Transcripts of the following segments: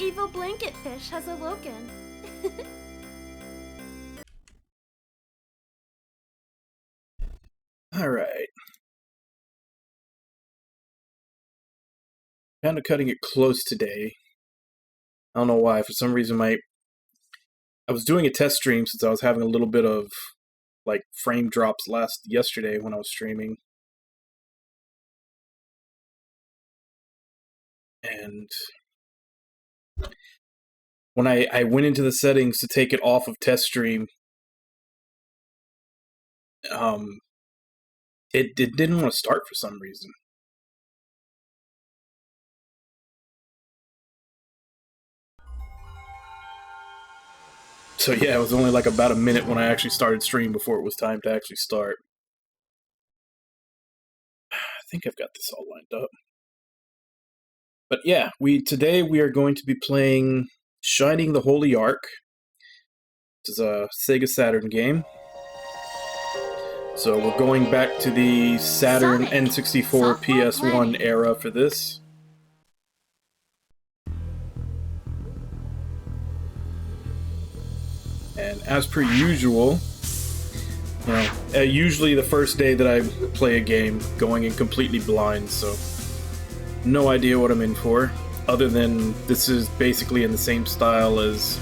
Evil Blanket Fish has awoken. Alright. Kind of cutting it close today. I don't know why. For some reason, I was doing a test stream since I was having a little bit of, like, frame drops yesterday when I was streaming. And when I went into the settings to take it off of test stream, it didn't want to start for some reason. So yeah, it was only like about a minute when I actually started stream before it was time to actually start. I think I've got this all lined up. But yeah, today we are going to be playing Shining the Holy Ark. This is a Sega Saturn game. So we're going back to the Saturn N64 PS1 era for this. And as per usual, you know, usually the first day that I play a game, going in completely blind, so no idea what I'm in for, other than this is basically in the same style as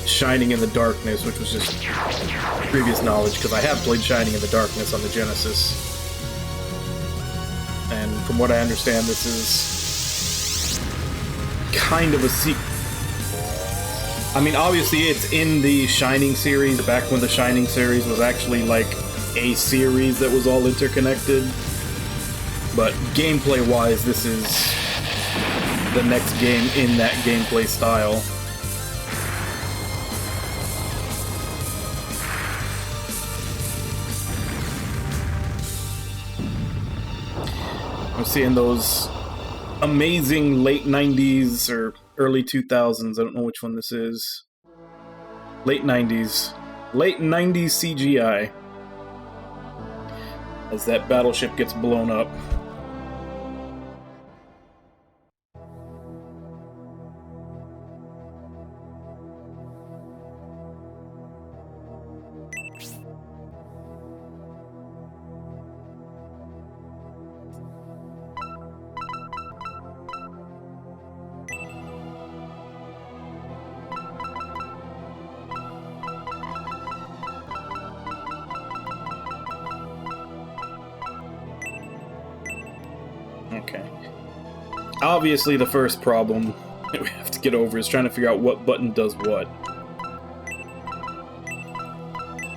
Shining in the Darkness, which was just previous knowledge, because I have played Shining in the Darkness on the Genesis. And from what I understand, this is kind of a sequel. I mean, obviously it's in the Shining series, back when the Shining series was actually like a series that was all interconnected. But gameplay-wise, this is the next game in that gameplay style. I'm seeing those amazing late 90s or early 2000s, I don't know which one this is. Late 90s. Late 90s CGI. As that battleship gets blown up. Okay. Obviously, the first problem that we have to get over is trying to figure out what button does what.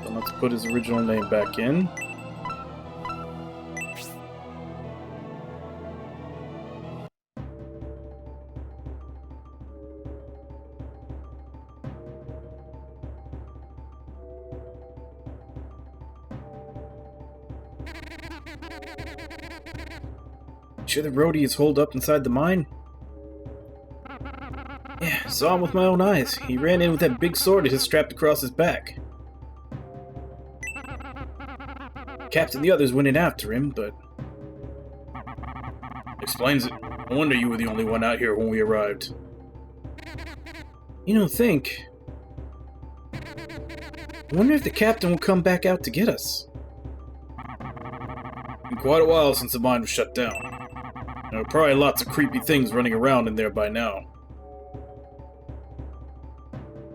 So let's put his original name back in. Sure the roadie is holed up inside the mine? Yeah, saw him with my own eyes. He ran in with that big sword that is strapped across his back. Capt and the others went in after him, but... Explains it. No wonder you were the only one out here when we arrived. You don't think... I wonder if the captain will come back out to get us. Been quite a while since the mine was shut down. There are probably lots of creepy things running around in there by now.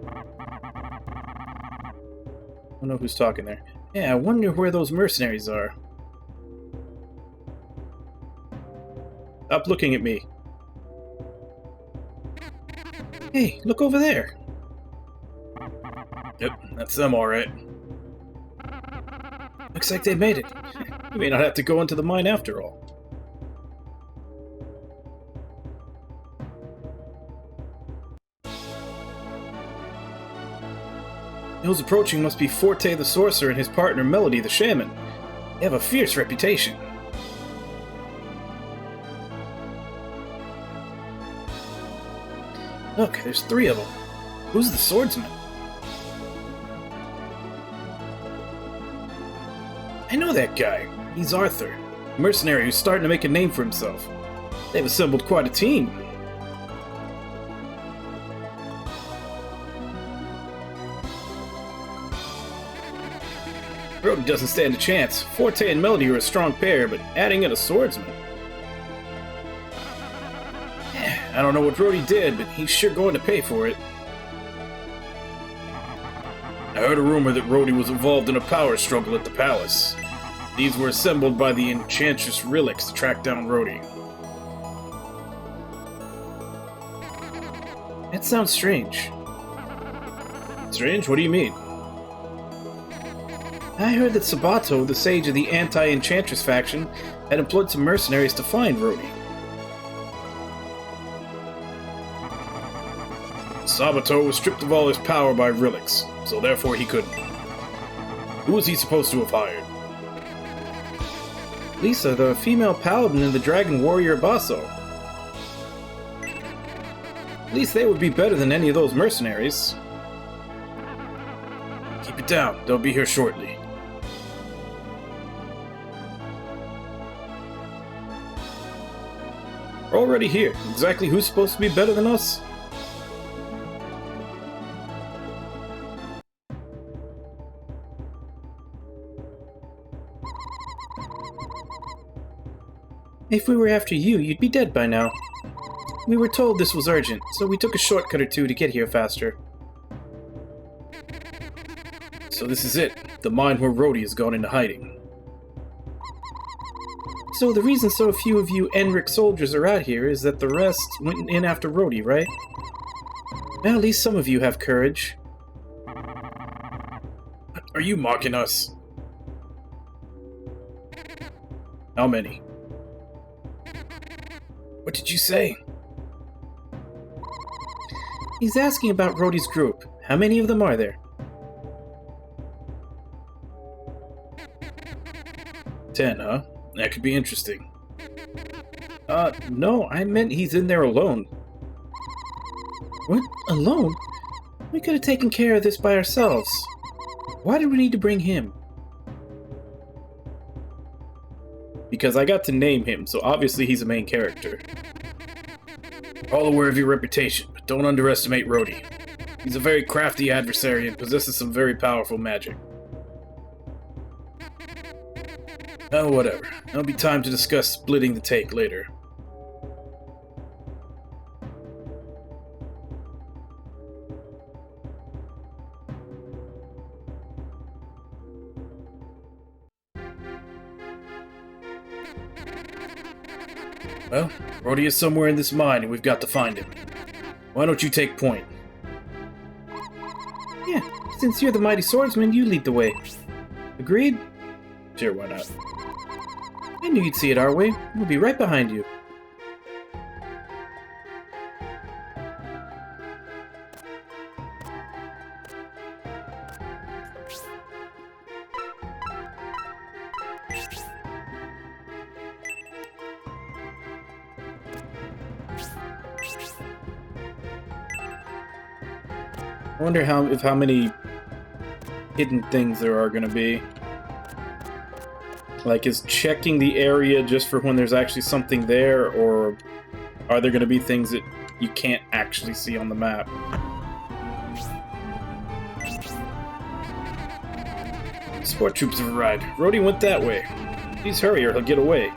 I don't know who's talking there. Yeah, I wonder where those mercenaries are. Stop looking at me. Hey, look over there. Yep, that's them alright. Looks like they made it. We may not have to go into the mine after all. Those approaching must be Forte the Sorcerer and his partner Melody the Shaman. They have a fierce reputation. Look, there's 3 of them. Who's the swordsman? I know that guy. He's Arthur, a mercenary who's starting to make a name for himself. They've assembled quite a team. Rhodey doesn't stand a chance. Forte and Melody are a strong pair, but adding in a swordsman... I don't know what Rhodey did, but he's sure going to pay for it. I heard a rumor that Rhodey was involved in a power struggle at the palace. These were assembled by the Enchantress Rillix to track down Rhodey. That sounds strange. Strange? What do you mean? I heard that Sabato, the sage of the anti-Enchantress faction, had employed some mercenaries to find Rhodey. Sabato was stripped of all his power by Rillix, so therefore he couldn't. Who was he supposed to have hired? Lisa, the female paladin and the dragon warrior Basso. At least they would be better than any of those mercenaries. Keep it down, they'll be here shortly. We're already here. Exactly who's supposed to be better than us? If we were after you, you'd be dead by now. We were told this was urgent, so we took a shortcut or two to get here faster. So this is it, the mine where Rhodey has gone into hiding. So the reason so few of you Enric soldiers are out here is that the rest went in after Rhodey, right? Well, at least some of you have courage. Are you mocking us? How many? What did you say? He's asking about Rhodey's group. How many of them are there? 10, huh? That could be interesting. No, I meant he's in there alone. What? Alone? We could have taken care of this by ourselves. Why did we need to bring him? Because I got to name him, so obviously he's a main character. All aware of your reputation, but don't underestimate Rhodey. He's a very crafty adversary and possesses some very powerful magic. Oh, whatever. There'll be time to discuss splitting the take later. Well, Rhodey is somewhere in this mine and we've got to find him. Why don't you take point? Yeah, since you're the mighty swordsman, you lead the way. Agreed? Sure, why not? I knew you'd see it our way. We'll be right behind you. I wonder how many hidden things there are gonna be. Like, is checking the area just for when there's actually something there, or are there gonna be things that you can't actually see on the map? Support troops have arrived. Rhodey went that way. Please hurry or he'll get away.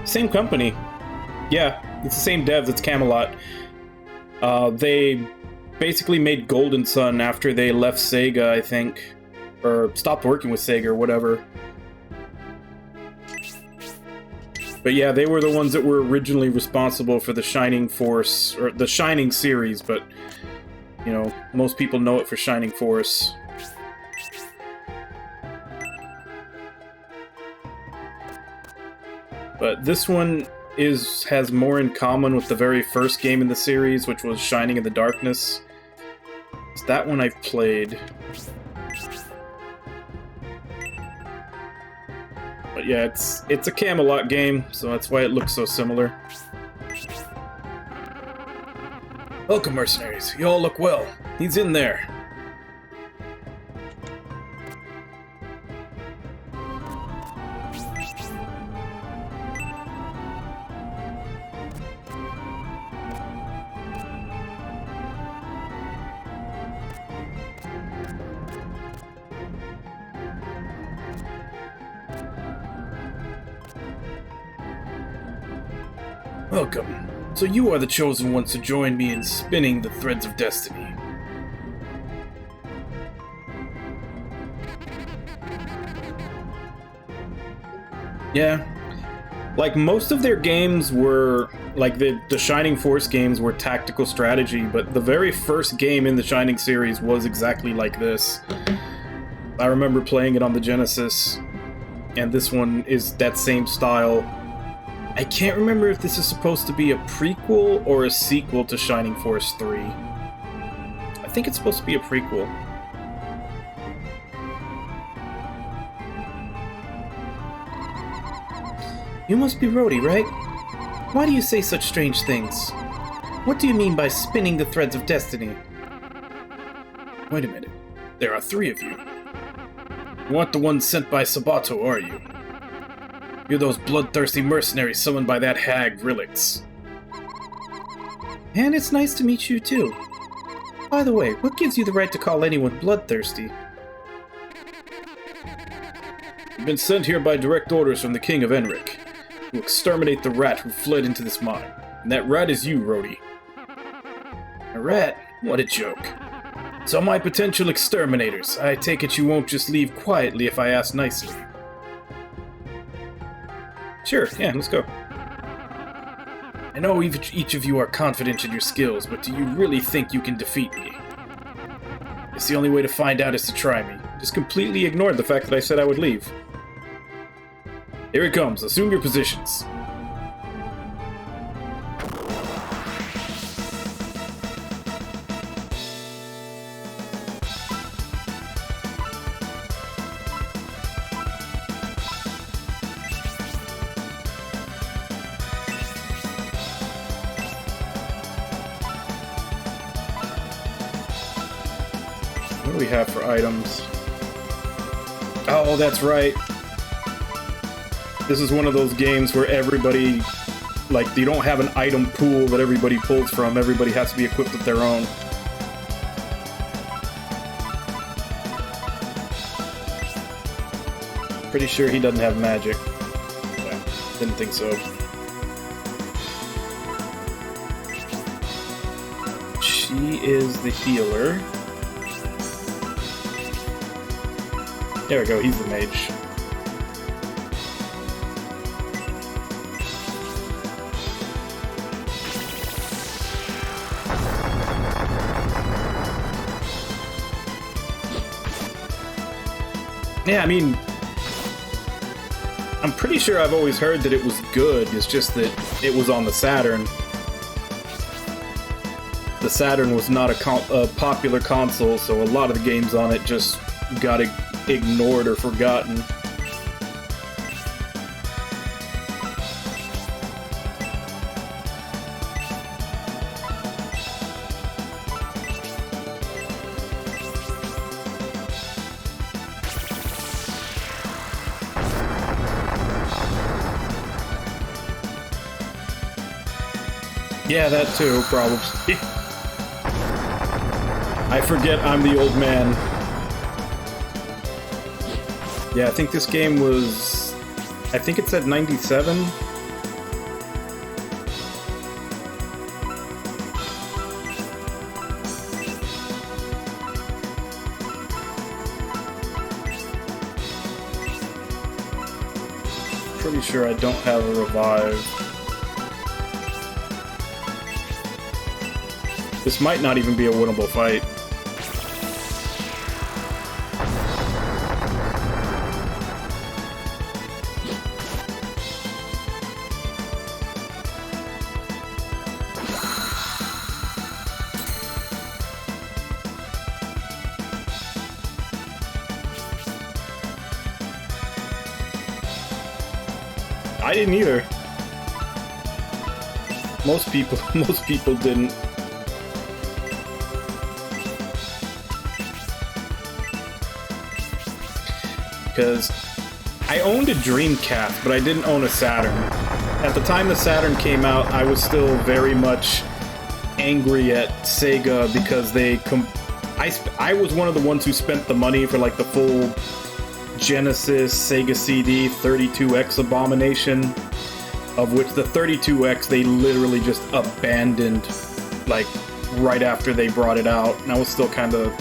Same company. Yeah, it's the same devs, it's Camelot. They basically made Golden Sun after they left Sega, I think. Or stopped working with Sega or whatever. But yeah, they were the ones that were originally responsible for the Shining Force, or the Shining series, but, you know, most people know it for Shining Force. But this one has more in common with the very first game in the series, which was Shining in the Darkness. It's that one I've played. But yeah, it's a Camelot game, so that's why it looks so similar. Welcome, mercenaries. You all look well. He's in there. Welcome. So you are the chosen ones to join me in spinning the threads of destiny. Yeah. Like, most of their games were, like, the Shining Force games were tactical strategy, but the very first game in the Shining series was exactly like this. I remember playing it on the Genesis, and this one is that same style. I can't remember if this is supposed to be a prequel or a sequel to Shining Force 3. I think it's supposed to be a prequel. You must be Rhodey, right? Why do you say such strange things? What do you mean by spinning the threads of destiny? Wait a minute. There are 3 of you. You aren't the one sent by Sabato, are you? You're those bloodthirsty mercenaries summoned by that hag, Rillix. And it's nice to meet you, too. By the way, what gives you the right to call anyone bloodthirsty? You've been sent here by direct orders from the King of Enric, to exterminate the rat who fled into this mine. And that rat is you, Rhodey. A rat? What a joke. So my potential exterminators, I take it you won't just leave quietly if I ask nicely. Sure, yeah, let's go. I know each of you are confident in your skills, but do you really think you can defeat me? It's the only way to find out is to try me. Just completely ignored the fact that I said I would leave. Here it comes, assume your positions. What do we have for items? Oh, that's right. This is one of those games where everybody, like, you don't have an item pool that everybody pulls from. Everybody has to be equipped with their own. Pretty sure he doesn't have magic. Yeah, didn't think so. She is the healer. There we go, he's the mage. Yeah, I mean, I'm pretty sure I've always heard that it was good, it's just that it was on the Saturn. The Saturn was not a popular console, so a lot of the games on it just got ignored or forgotten. Yeah, that too, probably. I forget I'm the old man. Yeah, I think this game was... I think it said 97? Pretty sure I don't have a revive. This might not even be a winnable fight. I didn't either. Most people didn't. Because I owned a Dreamcast, but I didn't own a Saturn. At the time the Saturn came out, I was still very much angry at Sega because I was one of the ones who spent the money for like the full Genesis, Sega CD, 32X abomination, of which the 32X they literally just abandoned like right after they brought it out, and I was still kind of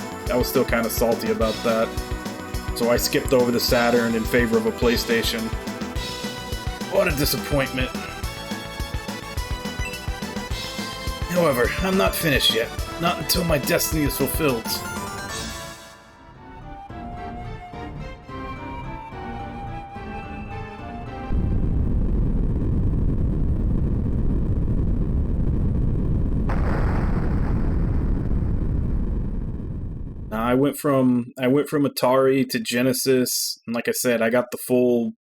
salty about that. So I skipped over the Saturn in favor of a PlayStation. What a disappointment. However, I'm not finished yet. Not until my destiny is fulfilled. I went from Atari to Genesis, and like I said, I got the full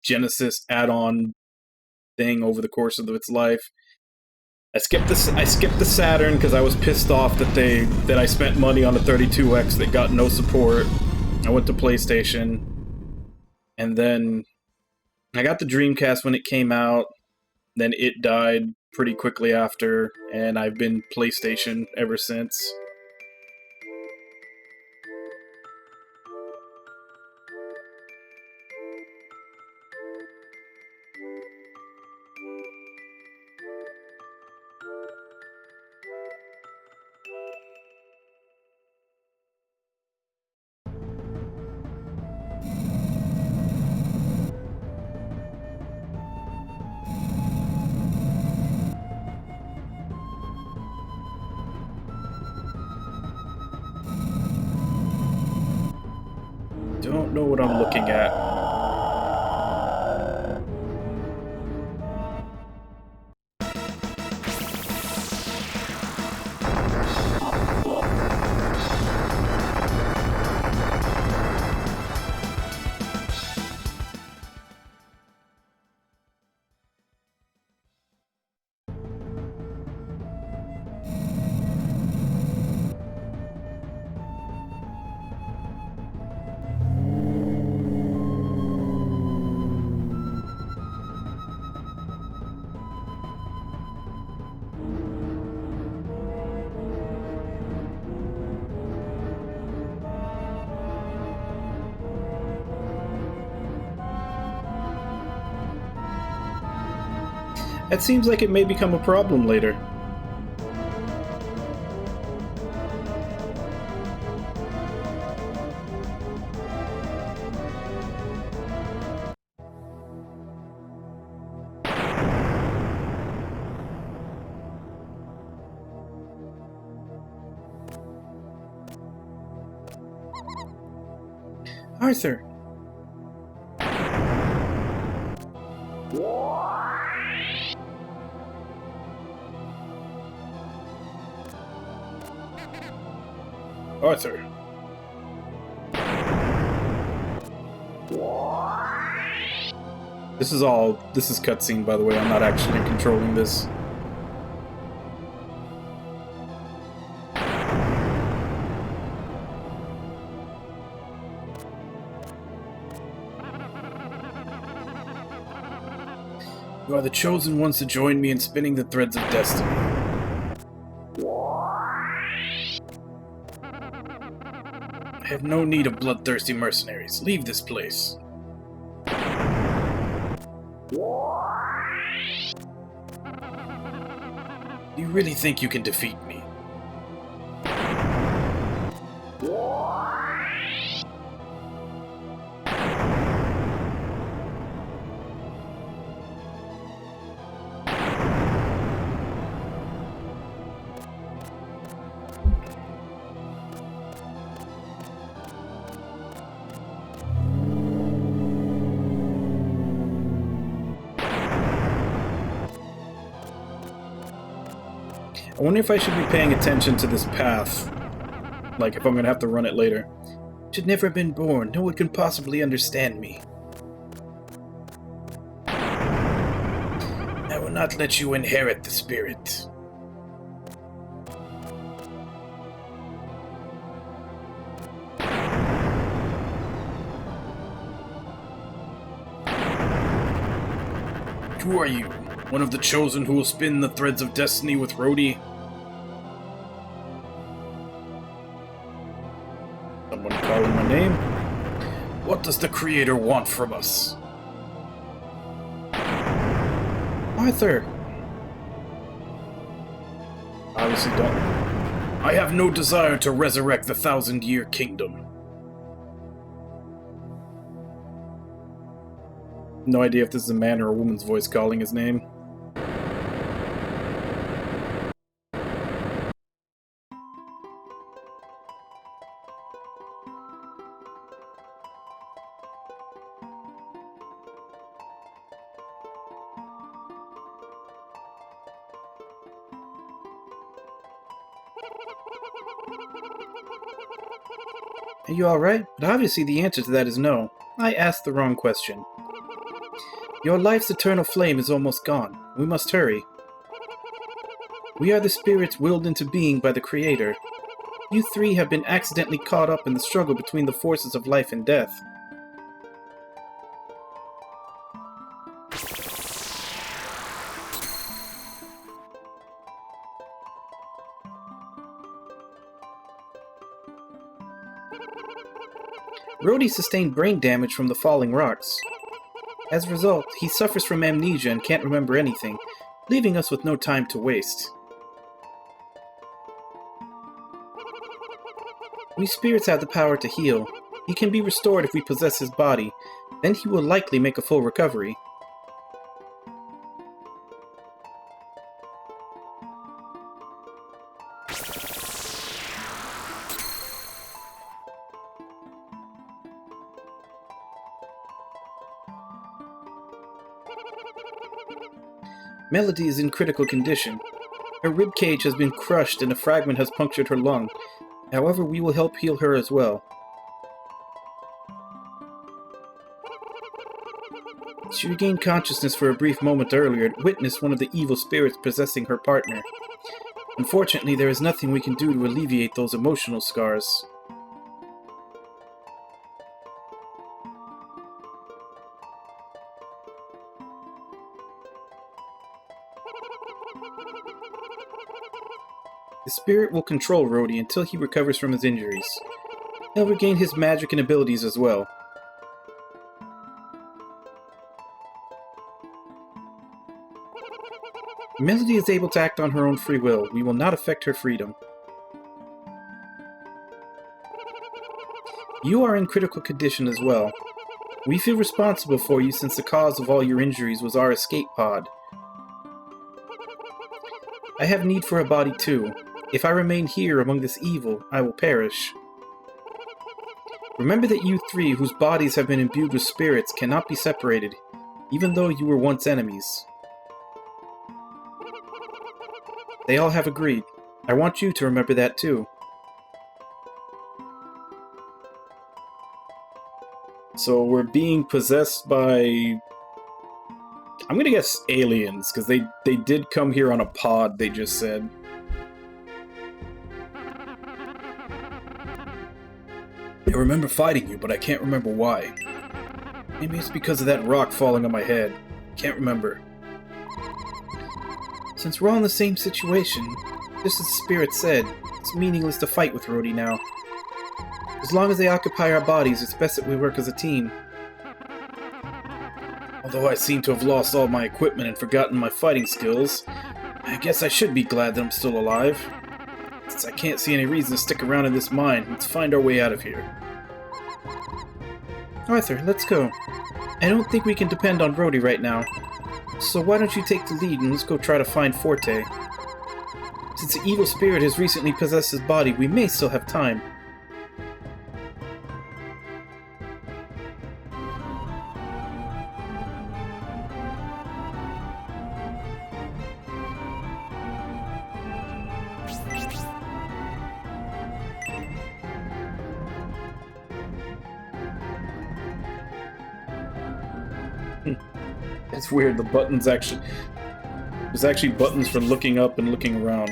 Genesis add-on thing over the course of its life. I skipped the Saturn because I was pissed off that I spent money on a 32X that got no support. I went to PlayStation, and then I got the Dreamcast when it came out. Then it died pretty quickly after, and I've been PlayStation ever since. Don't know what I'm looking at. It seems like it may become a problem later. Arthur! Arthur. This is cutscene, by the way. I'm not actually controlling this. You are the chosen ones to join me in spinning the threads of destiny. I have no need of bloodthirsty mercenaries. Leave this place. Do you really think you can defeat me? I wonder if I should be paying attention to this path. Like, if I'm gonna have to run it later. Should never have been born. No one can possibly understand me. I will not let you inherit the spirit. Who are you? One of the chosen who will spin the threads of destiny with Rhodey? Someone calling my name? What does the Creator want from us? Arthur! Obviously don't. I have no desire to resurrect the 1,000-year kingdom. No idea if this is a man or a woman's voice calling his name. Are you alright? But obviously the answer to that is no. I asked the wrong question. Your life's eternal flame is almost gone. We must hurry. We are the spirits willed into being by the Creator. You three have been accidentally caught up in the struggle between the forces of life and death. Rhodey sustained brain damage from the falling rocks. As a result, he suffers from amnesia and can't remember anything, leaving us with no time to waste. We spirits have the power to heal. He can be restored if we possess his body, then he will likely make a full recovery. Melody is in critical condition. Her ribcage has been crushed and a fragment has punctured her lung. However, we will help heal her as well. She regained consciousness for a brief moment earlier and witnessed one of the evil spirits possessing her partner. Unfortunately, there is nothing we can do to alleviate those emotional scars. The spirit will control Rhodey until he recovers from his injuries. He'll regain his magic and abilities as well. Melody is able to act on her own free will. We will not affect her freedom. You are in critical condition as well. We feel responsible for you since the cause of all your injuries was our escape pod. I have need for a body too. If I remain here among this evil, I will perish. Remember that you three, whose bodies have been imbued with spirits, cannot be separated, even though you were once enemies. They all have agreed. I want you to remember that too. So we're being possessed by... I'm gonna guess aliens, because they did come here on a pod, they just said. I remember fighting you, but I can't remember why. Maybe it's because of that rock falling on my head. Can't remember. Since we're all in the same situation, just as the spirit said, it's meaningless to fight with Rhodey now. As long as they occupy our bodies, it's best that we work as a team. Although I seem to have lost all my equipment and forgotten my fighting skills, I guess I should be glad that I'm still alive. Since I can't see any reason to stick around in this mine, let's find our way out of here. Arthur, let's go. I don't think we can depend on Rhodey right now. So why don't you take the lead and let's go try to find Forte. Since the evil spirit has recently possessed his body, we may still have time. It's weird, the buttons actually... There's actually buttons for looking up and looking around.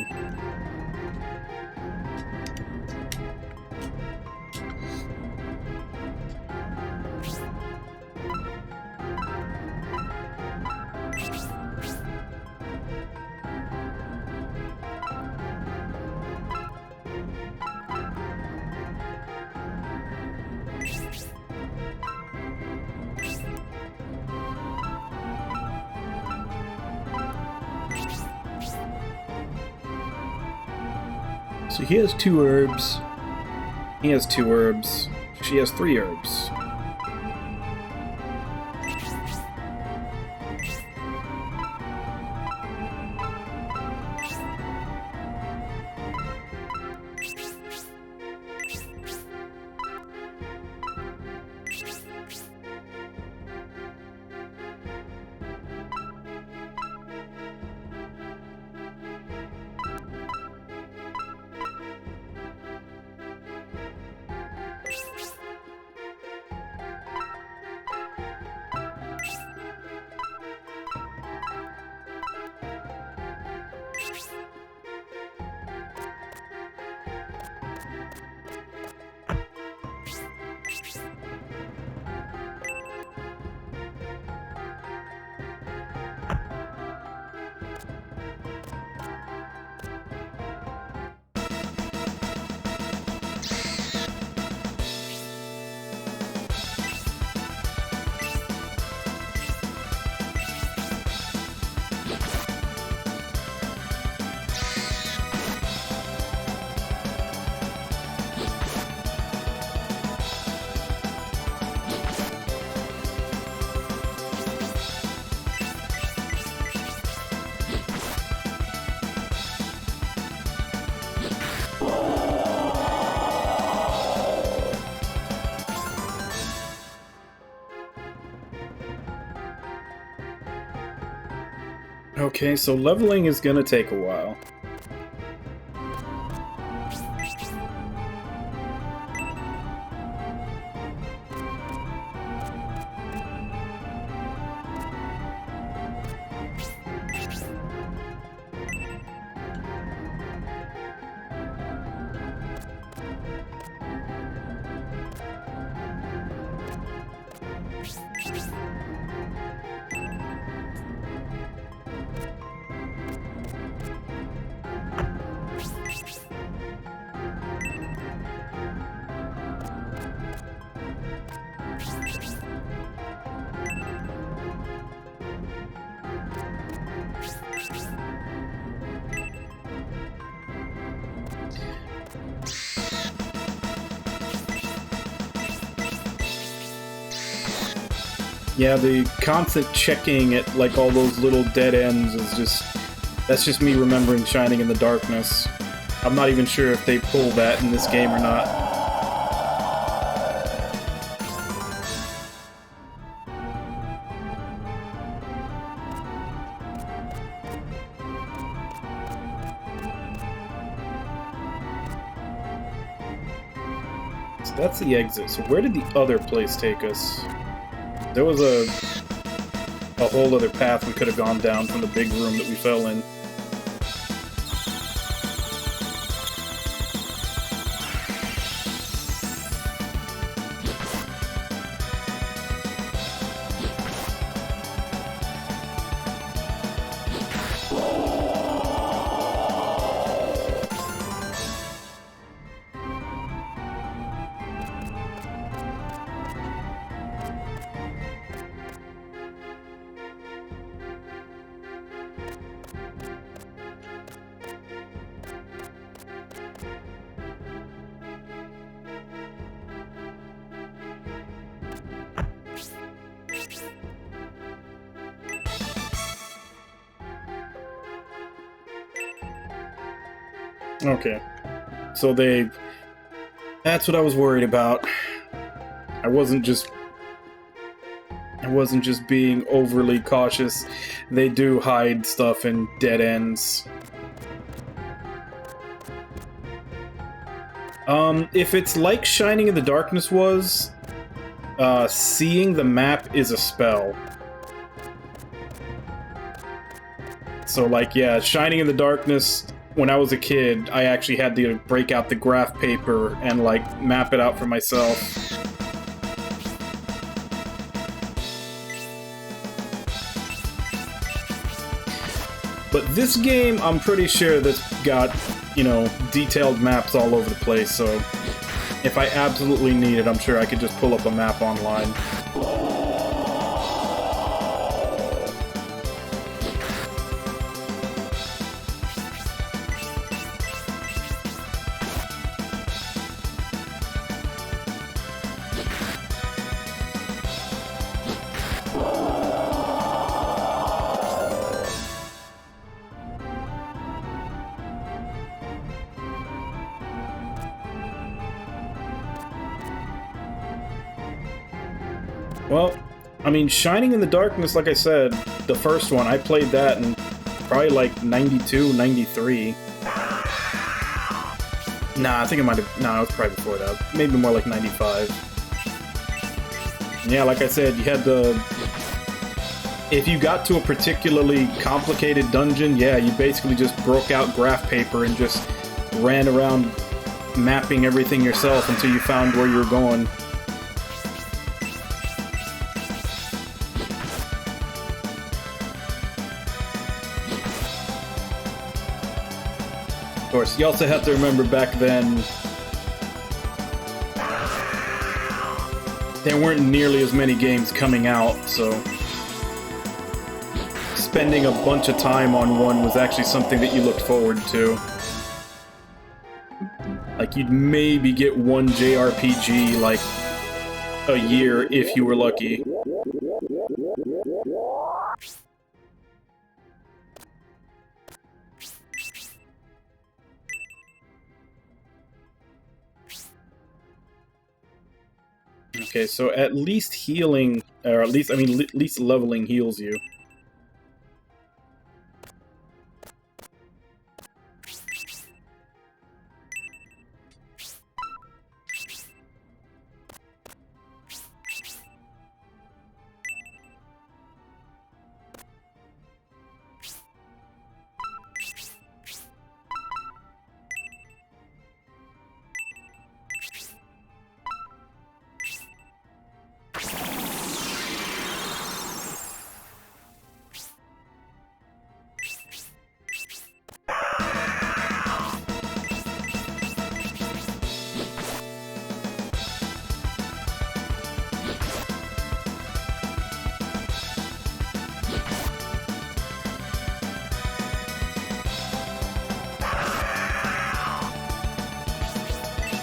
So he has 2 herbs. He has 2 herbs. She has 3 herbs. Okay, so leveling is gonna take a while. Yeah, the constant checking at like all those little dead ends is just... That's just me remembering Shining in the Darkness. I'm not even sure if they pull that in this game or not. So that's the exit. So where did the other place take us? There was a whole other path we could have gone down from the big room that we fell in. Okay, so that's what I was worried about. I wasn't just being overly cautious. They do hide stuff in dead ends. If it's like Shining in the Darkness was, seeing the map is a spell. So, like, yeah, Shining in the Darkness, when I was a kid, I actually had to break out the graph paper and, like, map it out for myself. But this game, I'm pretty sure that's got, you know, detailed maps all over the place, so if I absolutely need it, I'm sure I could just pull up a map online. Well, I mean, Shining in the Darkness, like I said, the first one, I played that in probably like 92, 93. Nah, I think it might have... Nah, it was probably before that. Maybe more like 95. Yeah, like I said, you had the... If you got to a particularly complicated dungeon, yeah, you basically just broke out graph paper and just ran around mapping everything yourself until you found where you were going. Of course, you also have to remember back then, there weren't nearly as many games coming out, so spending a bunch of time on one was actually something that you looked forward to. Like, you'd maybe get one JRPG, like, a year if you were lucky. Okay, so at least healing, or at least, I mean, at least leveling heals you.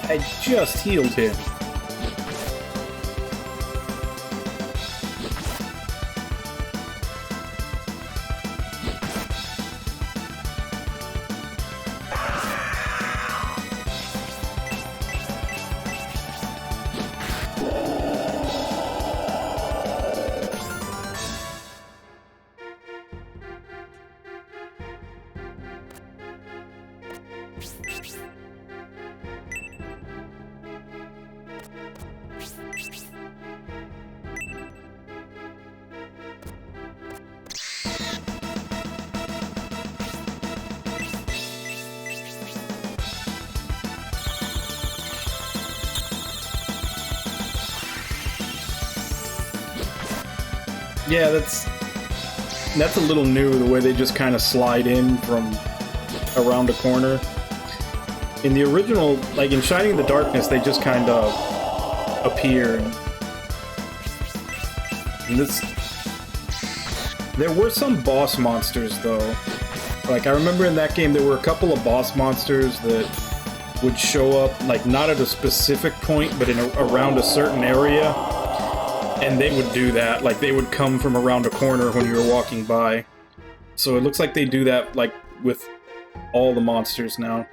I just healed him. Yeah, that's a little new, the way they just kind of slide in from around the corner. In the original, like in Shining in the Darkness, they just kind of appeared. And this... There were some boss monsters, though. Like, I remember in that game there were a couple of boss monsters that would show up, like, not at a specific point, but in around a certain area. And they would do that, like, they would come from around a corner when you were walking by. So it looks like they do that, like, with all the monsters now.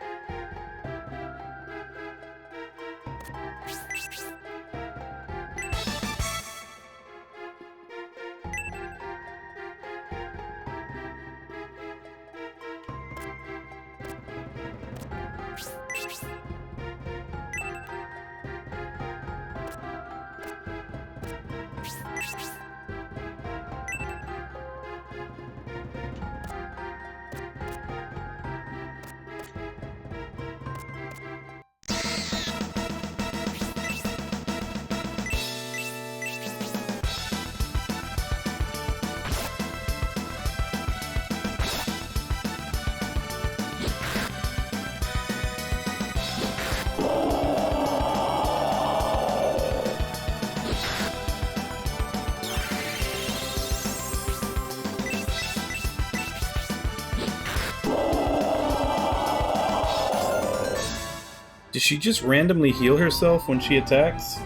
Did she just randomly heal herself when she attacks?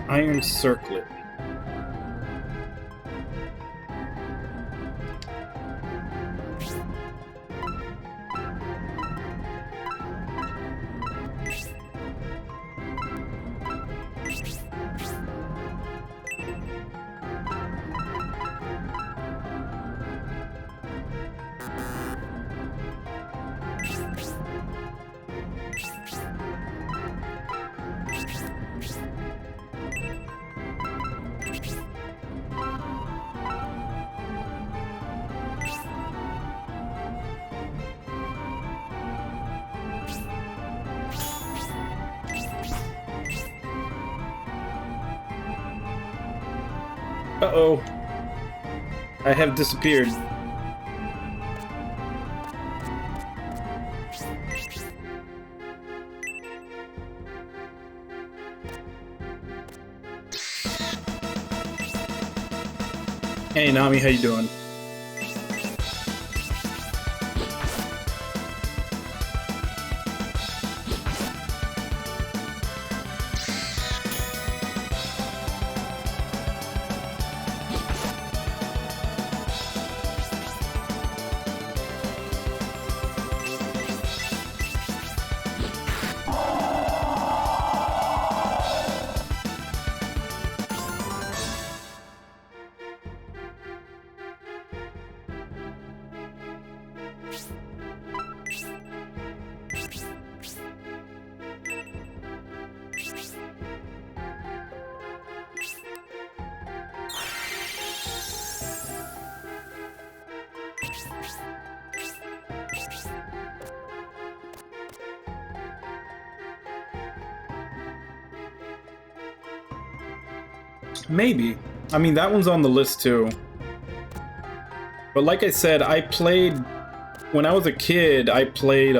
Iron Circlet. Uh-oh. I have disappeared. Hey Nami, how you doing? Maybe. I mean, that one's on the list too. But like I said, I played... When I was a kid, I played,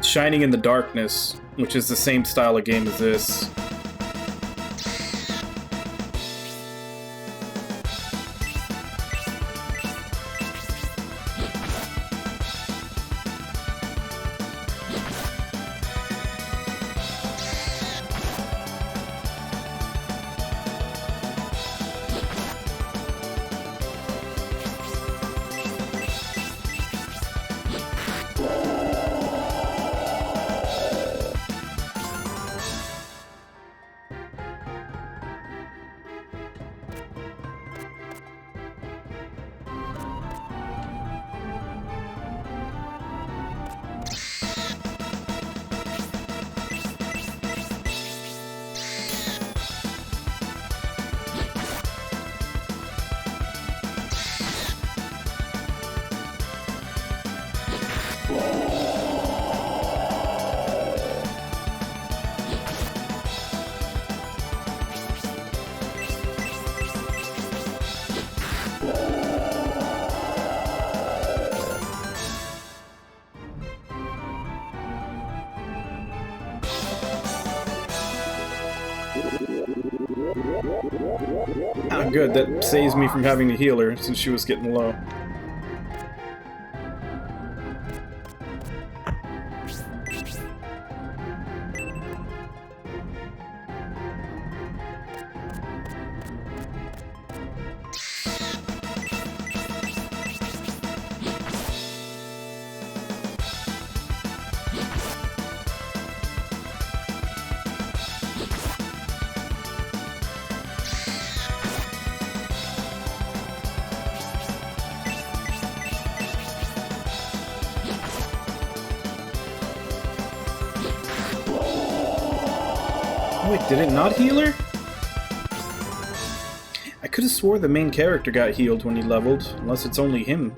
Shining in the Darkness, which is the same style of game as this. Ah, good. That saves me from having to heal her since she was getting low. Wait, did it not heal her? I could have swore the main character got healed when he leveled, unless it's only him.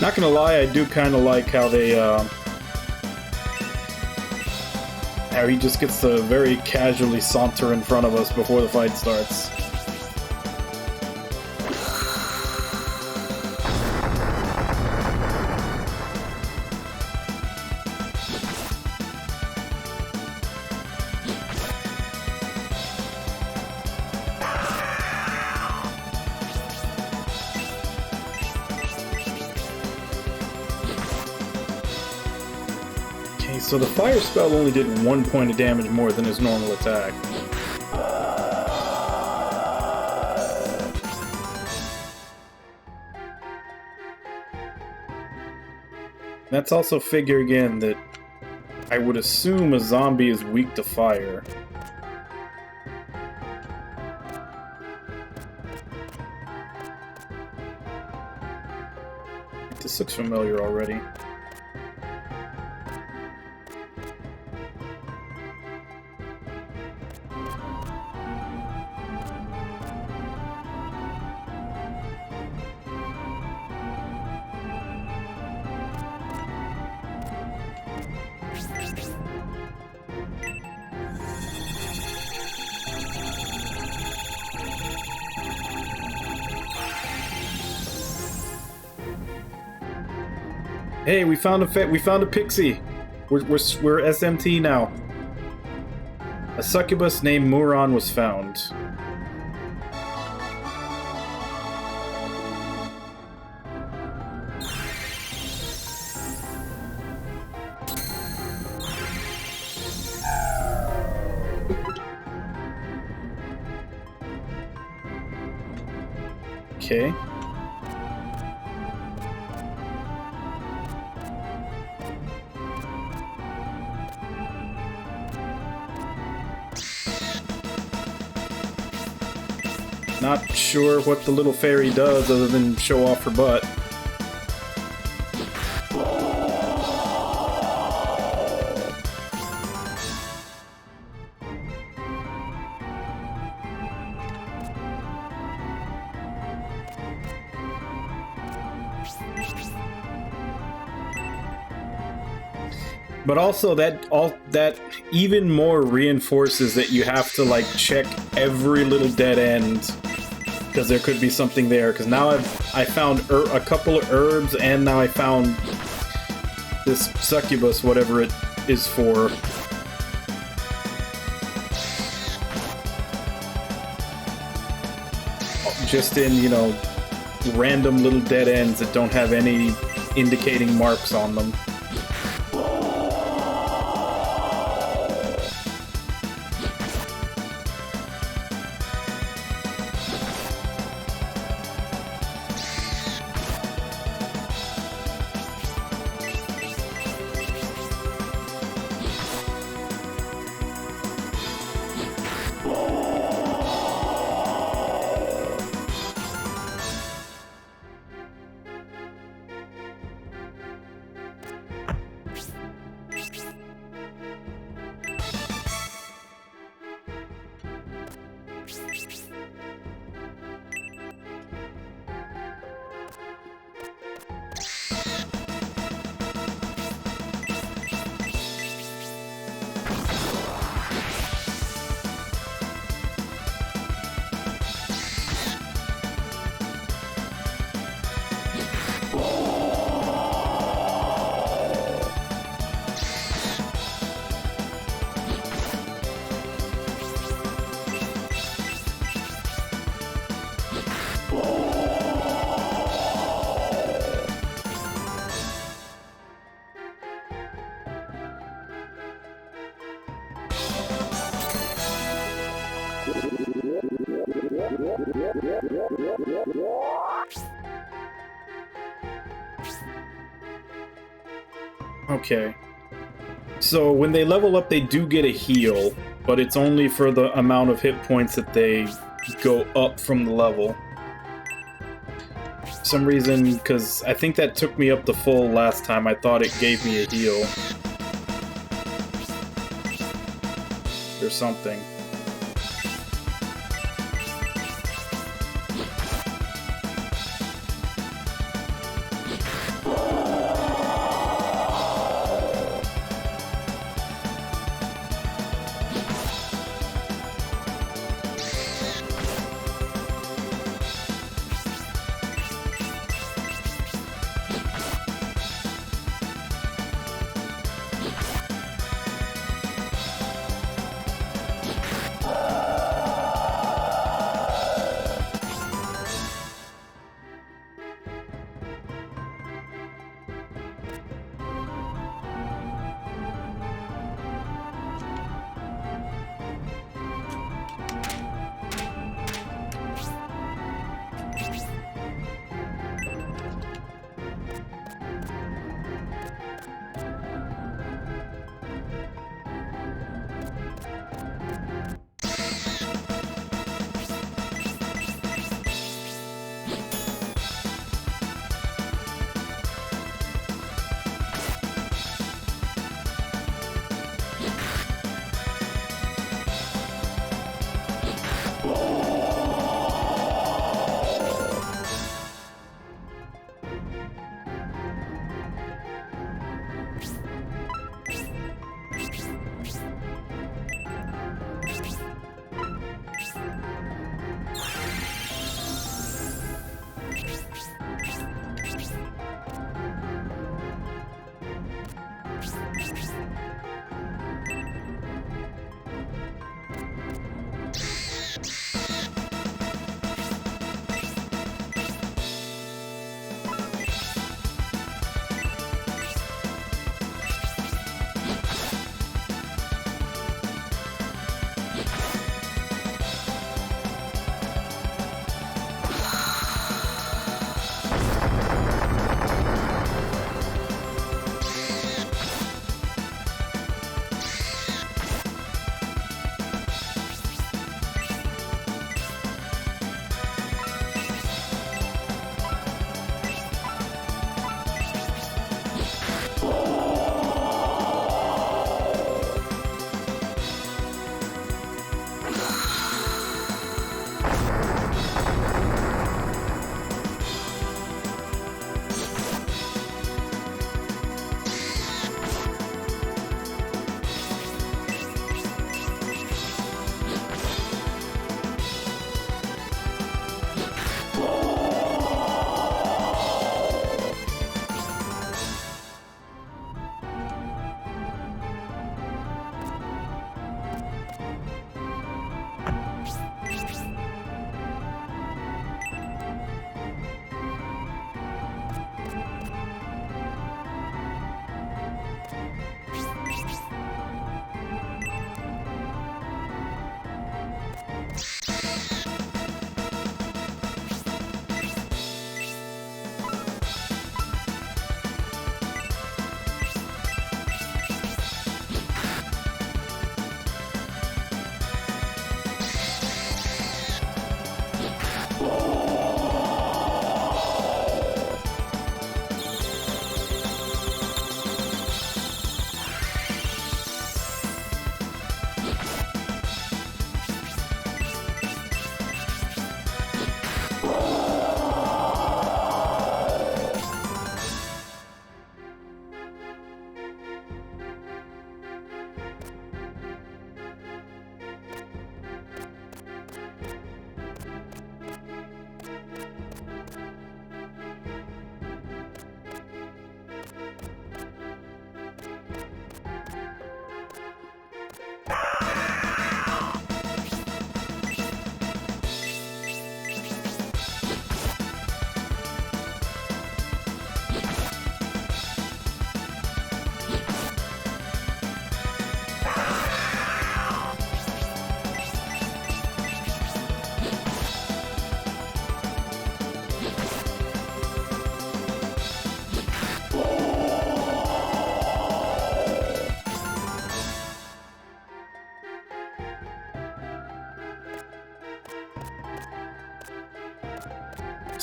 Not gonna lie, I do kind of like how they, how he just gets to very casually saunter in front of us before the fight starts. So the fire spell only did 1 point of damage more than his normal attack. Let's also figure again that I would assume a zombie is weak to fire. This looks familiar already. Hey, we found a pixie. We're SMT now. A succubus named Muron was found. Okay. Not sure what the little fairy does other than show off her butt. But also that even more reinforces that you have to like check every little dead end because there could be something there. Because now I found a couple of herbs and now I found this succubus, whatever it is for. Just in, you know, random little dead ends that don't have any indicating marks on them. Okay. So when they level up, they do get a heal, but it's only for the amount of hit points that they go up from the level. For some reason, because I think that took me up the full last time, I thought it gave me a heal. Or something.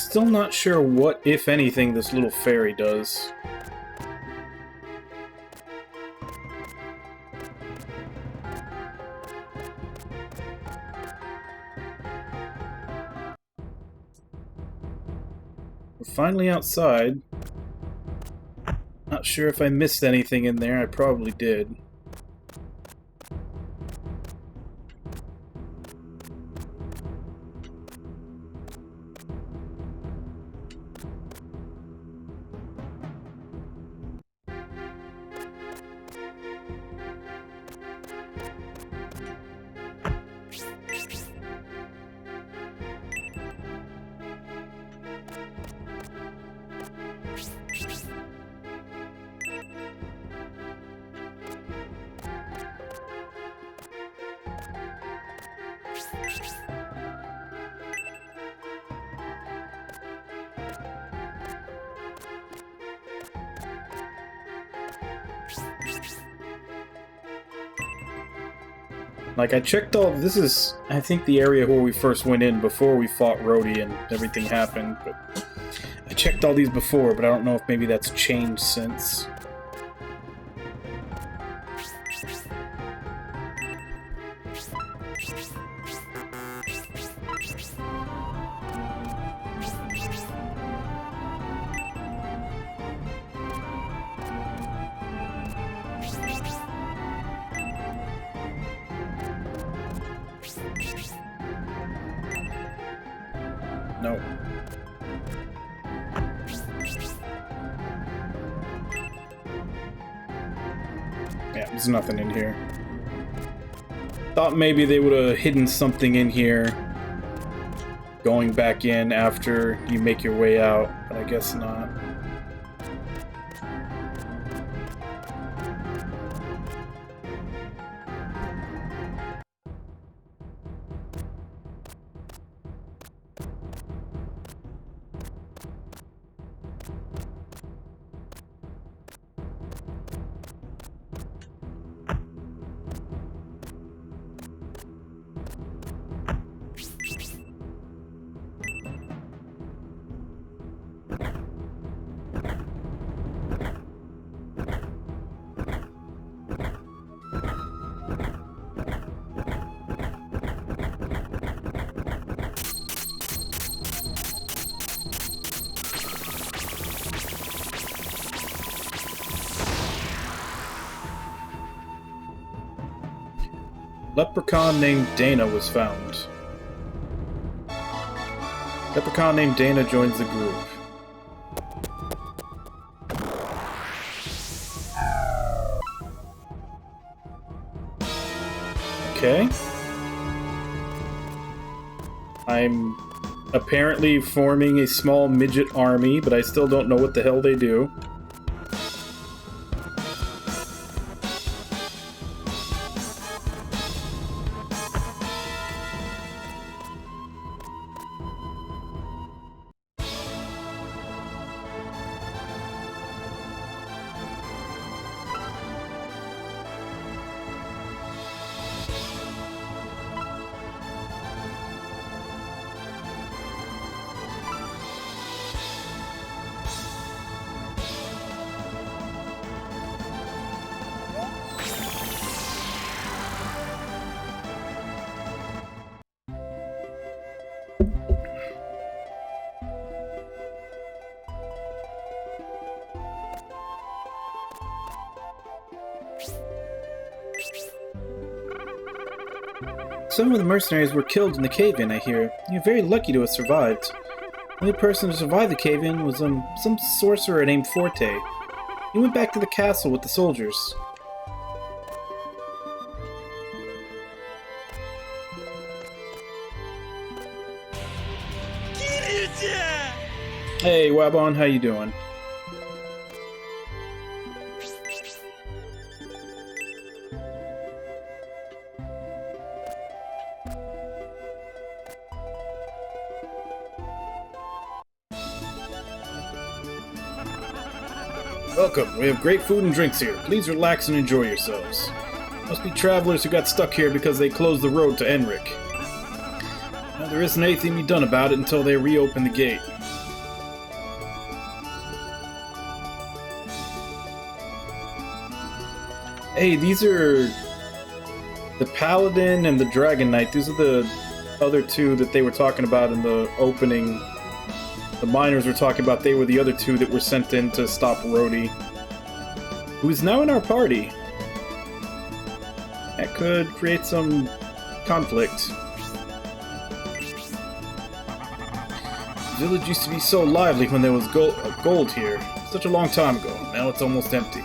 Still not sure what, if anything, this little fairy does. We're finally outside. Not sure if I missed anything in there. I probably did. Like, I checked all... This is, I think, the area where we first went in before we fought Rhodey and everything happened. But I checked all these before, but I don't know if maybe that's changed since. No. Yeah, there's nothing in here. Thought maybe they would have hidden something in here going back in after you make your way out, but I guess not. Leprechaun named Dana was found. Leprechaun named Dana joins the group. Okay. I'm apparently forming a small midget army, but I still don't know what the hell they do. Some of the mercenaries were killed in the cave-in, I hear. You're very lucky to have survived. The only person to survive the cave-in was some sorcerer named Forte. He went back to the castle with the soldiers. Hey, Wabon, how you doing? Welcome. We have great food and drinks here. Please relax and enjoy yourselves. Must be travelers who got stuck here because they closed the road to Enric. There isn't anything to be done about it until they reopen the gate. Hey, these are the Paladin and the Dragon Knight. These are the other two that they were talking about in the opening. The miners were talking about they were the other two that were sent in to stop Rhodey, who's now in our party. That could create some conflict. The village used to be so lively when there was gold here. Such a long time ago. Now it's almost empty.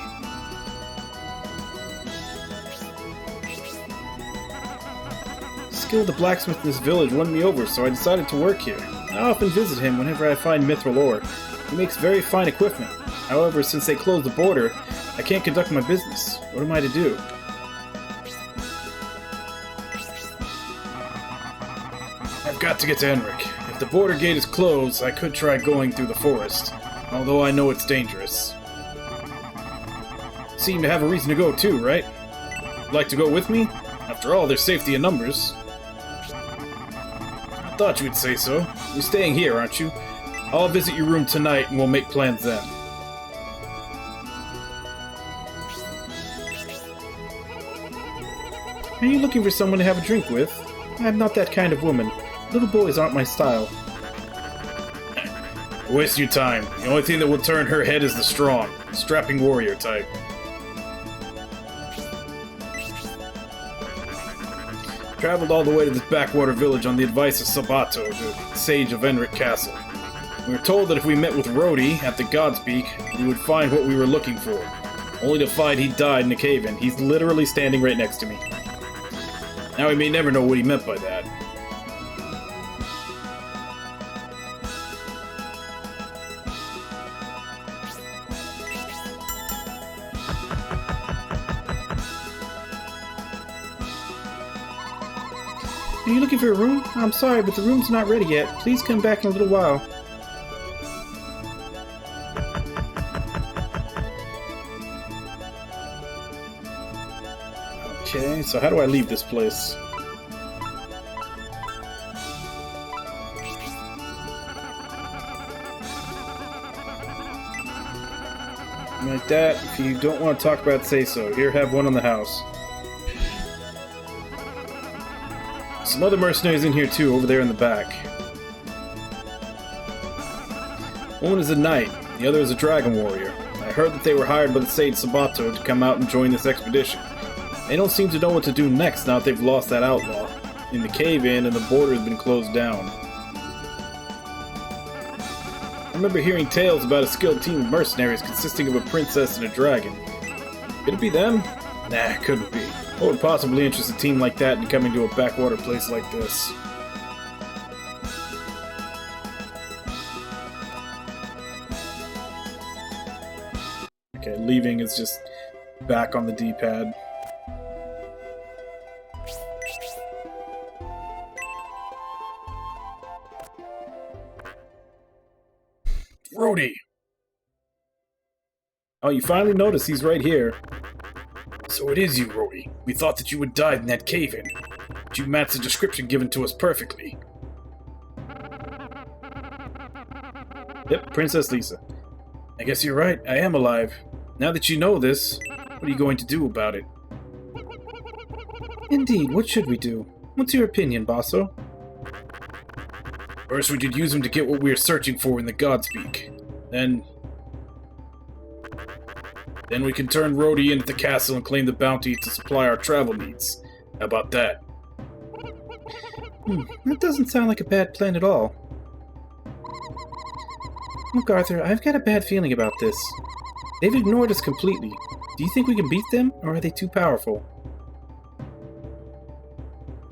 The skill of the blacksmith in this village won me over, so I decided to work here. I often visit him whenever I find mithril ore. He makes very fine equipment. However, since they closed the border, I can't conduct my business. What am I to do? I've got to get to Enric. If the border gate is closed, I could try going through the forest, although I know it's dangerous. Seem to have a reason to go too, right? You'd like to go with me? After all, there's safety in numbers. I thought you would say so. You're staying here, aren't you? I'll visit your room tonight and we'll make plans then. Are you looking for someone to have a drink with? I'm not that kind of woman. Little boys aren't my style. Waste your time. The only thing that will turn her head is the strong, strapping warrior type. Traveled all the way to this backwater village on the advice of Sabato, the sage of Enric Castle. We were told that if we met with Rhodey at the Godspeak, we would find what we were looking for. Only to find he died in a cave-in. He's literally standing right next to me. Now we may never know what he meant by that. Are you looking for a room? I'm sorry, but the room's not ready yet. Please come back in a little while. Okay, so how do I leave this place? Like that. If you don't want to talk about it, say so. Here, have one on the house. Some other mercenaries in here too, over there in the back. One is a knight, the other is a dragon warrior. I heard that they were hired by the sage Sabato to come out and join this expedition. They don't seem to know what to do next now that they've lost that outlaw in the cave-in and the border has been closed down. I remember hearing tales about a skilled team of mercenaries consisting of a princess and a dragon. Could it be them? Nah, it couldn't be. What would possibly interest a team like that in coming to a backwater place like this? Okay, leaving is just back on the D-pad. Rhodey! Oh, you finally noticed he's right here. So it is you, Rhodey. We thought that you had died in that cave-in. But you matched the description given to us perfectly. Yep, Princess Lisa. I guess you're right, I am alive. Now that you know this, what are you going to do about it? Indeed, what should we do? What's your opinion, Basso? First we could use him to get what we are searching for in the Godspeak. Then we can turn Rhodey into the castle and claim the bounty to supply our travel needs. How about that? That doesn't sound like a bad plan at all. Look, Arthur, I've got a bad feeling about this. They've ignored us completely. Do you think we can beat them, or are they too powerful?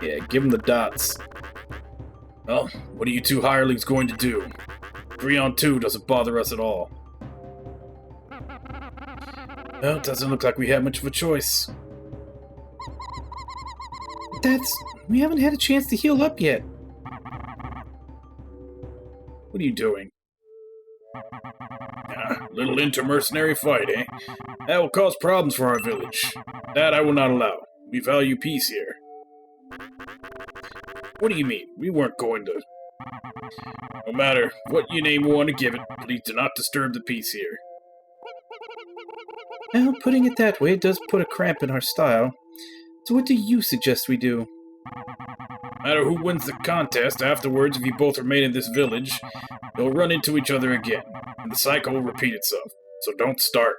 Yeah, give them the dots. Well, what are you two hirelings going to do? 3 on 2 doesn't bother us at all. Well, it doesn't look like we have much of a choice. We haven't had a chance to heal up yet. What are you doing? Little inter-mercenary fight, eh? That will cause problems for our village. That I will not allow. We value peace here. What do you mean? We weren't going to... No matter what you name you want to give it, please do not disturb the peace here. Well, putting it that way does put a cramp in our style. So what do you suggest we do? No matter who wins the contest, afterwards, if you both remain in this village, you'll run into each other again, and the cycle will repeat itself. So don't start.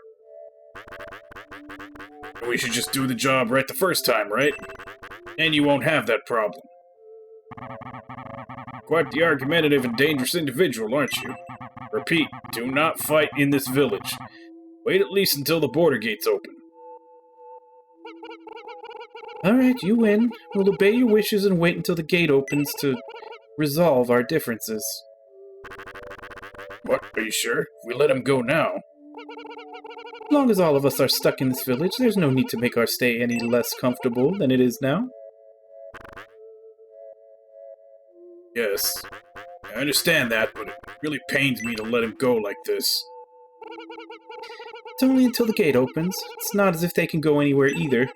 We should just do the job right the first time, right? And you won't have that problem. Quite the argumentative and dangerous individual, aren't you? Repeat, do not fight in this village. Wait at least until the border gates open. Alright, you win. We'll obey your wishes and wait until the gate opens to resolve our differences. What? Are you sure? If we let him go now... As long as all of us are stuck in this village, there's no need to make our stay any less comfortable than it is now. Yes, I understand that, but it really pains me to let him go like this. It's only until the gate opens. It's not as if they can go anywhere either.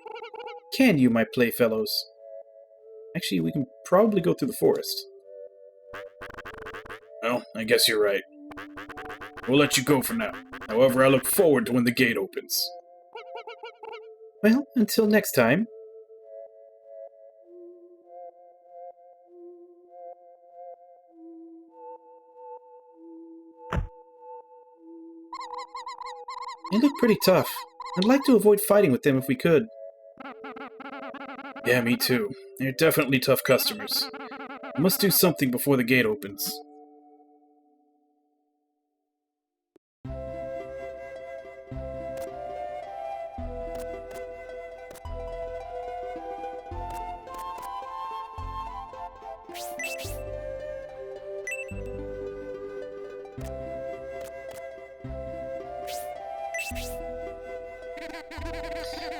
Can you, my playfellows? Actually, we can probably go through the forest. Well, I guess you're right. We'll let you go for now. However, I look forward to when the gate opens. Well, until next time. They look pretty tough. I'd like to avoid fighting with them if we could. Yeah, me too. They're definitely tough customers. I must do something before the gate opens.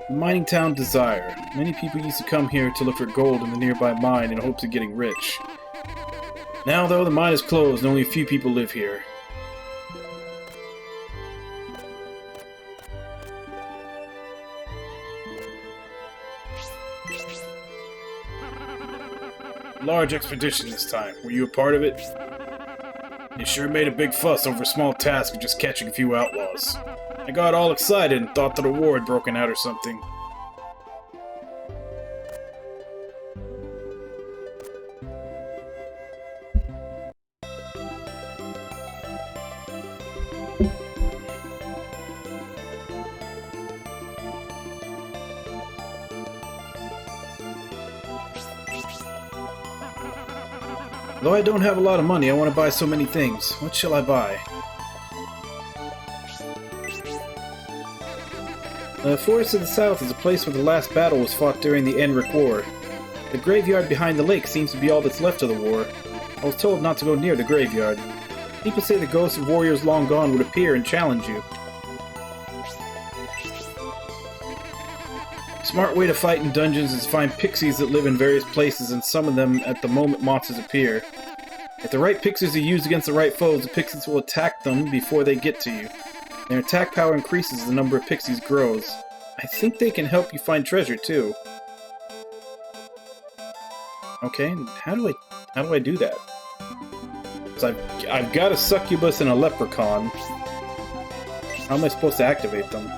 The mining town Desire. Many people used to come here to look for gold in the nearby mine in hopes of getting rich. Now, though, the mine is closed and only a few people live here. Large expedition this time. Were you a part of it? You sure made a big fuss over a small task of just catching a few outlaws. I got all excited and thought that a war had broken out or something. Though I don't have a lot of money, I want to buy so many things. What shall I buy? The Forest of the South is a place where the last battle was fought during the Enric War. The graveyard behind the lake seems to be all that's left of the war. I was told not to go near the graveyard. People say the ghosts of warriors long gone would appear and challenge you. A smart way to fight in dungeons is to find pixies that live in various places and summon them at the moment monsters appear. If the right pixies are used against the right foes, the pixies will attack them before they get to you. Their attack power increases as the number of pixies grows. I think they can help you find treasure, too. Okay, how do I do that? So I've got a succubus and a leprechaun. How am I supposed to activate them?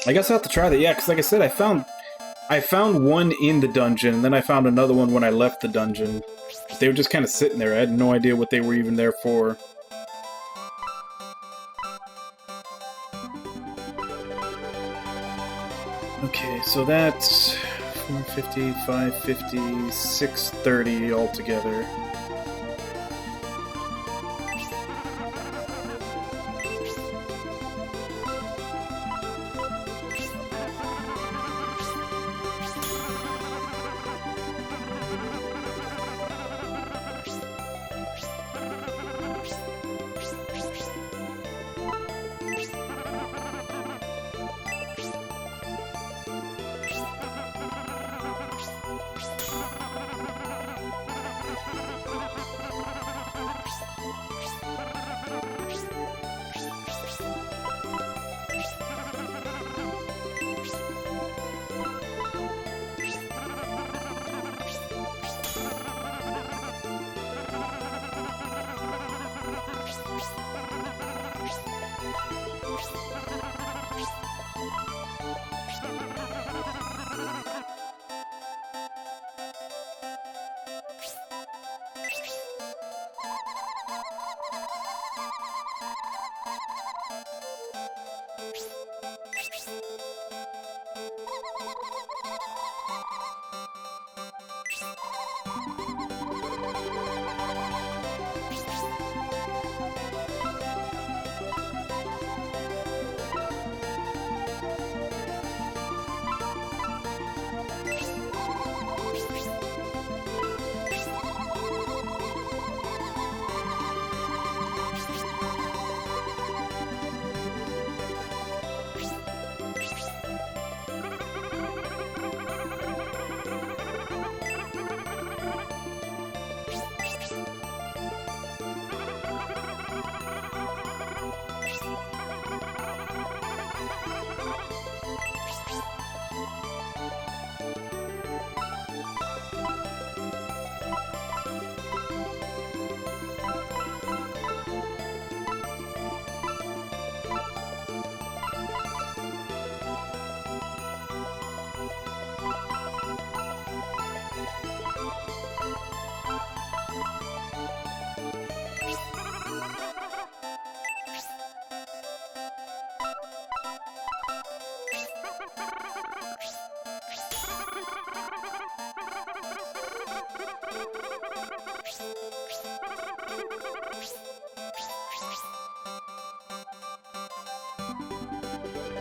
I guess I'll have to try that, yeah, because like I said, I found I found one in the dungeon, and then I found another one when I left the dungeon. They were just kind of sitting there. I had no idea what they were even there for. Okay, so that's 450, 550, 630 altogether.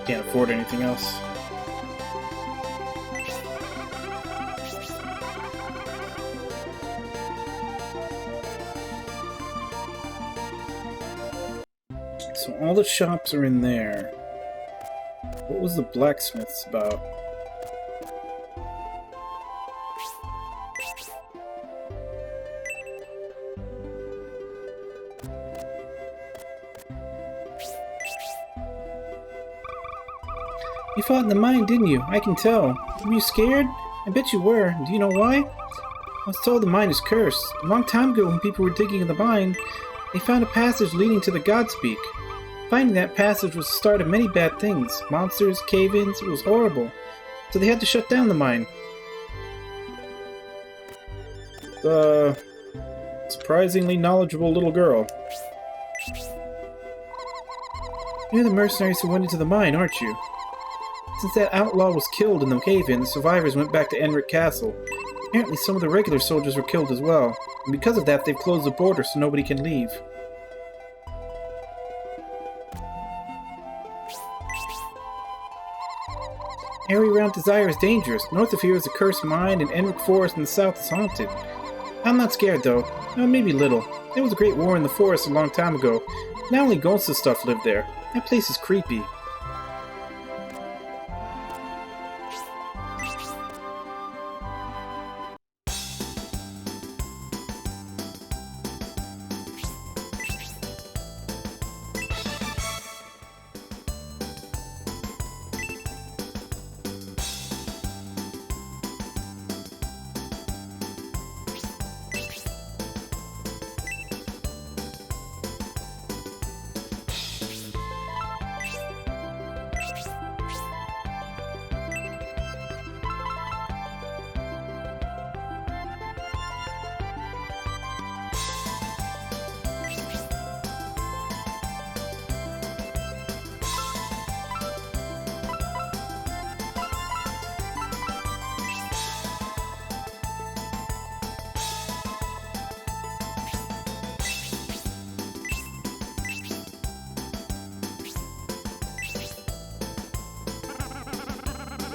Can't afford anything else. So all the shops are in there. What was the blacksmith's about? You fought in the mine, didn't you? I can tell. Were you scared? I bet you were. Do you know why? I was told the mine is cursed. A long time ago, when people were digging in the mine, they found a passage leading to the Godspeak. Finding that passage was the start of many bad things. Monsters, cave-ins, it was horrible. So they had to shut down the mine. Surprisingly knowledgeable little girl. You're the mercenaries who went into the mine, aren't you? Since that outlaw was killed in the cave-in, the survivors went back to Enric Castle. Apparently some of the regular soldiers were killed as well, and because of that they've closed the border so nobody can leave. Area around Desire is dangerous. North of here is a cursed mine, and Enric Forest in the south is haunted. I'm not scared though. No, maybe little. There was a great war in the forest a long time ago. Not only ghosts and stuff live there. That place is creepy.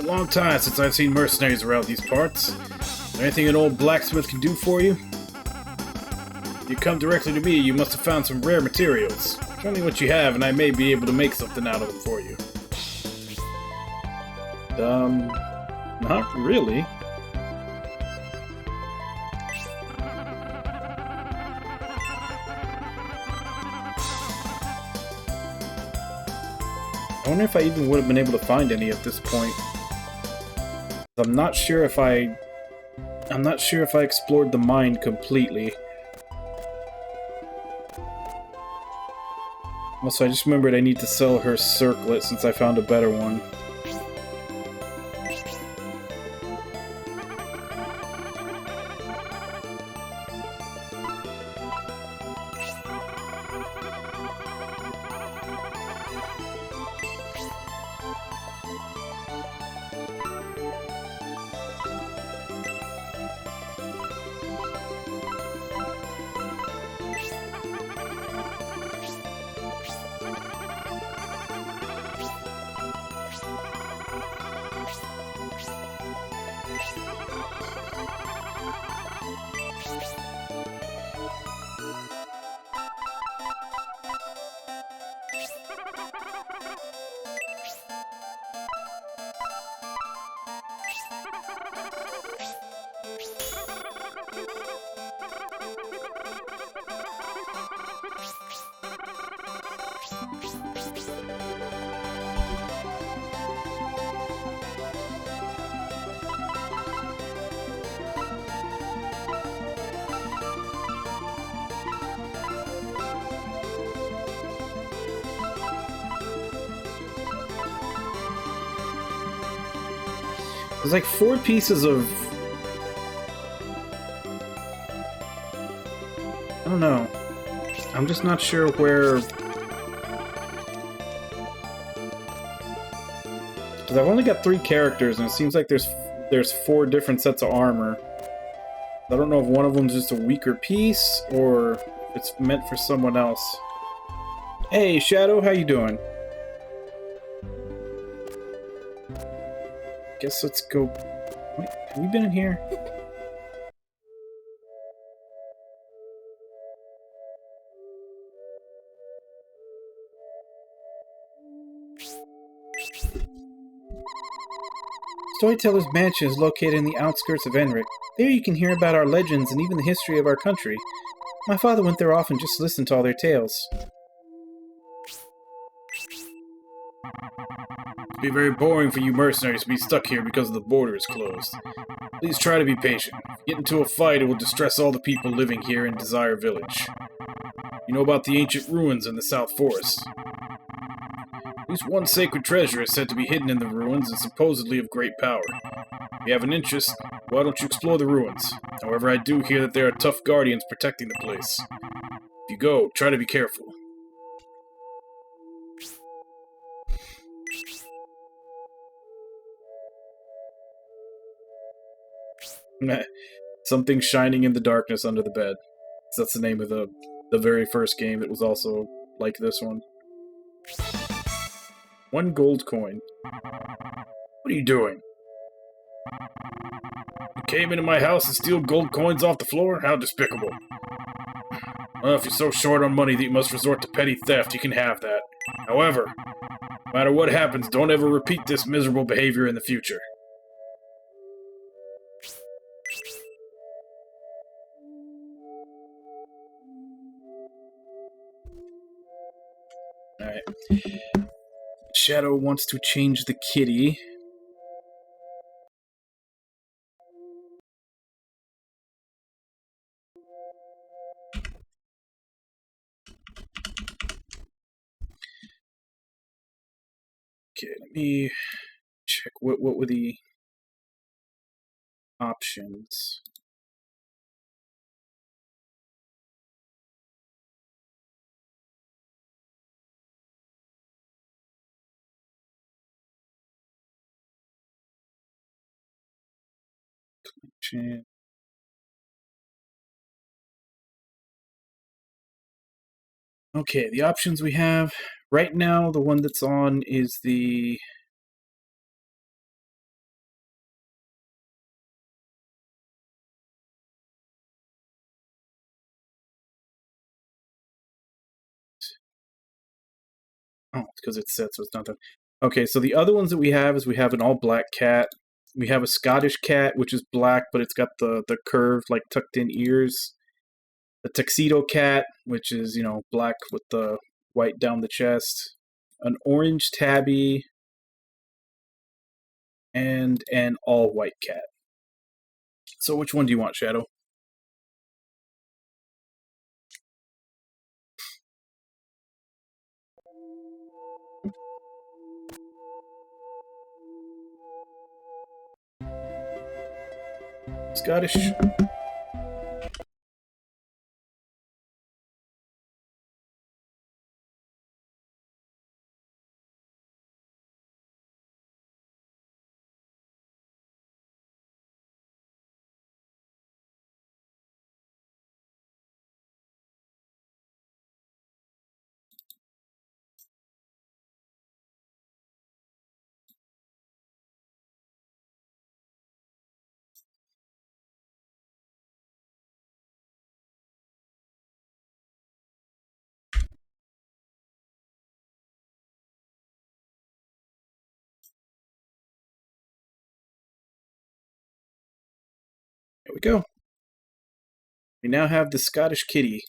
a long time since I've seen mercenaries around these parts. Is there anything an old blacksmith can do for you? If you come directly to me, you must have found some rare materials. Show me what you have, and I may be able to make something out of them for you. Not really. I wonder if I even would have been able to find any at this point. I'm not sure if I explored the mine completely. Also, I just remembered I need to sell her circlet since I found a better one. There's like 4 pieces of... I don't know. I'm just not sure where... Because I've only got 3 characters, and it seems like there's 4 different sets of armor. I don't know if one of them's just a weaker piece, or it's meant for someone else. Hey, Shadow, how you doing? Guess let's go... Wait, have we been in here? Storyteller's Mansion is located in the outskirts of Enric. There you can hear about our legends and even the history of our country. My father went there often just to listen to all their tales. It'd be very boring for you mercenaries to be stuck here because the border is closed. Please try to be patient. If you get into a fight, it will distress all the people living here in Desire Village. You know about the ancient ruins in the South Forest. At least one sacred treasure is said to be hidden in the ruins and supposedly of great power. If you have an interest, why don't you explore the ruins? However, I do hear that there are tough guardians protecting the place. If you go, try to be careful. Something shining in the darkness under the bed. That's the name of the very first game that was also like this one. 1 gold coin. What are you doing? You came into my house and steal gold coins off the floor? How despicable. Well, if you're so short on money that you must resort to petty theft, you can have that. However, no matter what happens, don't ever repeat this miserable behavior in the future. Alright. Shadow wants to change the kitty. Okay, let me check what were the options. Okay, the options we have right now, the one that's on is the Oh, because it's set, so it's not that. Okay, so the other ones that we have is we have an all-black cat. We have a Scottish cat, which is black, but it's got the curved, like, tucked-in ears. A tuxedo cat, which is, you know, black with the white down the chest. An orange tabby. And an all-white cat. So which one do you want, Shadow? Scottish. Here we go. We now have the Scottish kitty.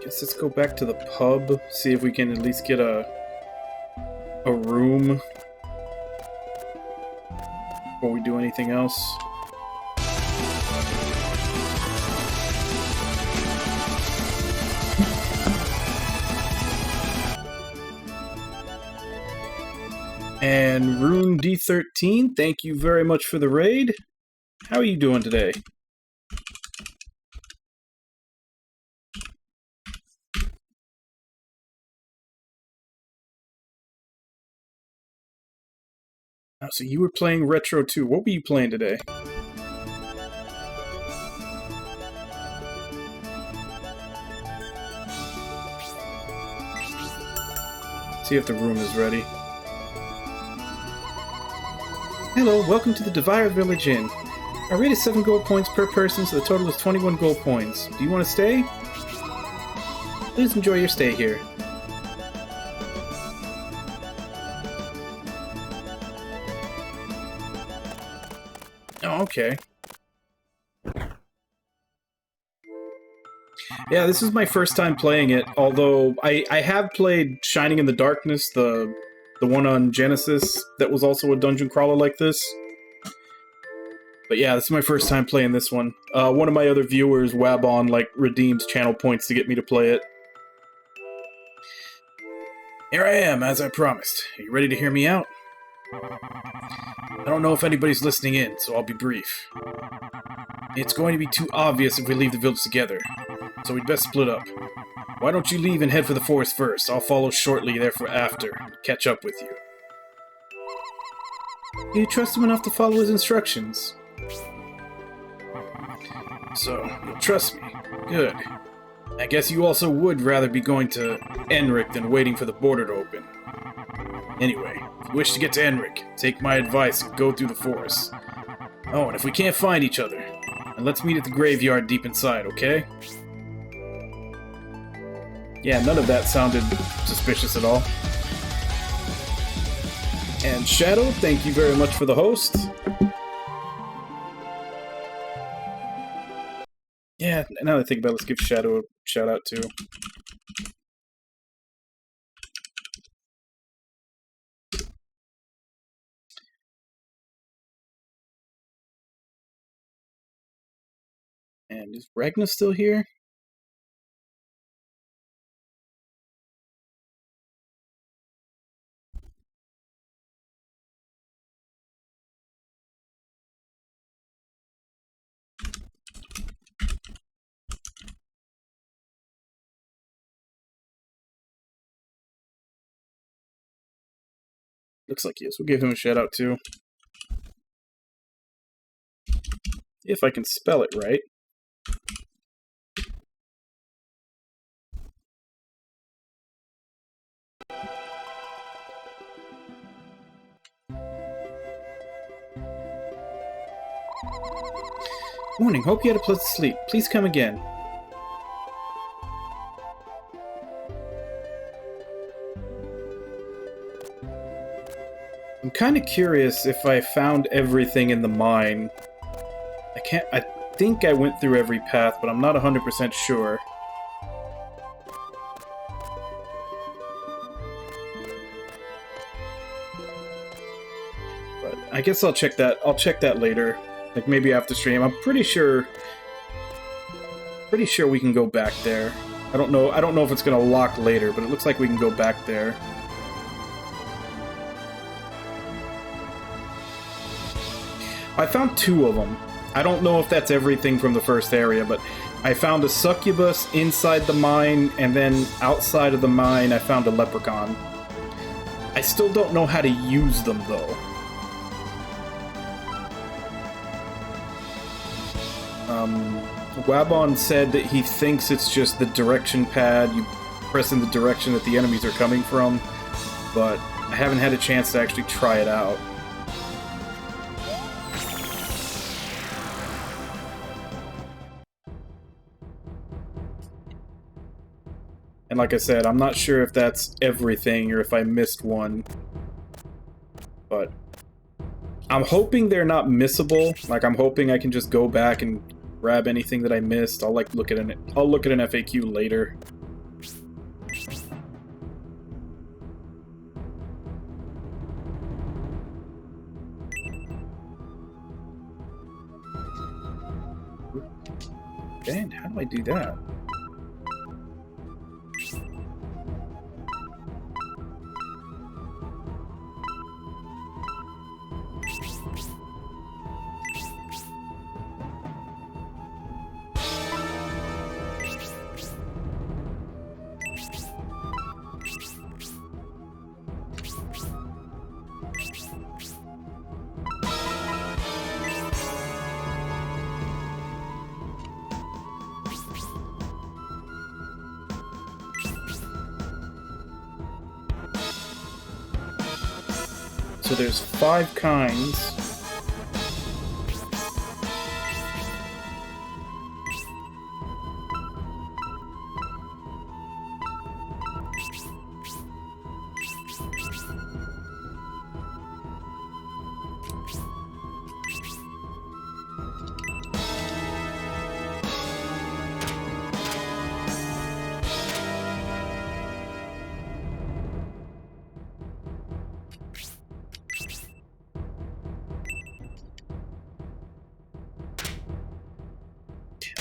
Guess let's go back to the pub, see if we can at least get a room before we do anything else. And Rune D13, thank you very much for the raid. How are you doing today? Oh, so you were playing Retro 2. What were you playing today? See if the room is ready. Hello, welcome to the Devire Village Inn. Our rate is 7 gold points per person, so the total is 21 gold points. Do you want to stay? Please enjoy your stay here. Oh, okay. Yeah, this is my first time playing it, although I have played Shining in the Darkness, the one on Genesis that was also a dungeon crawler like this. But yeah, this is my first time playing this one. One of my other viewers, Wabon, like, redeemed channel points to get me to play it. Here I am, as I promised. Are you ready to hear me out? I don't know if anybody's listening in, so I'll be brief. It's going to be too obvious if we leave the village together, so we'd best split up. Why don't you leave and head for the forest first? I'll follow shortly, therefore after, and catch up with you. Do you trust him enough to follow his instructions? So, you'll trust me. Good. I guess you also would rather be going to Enric than waiting for the border to open. Anyway, if you wish to get to Enric, take my advice and go through the forest. Oh, and if we can't find each other, then let's meet at the graveyard deep inside, okay? Yeah, none of that sounded suspicious at all. And Shadow, thank you very much for the host. Yeah, now that I think about it, let's give Shadow a shout out too. And is Ragna still here? Looks like he is. We'll give him a shout out too. If I can spell it right. Morning, hope you had a pleasant sleep. Please come again. I'm kind of curious if I found everything in the mine. I think I went through every path, but I'm not 100% sure. But I guess I'll check that. I'll check that later. Like maybe after stream. I'm pretty sure we can go back there. I don't know if it's gonna lock later, but it looks like we can go back there. I found 2 of them. I don't know if that's everything from the first area, but I found a succubus inside the mine, and then outside of the mine I found a leprechaun. I still don't know how to use them though. Wabon said that he thinks it's just the direction pad, you press in the direction that the enemies are coming from, but I haven't had a chance to actually try it out. And like I said, I'm not sure if that's everything or if I missed one, but I'm hoping they're not missable. Like, I'm hoping I can just go back and grab anything that I missed. I'll look at an FAQ later. Man, how do I do that? So there's 5 kinds.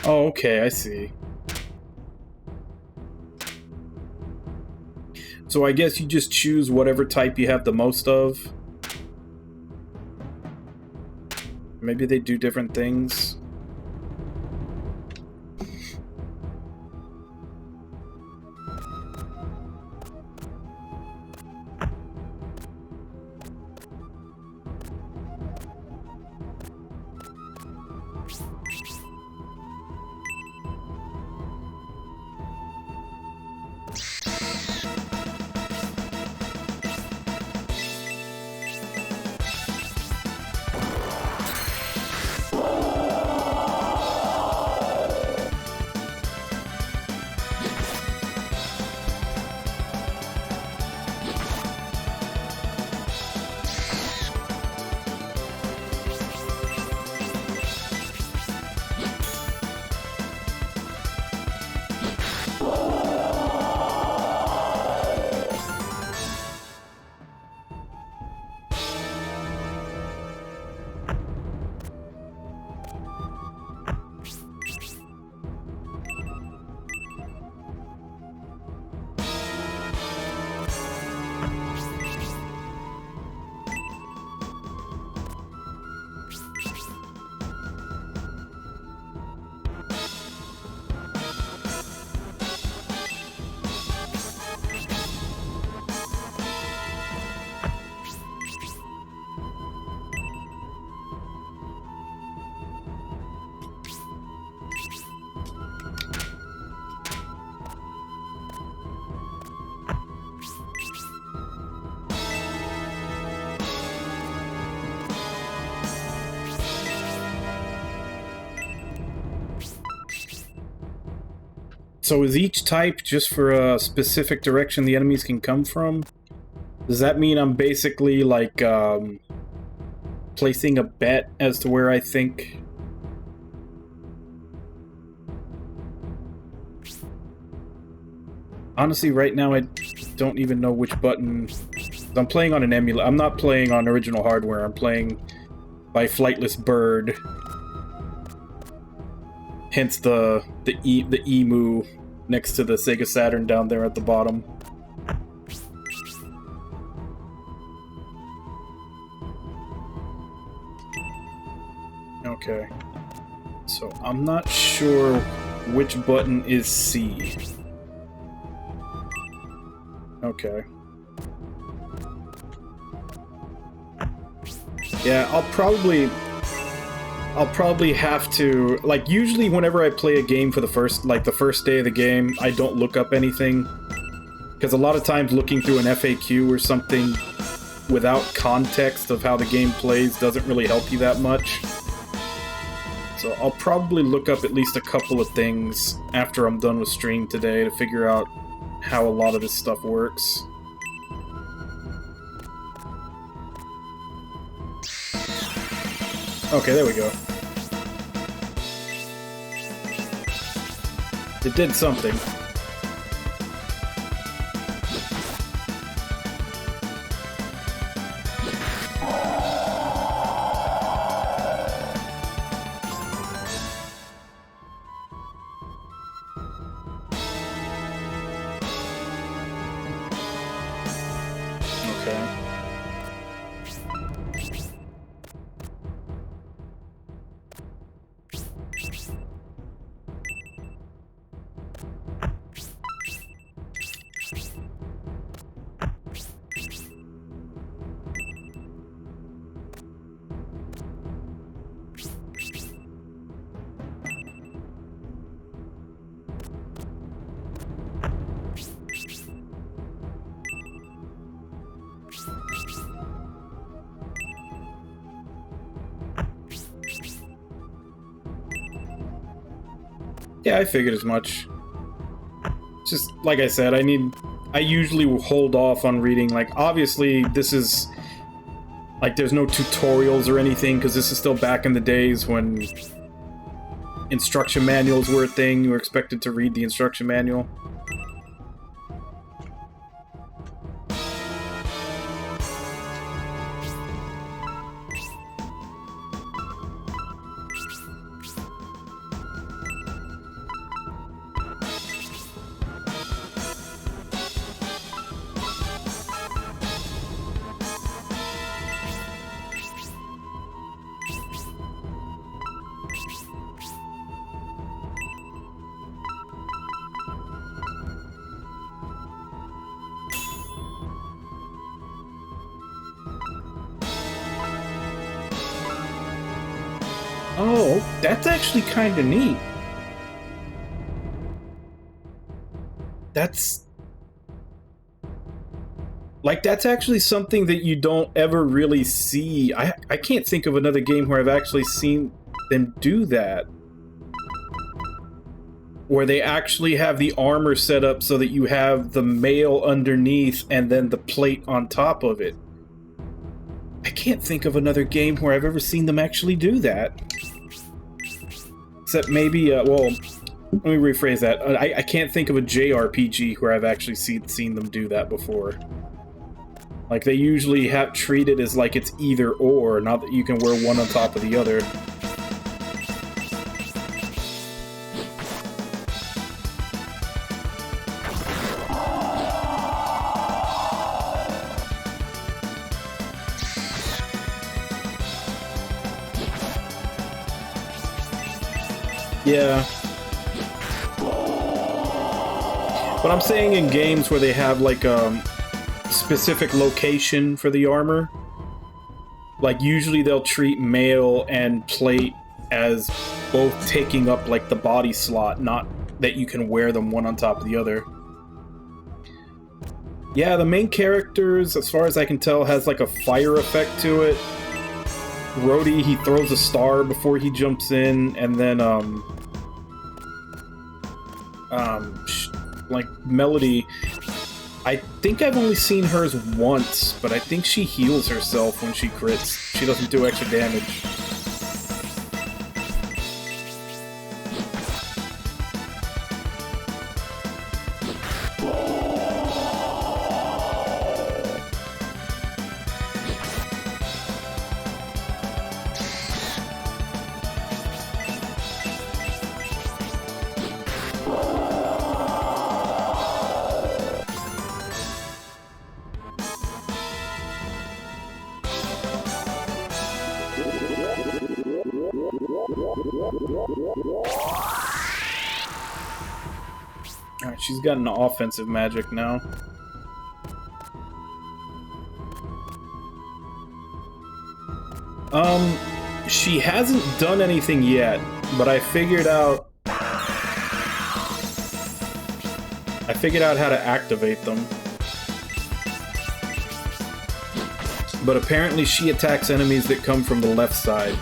Oh, okay, I see. So I guess you just choose whatever type you have the most of. Maybe they do different things. So is each type just for a specific direction the enemies can come from? Does that mean I'm basically like placing a bet as to where I think? Honestly, right now I don't even know which button. I'm playing on an emulator. I'm not playing on original hardware. I'm playing by Flightless Bird. Hence the emu next to the Sega Saturn down there at the bottom. Okay. So I'm not sure which button is C. Okay. Yeah, I'll probably have to, like, usually whenever I play a game for the first day of the game, I don't look up anything. Because a lot of times looking through an FAQ or something without context of how the game plays doesn't really help you that much. So I'll probably look up at least a couple of things after I'm done with stream today to figure out how a lot of this stuff works. Okay, there we go. It did something. Yeah, I figured as much. Just, like I said, I usually will hold off on reading, like, obviously, this is, like, there's no tutorials or anything, because this is still back in the days when instruction manuals were a thing. You were expected to read the instruction manual. Oh, that's actually kind of neat. That's actually something that you don't ever really see. I can't think of another game where I've actually seen them do that. Where they actually have the armor set up so that you have the mail underneath and then the plate on top of it. I can't think of another game where I've ever seen them actually do that. Except maybe, well, let me rephrase that. I can't think of a JRPG where I've actually seen them do that before. Like, they usually have treat it as like it's either or, not that you can wear one on top of the other. Yeah. But I'm saying in games where they have like a specific location for the armor, like usually they'll treat mail and plate as both taking up like the body slot, not that you can wear them one on top of the other. Yeah, the main characters, as far as I can tell, has like a fire effect to it. Rhodey, he throws a star before he jumps in, and then like Melody, I think I've only seen hers once, but I think she heals herself when she crits. She doesn't do extra damage. Alright, she's got an offensive magic now. She hasn't done anything yet, but I figured out how to activate them. But apparently she attacks enemies that come from the left side.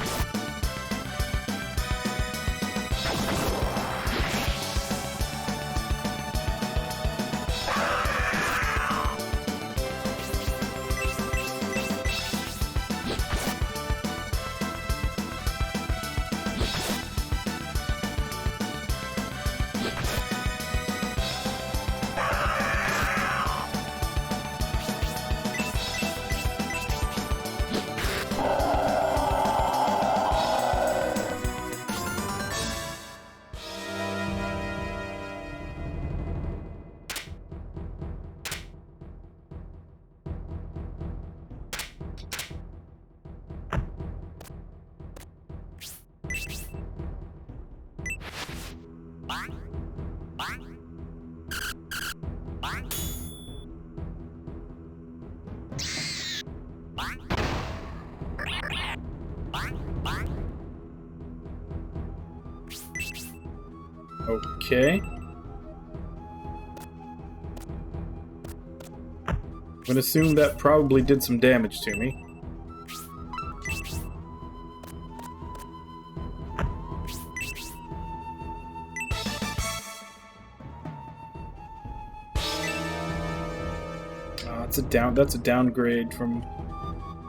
Okay. I'm gonna assume that probably did some damage to me. That's a downgrade from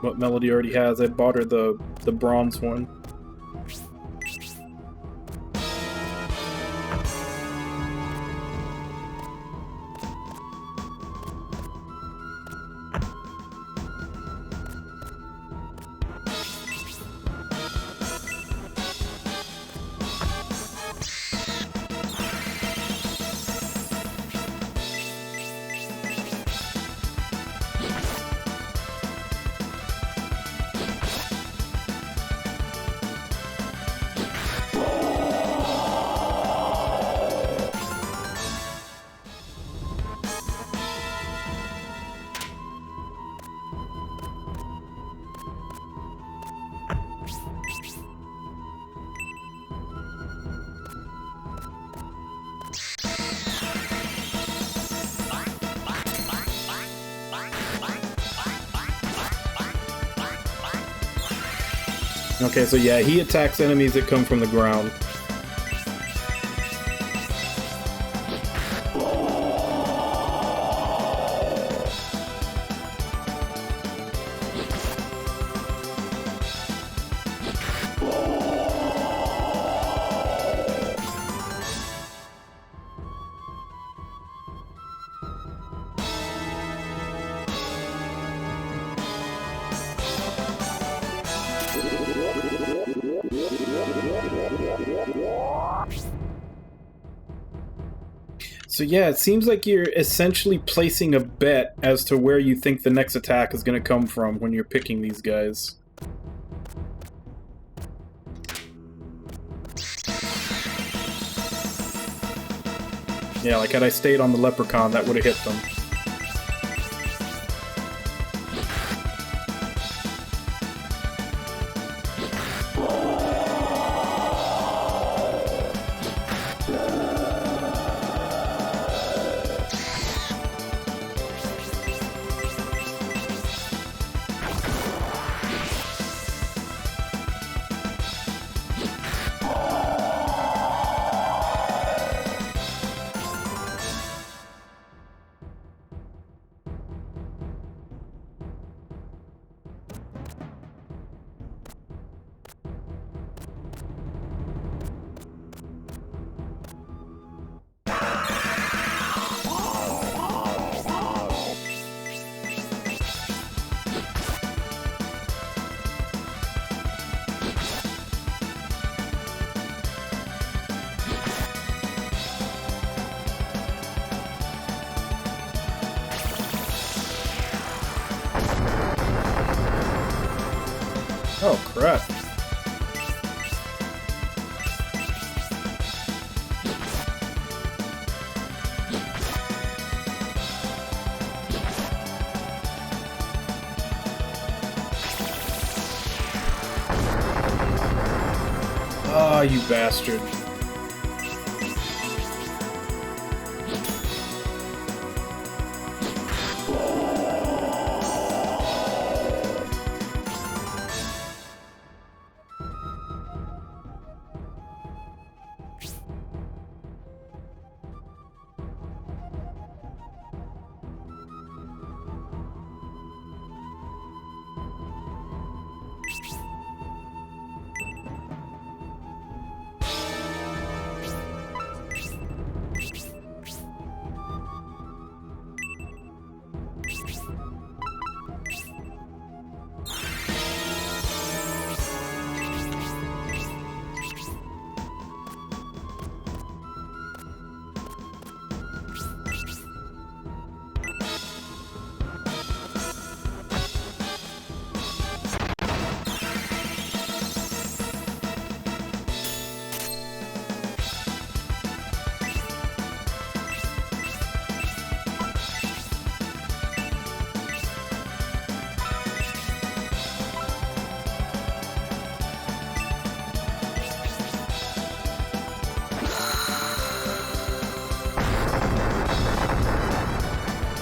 what Melody already has. I bought her the bronze one. Okay, so yeah, he attacks enemies that come from the ground. So yeah, it seems like you're essentially placing a bet as to where you think the next attack is going to come from when you're picking these guys. Yeah, like had I stayed on the Leprechaun, that would have hit them. Oh, crap. Ah, you bastard.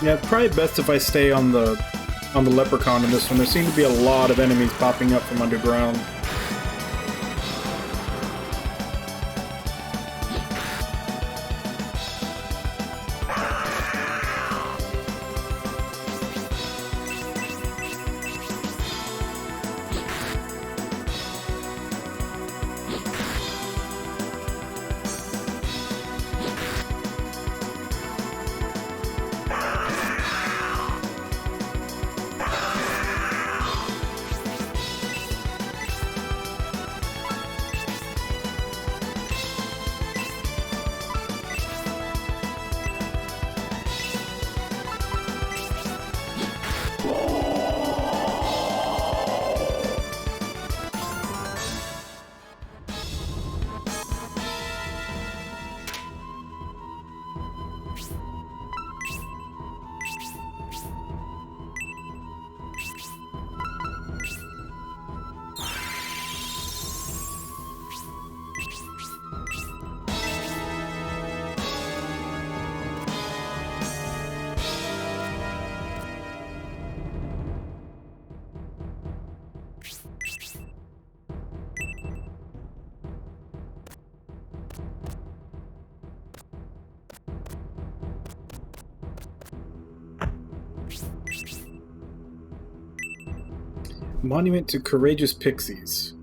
Yeah, probably best if I stay on the Leprechaun in this one. There seem to be a lot of enemies popping up from underground. Monument to Courageous Pixies.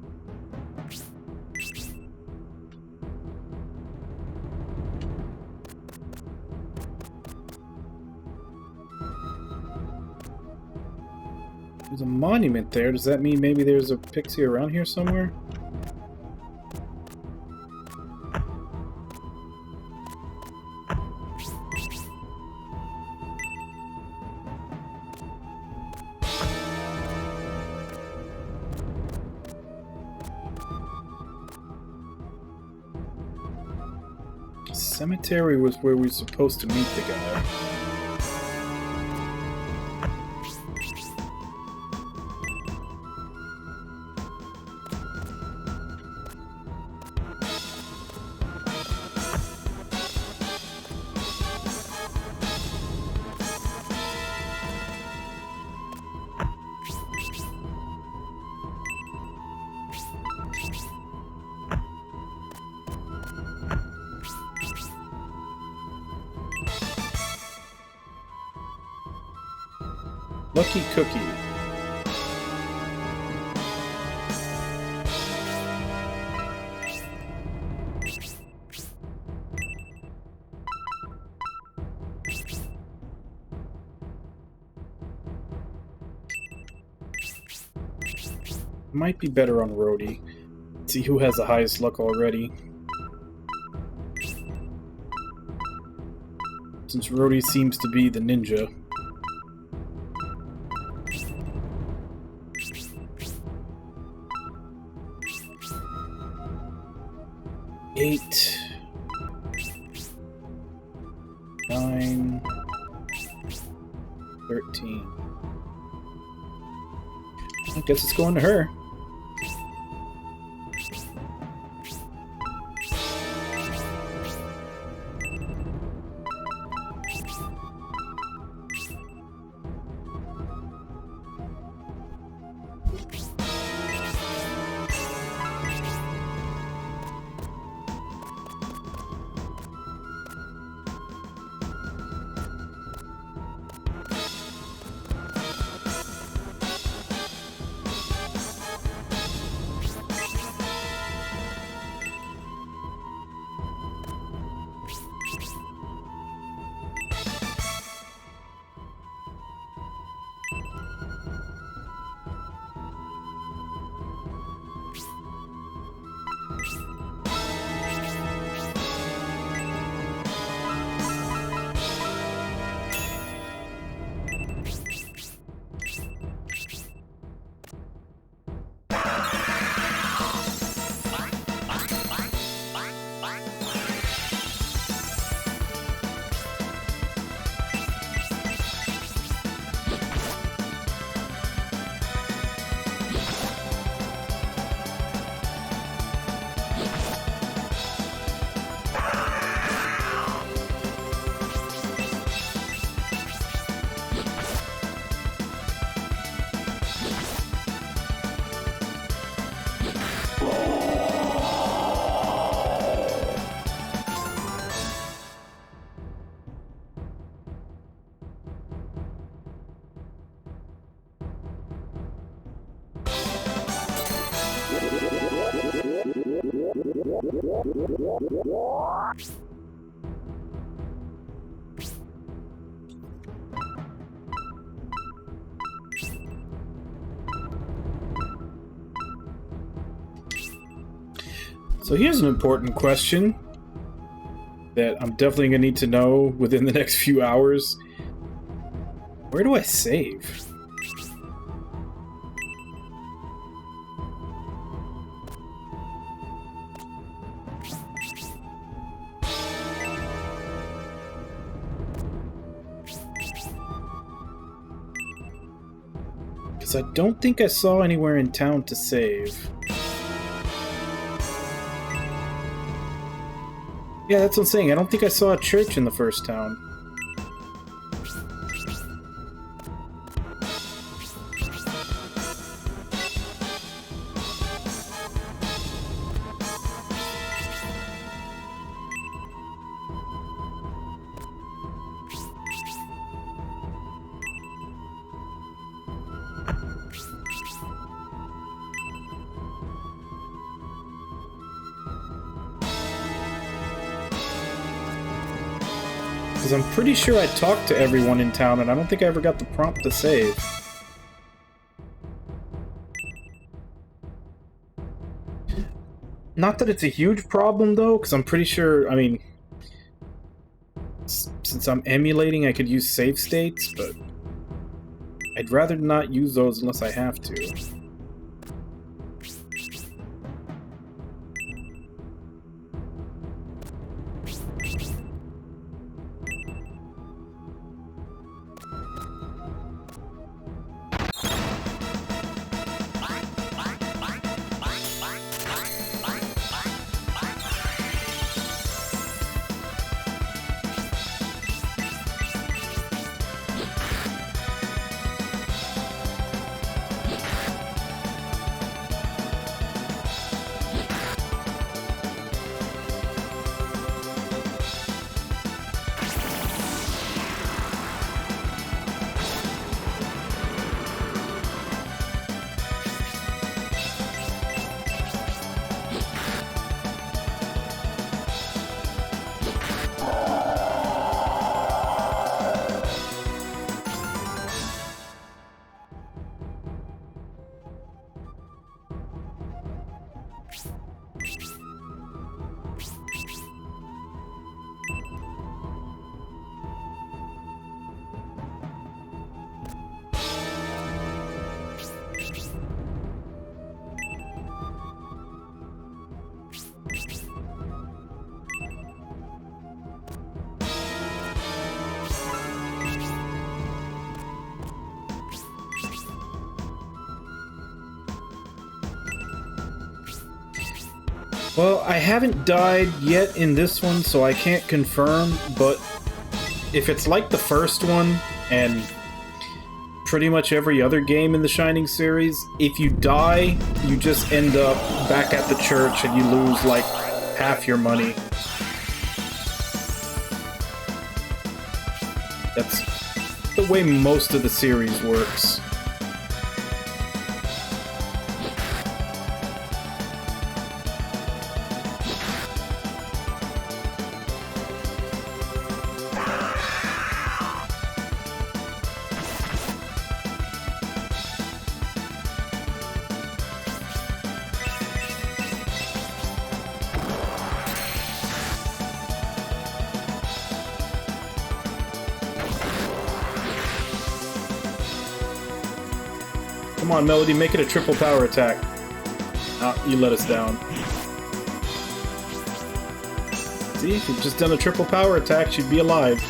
There's a monument there. Does that mean maybe there's a pixie around here somewhere? Cemetery was where we were supposed to meet the guy. Lucky Cookie. Might be better on Rhodey. See who has the highest luck already. Since Rhodey seems to be the ninja. 8, 9, 13. I guess it's going to her. So here's an important question that I'm definitely going to need to know within the next few hours. Where do I save? Because I don't think I saw anywhere in town to save. Yeah, that's what I'm saying. I don't think I saw a church in the first town. Because I'm pretty sure I talked to everyone in town, and I don't think I ever got the prompt to save. Not that it's a huge problem, though, because I'm pretty sure, I mean, since I'm emulating, I could use save states, but I'd rather not use those unless I have to. Well, I haven't died yet in this one, so I can't confirm, but if it's like the first one, and pretty much every other game in the Shining series, if you die, you just end up back at the church and you lose, like, half your money. That's the way most of the series works. Come on, Melody, make it a triple power attack. Ah, you let us down. See, if you'd just done a triple power attack, she'd be alive.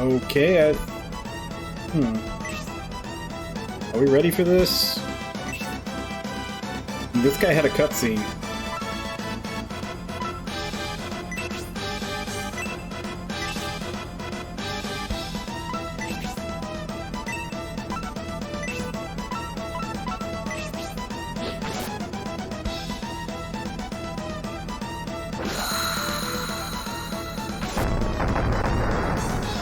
Okay, Are we ready for this? This guy had a cutscene.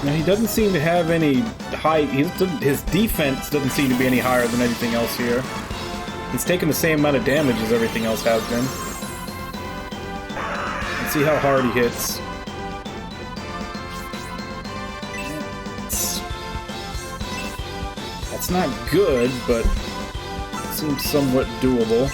Now, he doesn't seem to have any high... His defense doesn't seem to be any higher than anything else here. He's taking the same amount of damage as everything else has been. Let's see how hard he hits. That's not good, but seems somewhat doable.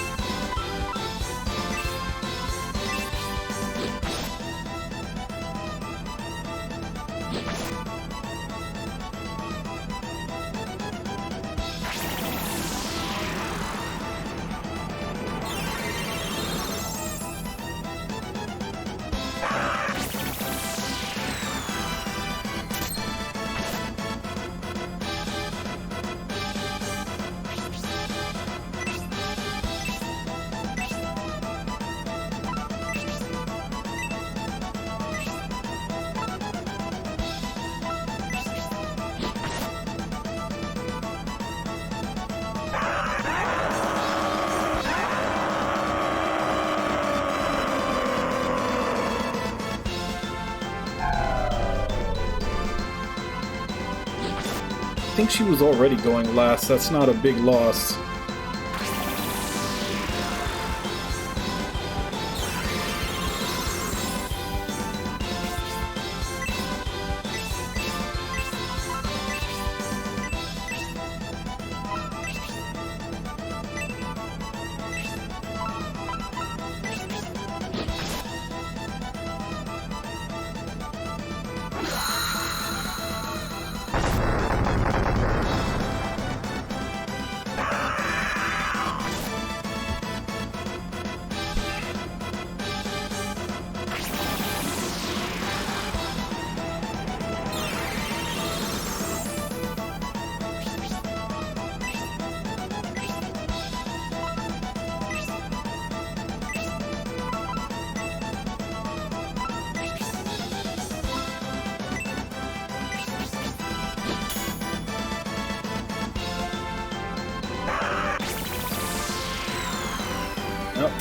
I think she was already going last. That's not a big loss.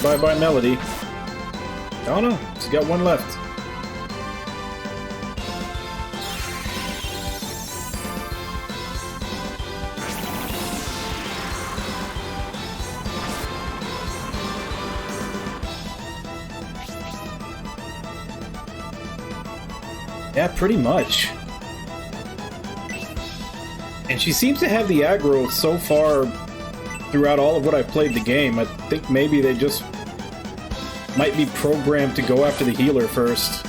Bye-bye, Melody. Oh no, she's got one left. Yeah, pretty much. And she seems to have the aggro so far throughout all of what I've played the game. I think maybe they just might be programmed to go after the healer first.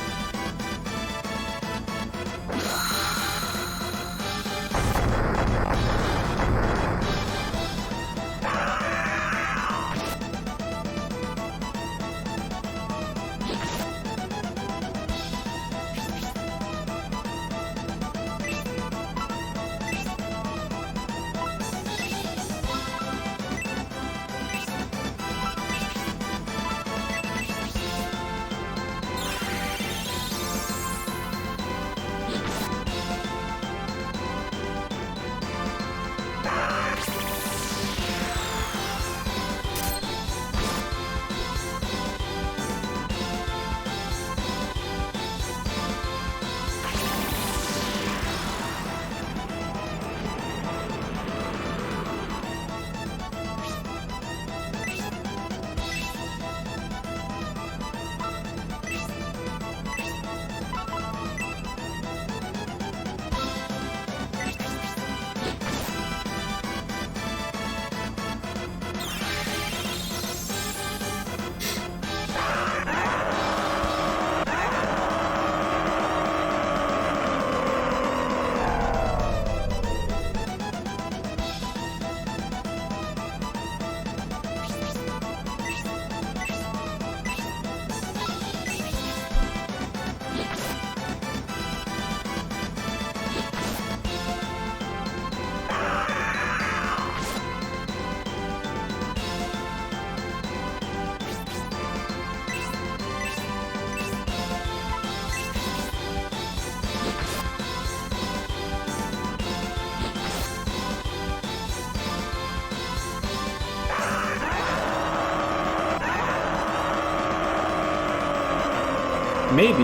Maybe.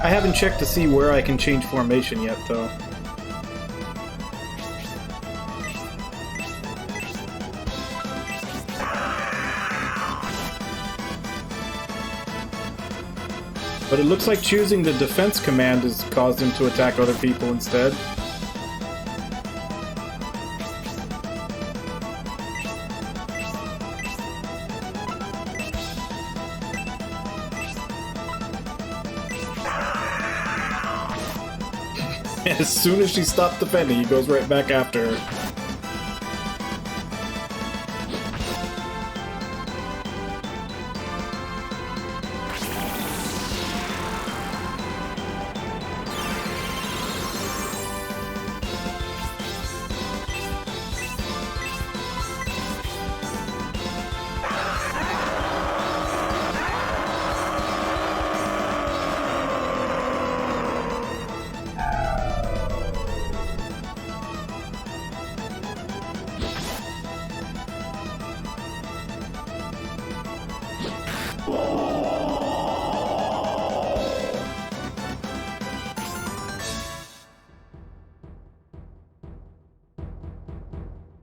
I haven't checked to see where I can change formation yet, though. But it looks like choosing the defense command has caused him to attack other people instead. As soon as she stopped defending, he goes right back after her.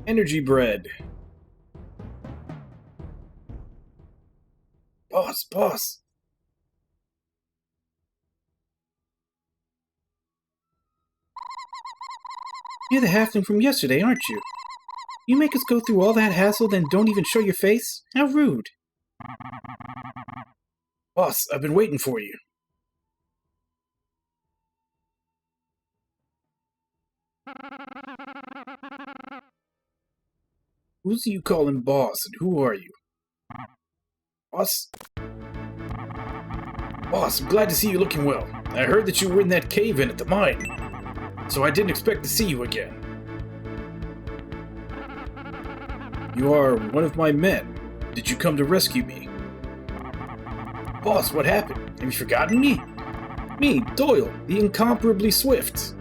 Energy bread. Boss. You're the halfling from yesterday, aren't you? You make us go through all that hassle, then don't even show your face? How rude. Boss, I've been waiting for you. Who's you calling boss, and who are you? Boss? Boss, I'm glad to see you looking well. I heard that you were in that cave-in at the mine, so I didn't expect to see you again. You are one of my men. Did you come to rescue me? Boss, what happened? Have you forgotten me? Me, Doyle, the incomparably swift.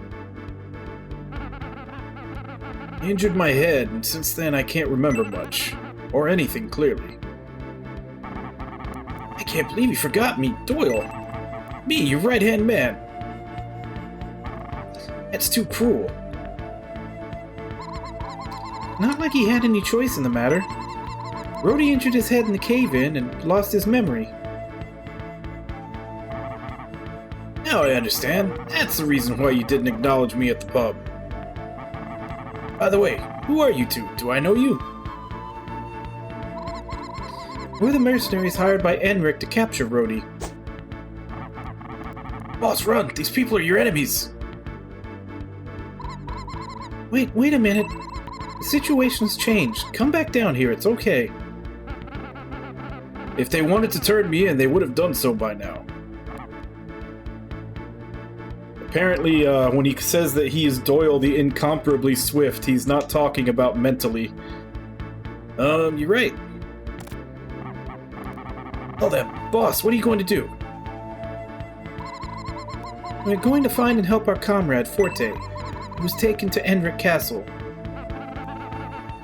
I injured my head, and since then I can't remember much. Or anything, clearly. I can't believe you forgot me, Doyle. Me, your right-hand man. That's too cruel. Not like he had any choice in the matter. Rhodey injured his head in the cave-in and lost his memory. Now I understand. That's the reason why you didn't acknowledge me at the pub. By the way, who are you two? Do I know you? We're the mercenaries hired by Enric to capture Rhodey. Boss, run! These people are your enemies! Wait a minute. The situation's changed. Come back down here, it's okay. If they wanted to turn me in, they would have done so by now. Apparently, when he says that he is Doyle the incomparably swift, he's not talking about mentally. You're right. Oh, then, boss, what are you going to do? We're going to find and help our comrade, Forte, who was taken to Enric Castle.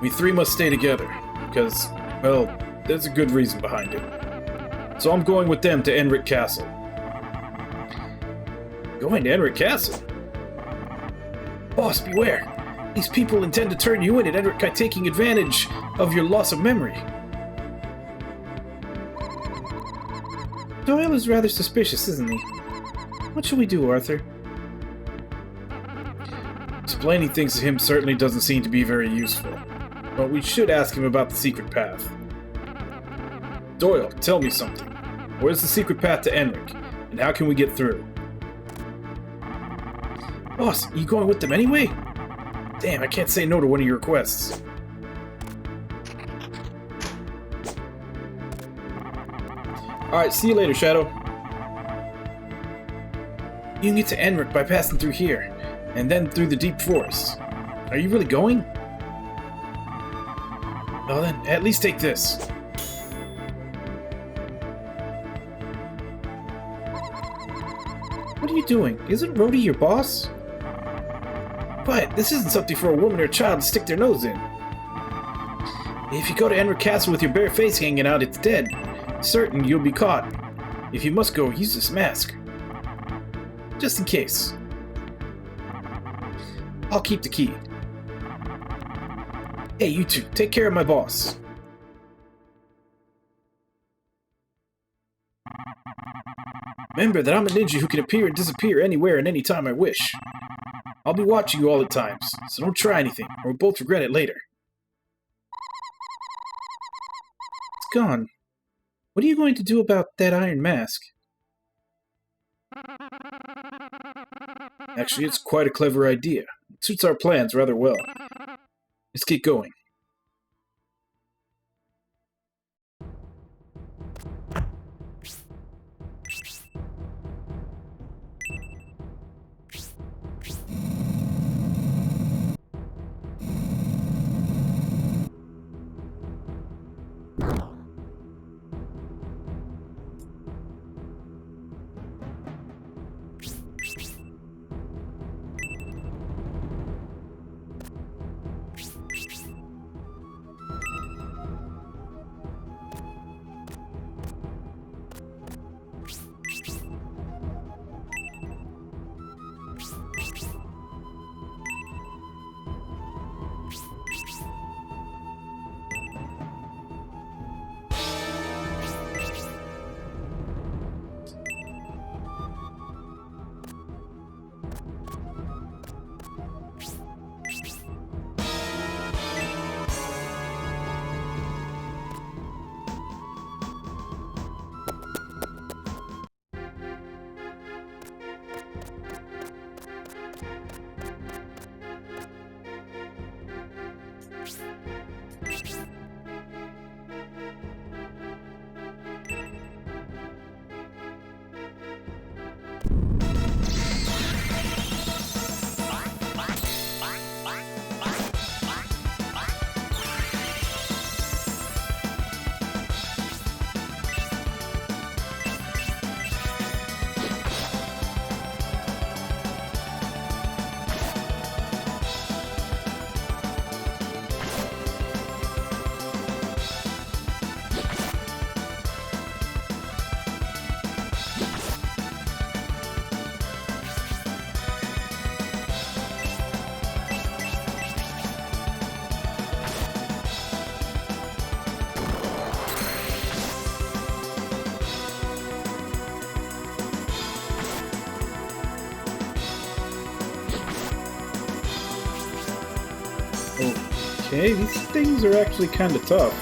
We three must stay together, because, well, there's a good reason behind it. So I'm going with them to Enric Castle. Going to Enric Castle? Boss, beware! These people intend to turn you in at Enric by taking advantage of your loss of memory. Doyle is rather suspicious, isn't he? What should we do, Arthur? Explaining things to him certainly doesn't seem to be very useful. But we should ask him about the secret path. Doyle, tell me something. Where's the secret path to Enric? And how can we get through? Boss, are you going with them anyway? Damn, I can't say no to one of your requests. Alright, see you later, Shadow. You can get to Enric by passing through here, and then through the deep forest. Are you really going? Well then, at least take this. What are you doing? Isn't Rhodey your boss? But this isn't something for a woman or a child to stick their nose in. If you go to Enric Castle with your bare face hanging out, it's dead. Certain you'll be caught. If you must go, use this mask. Just in case. I'll keep the key. Hey, you two, take care of my boss. Remember that I'm a ninja who can appear and disappear anywhere and anytime I wish. I'll be watching you all the times, so don't try anything, or we'll both regret it later. It's gone. What are you going to do about that iron mask? Actually, it's quite a clever idea. It suits our plans rather well. Let's get going. Okay, these things are actually kind of tough.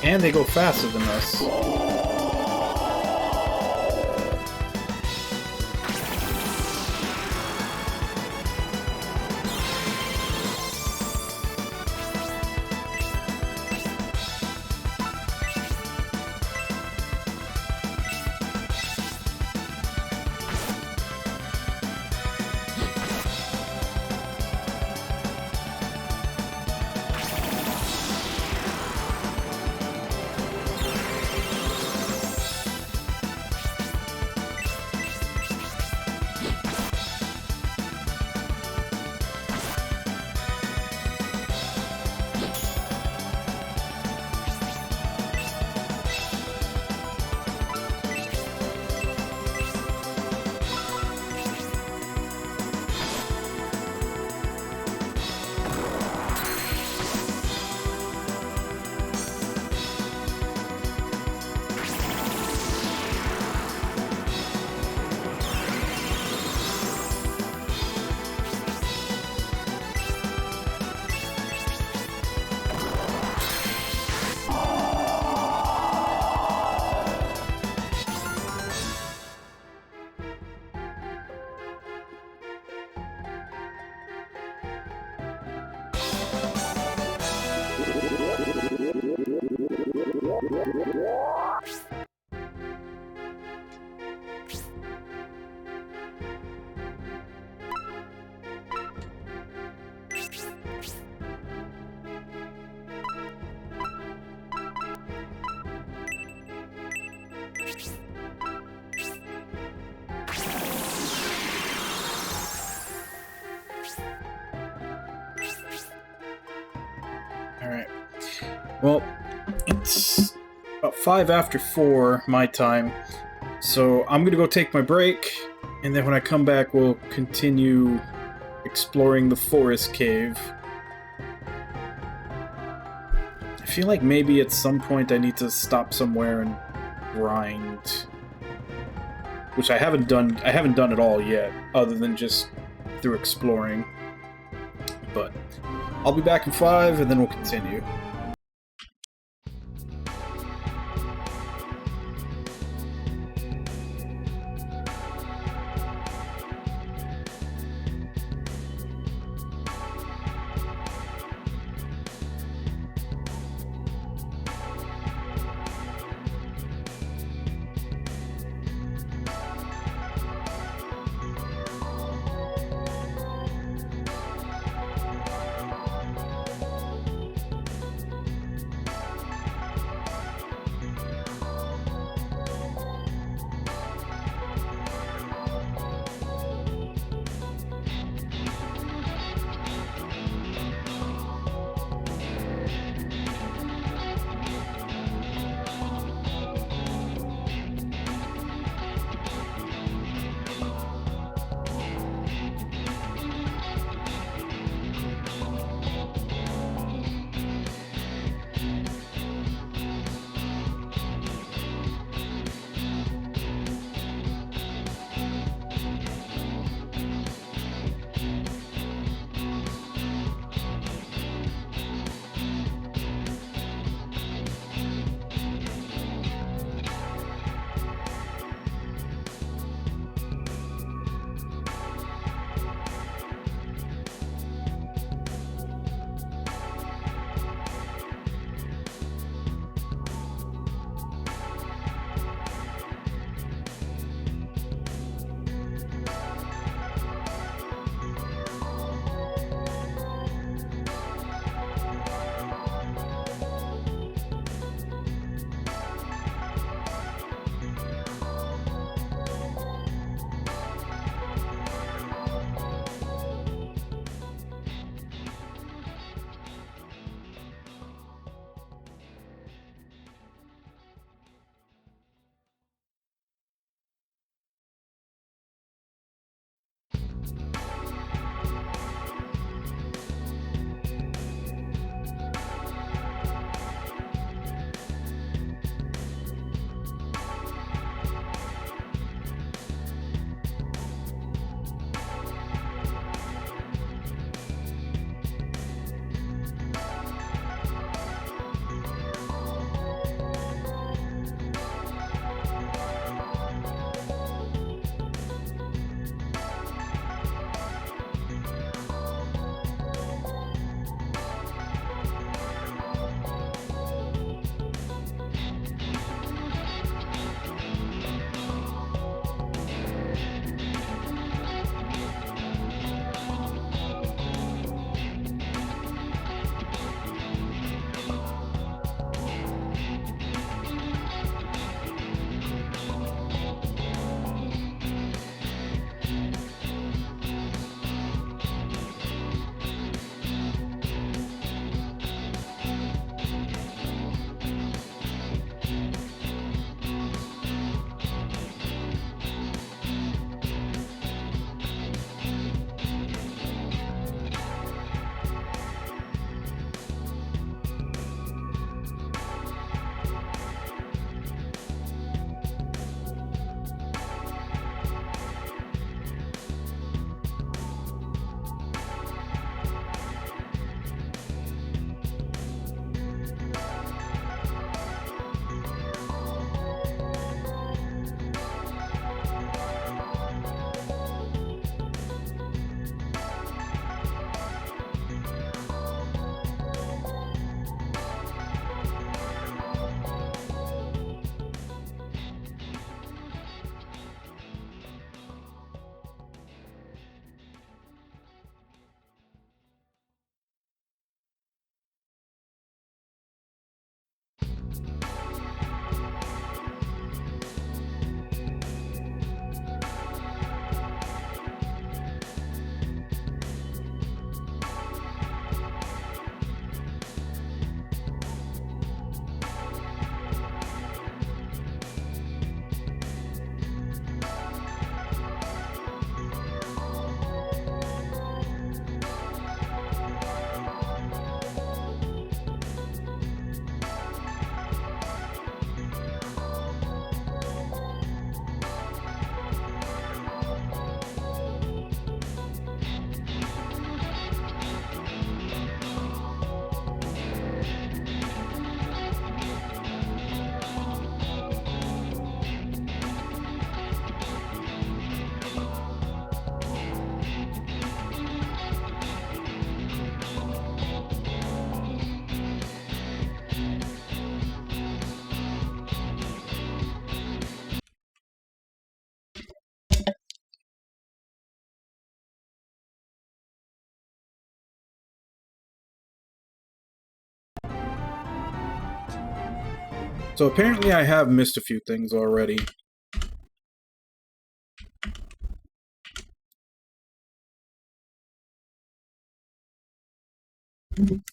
And they go faster than us. Alright. Well, it's about 5 after 4 my time, so I'm gonna go take my break, and then when I come back we'll continue exploring the forest cave. I feel like maybe at some point I need to stop somewhere and grind. Which I haven't done at all yet, other than just through exploring. But I'll be back in 5, and then we'll continue. So apparently I have missed a few things already. I'm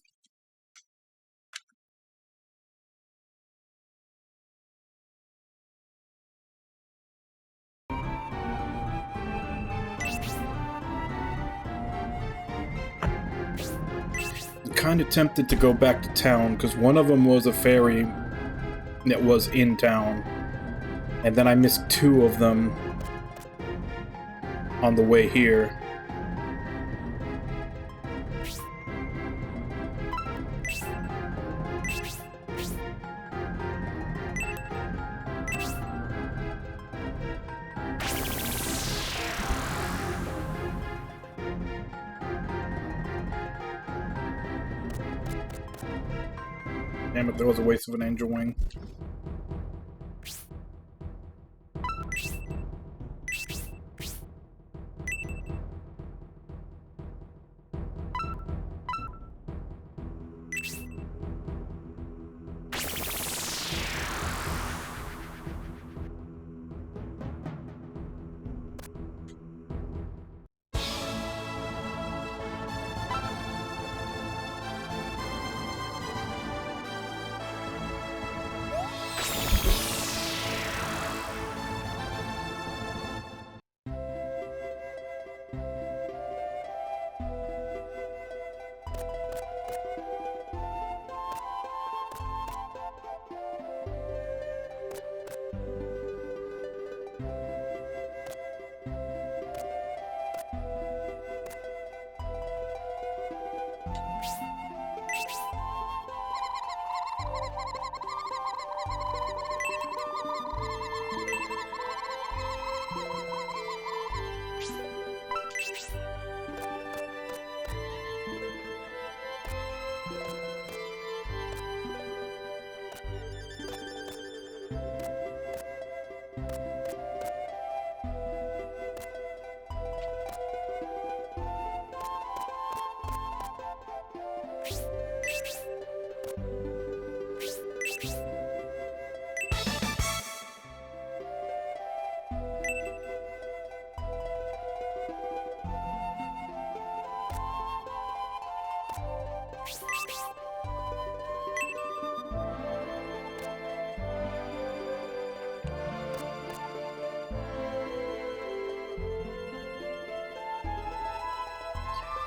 kind of tempted to go back to town, because one of them was a ferry that was in town. And then I missed two of them on the way here. Damn it, that was a waste of an angel wing.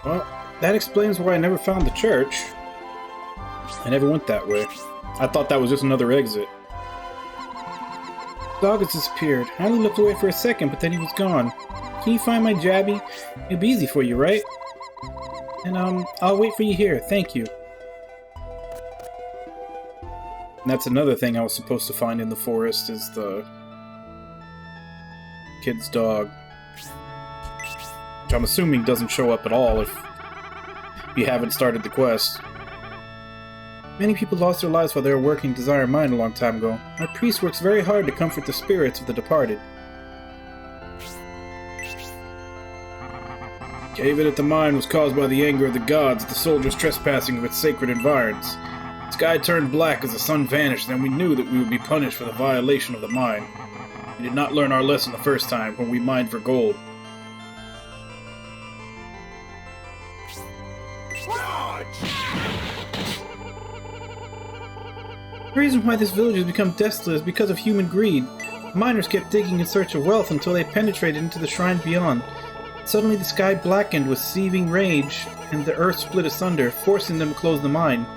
Well, that explains why I never found the church. I never went that way. I thought that was just another exit. The dog has disappeared. I only looked away for a second, but then he was gone. Can you find my Jabby? It'll be easy for you, right? And, I'll wait for you here. Thank you. And that's another thing I was supposed to find in the forest, is the kid's dog. Which I'm assuming doesn't show up at all if you haven't started the quest. Many people lost their lives while they were working Desire Mine a long time ago. Our priest works very hard to comfort the spirits of the departed. Cave-in at the mine was caused by the anger of the gods at the soldiers trespassing of its sacred environs. The sky turned black as the sun vanished, and we knew that we would be punished for the violation of the mine. We did not learn our lesson the first time when we mined for gold. The reason why this village has become desolate is because of human greed. Miners kept digging in search of wealth until they penetrated into the shrine beyond. Suddenly the sky blackened with seething rage, and the earth split asunder, forcing them to close the mine.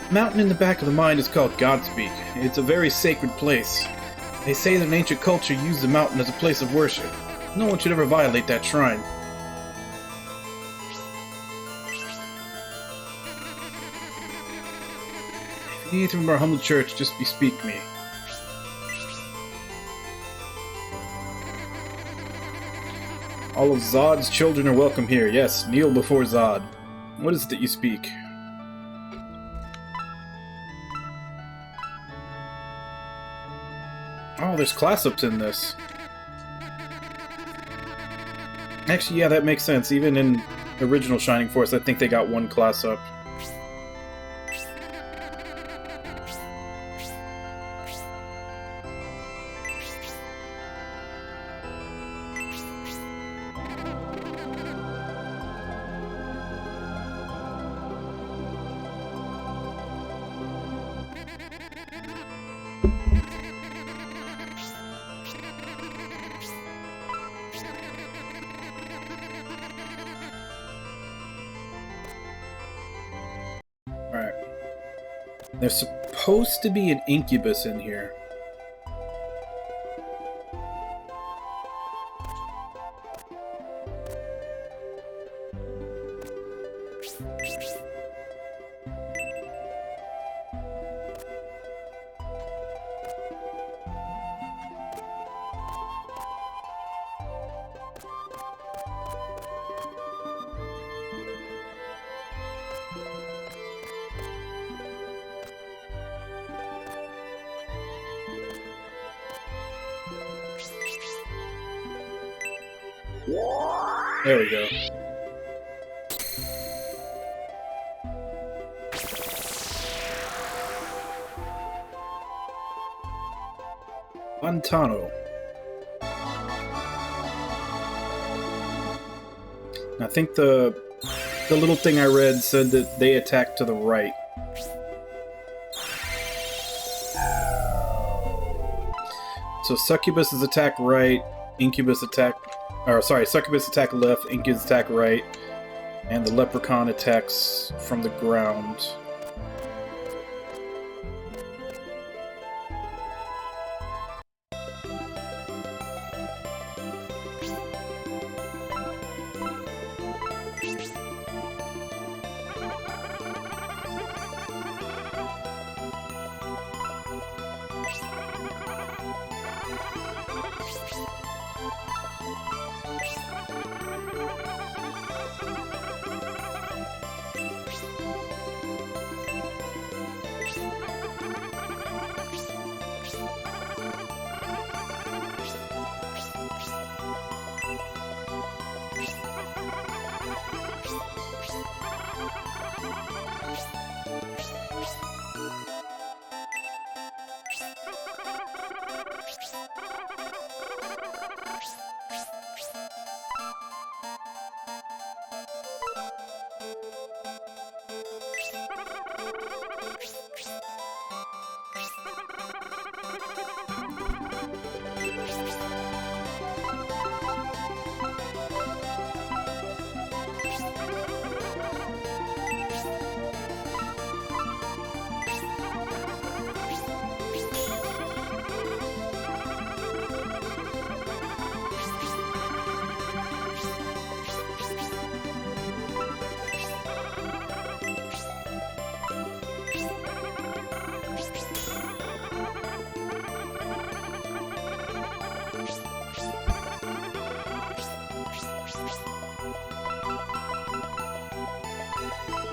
The mountain in the back of the mine is called Godspeak. It's a very sacred place. They say that an ancient culture used the mountain as a place of worship. No one should ever violate that shrine. If you need anything from our humble church, just bespeak me. All of Zod's children are welcome here. Yes, kneel before Zod. What is it that you speak? Oh, there's class-ups in this. Actually, yeah, that makes sense. Even in original Shining Force, I think they got one class up. Alright. There's supposed to be an incubus in here. There we go. Montano. I think the little thing I read said that they attack to the right. So Succubus attack right, Incubus attack... Or, sorry, Succubus attack left, Incubus attack right, and the Leprechaun attacks from the ground.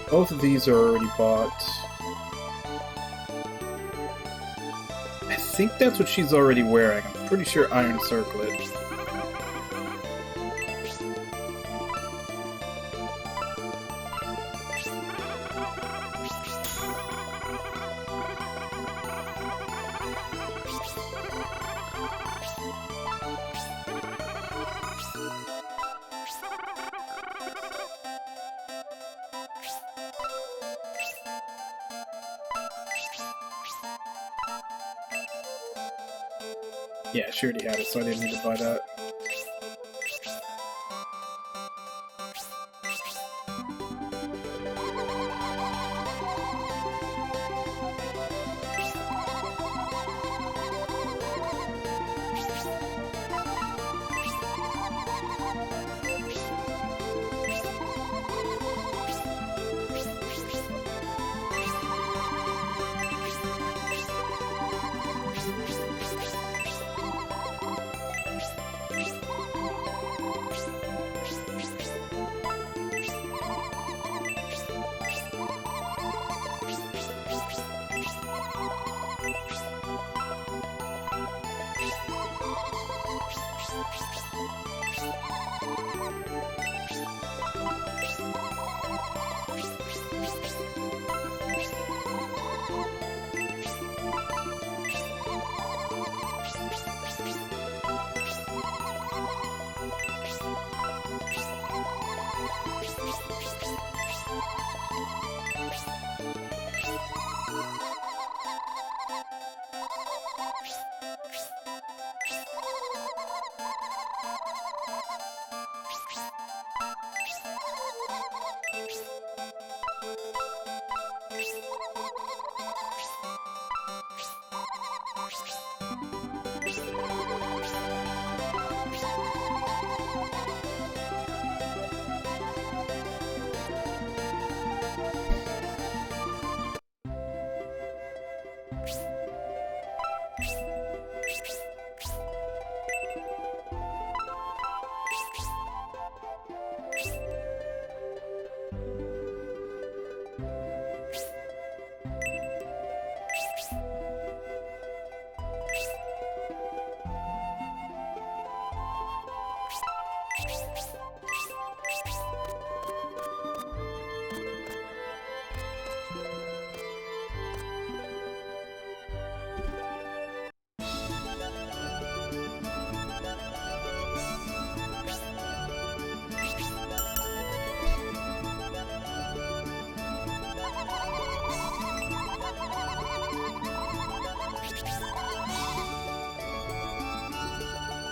Both of these are already bought. I think that's what she's already wearing. I'm pretty sure Iron Circlet. Yeah, she already had it, so I didn't need to buy that.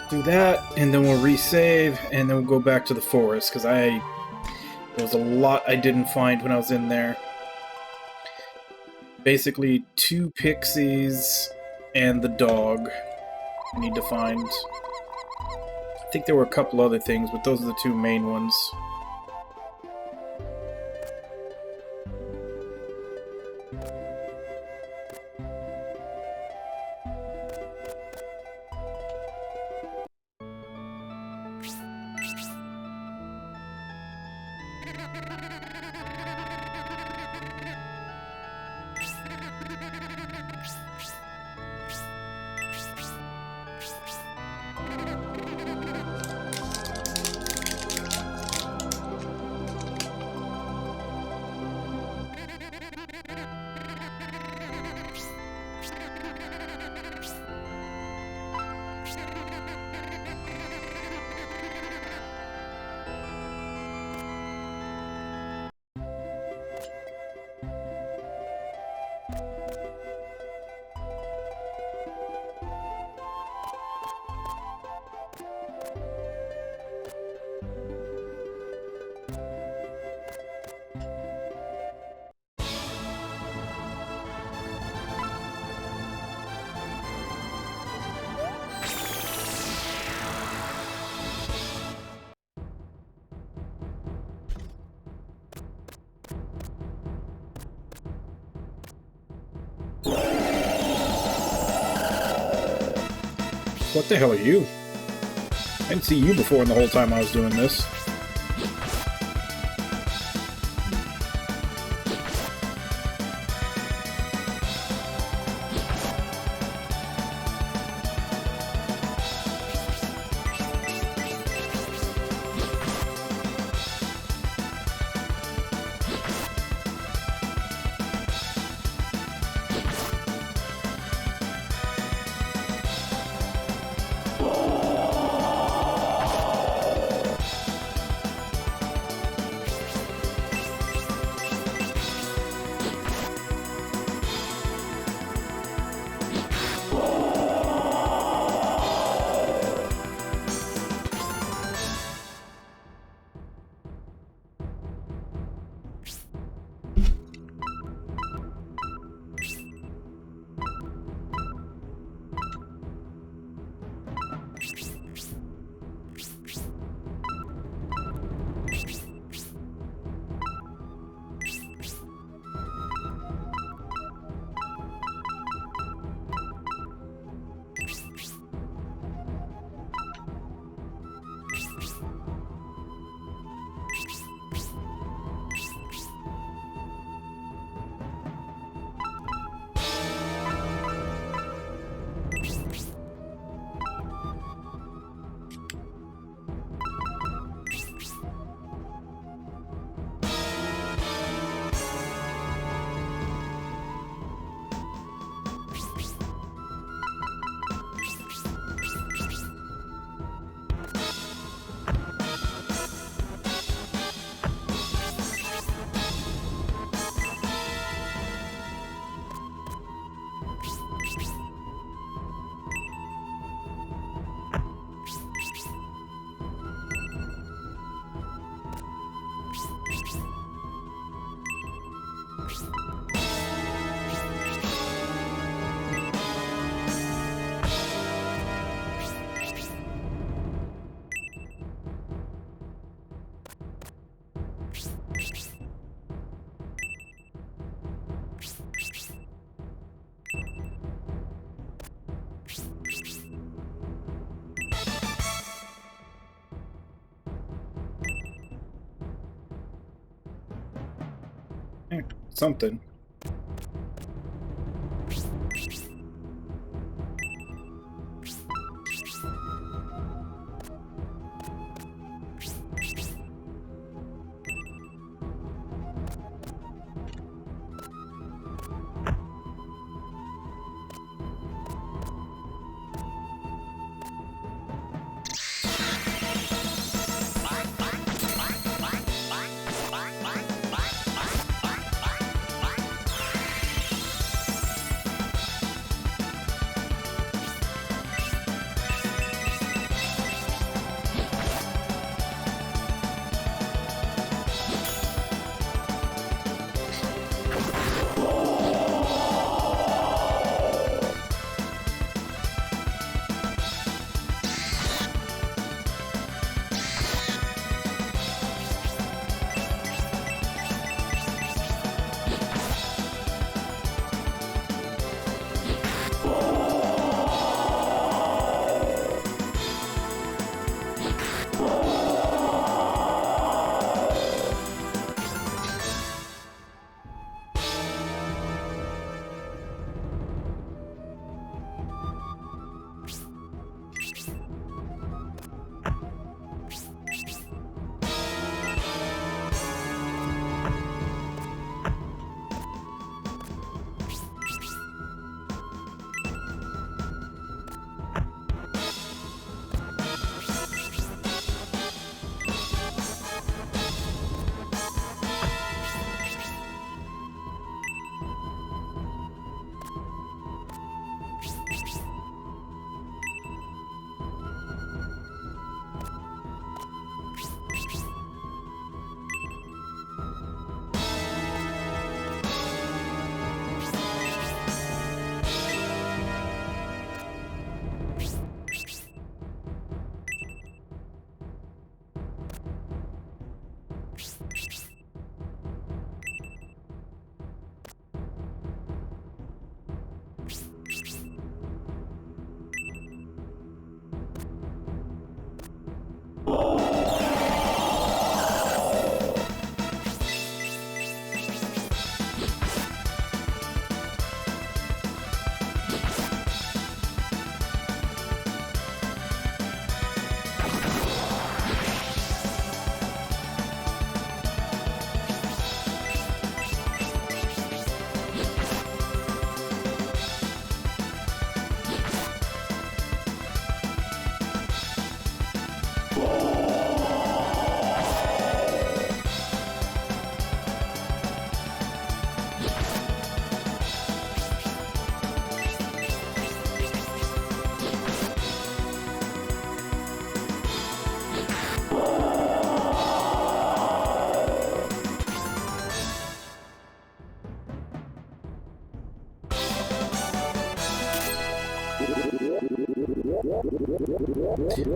Do that, and then we'll resave, and then we'll go back to the forest, because there was a lot I didn't find when I was in there. Basically, 2 pixies and the dog I need to find. I think there were a couple other things, but those are the 2 main ones. What the hell are you? I didn't see you before in the whole time I was doing this. something.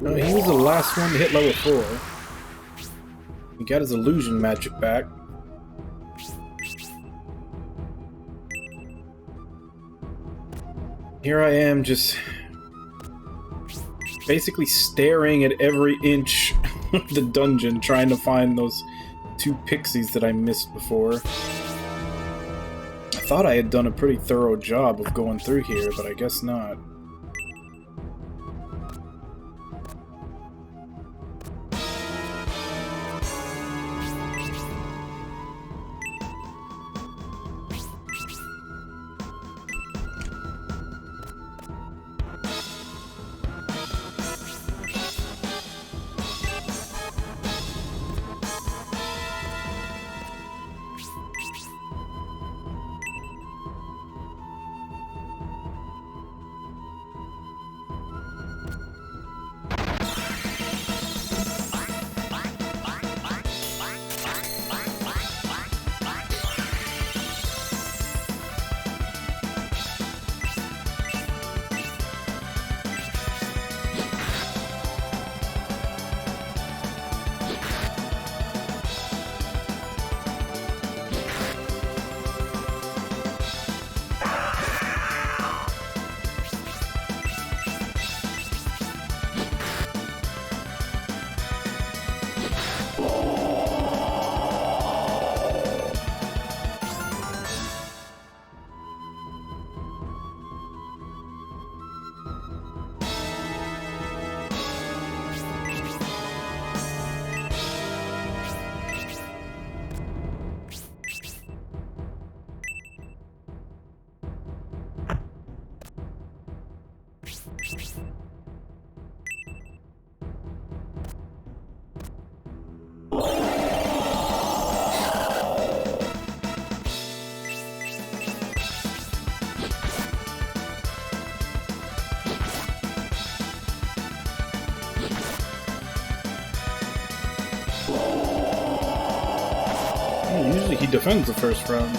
No, he was the last one to hit level 4. He got his illusion magic back. Here I am, just basically staring at every inch of the dungeon, trying to find those 2 pixies that I missed before. I thought I had done a pretty thorough job of going through here, but I guess not. Oh, usually he defends the first round.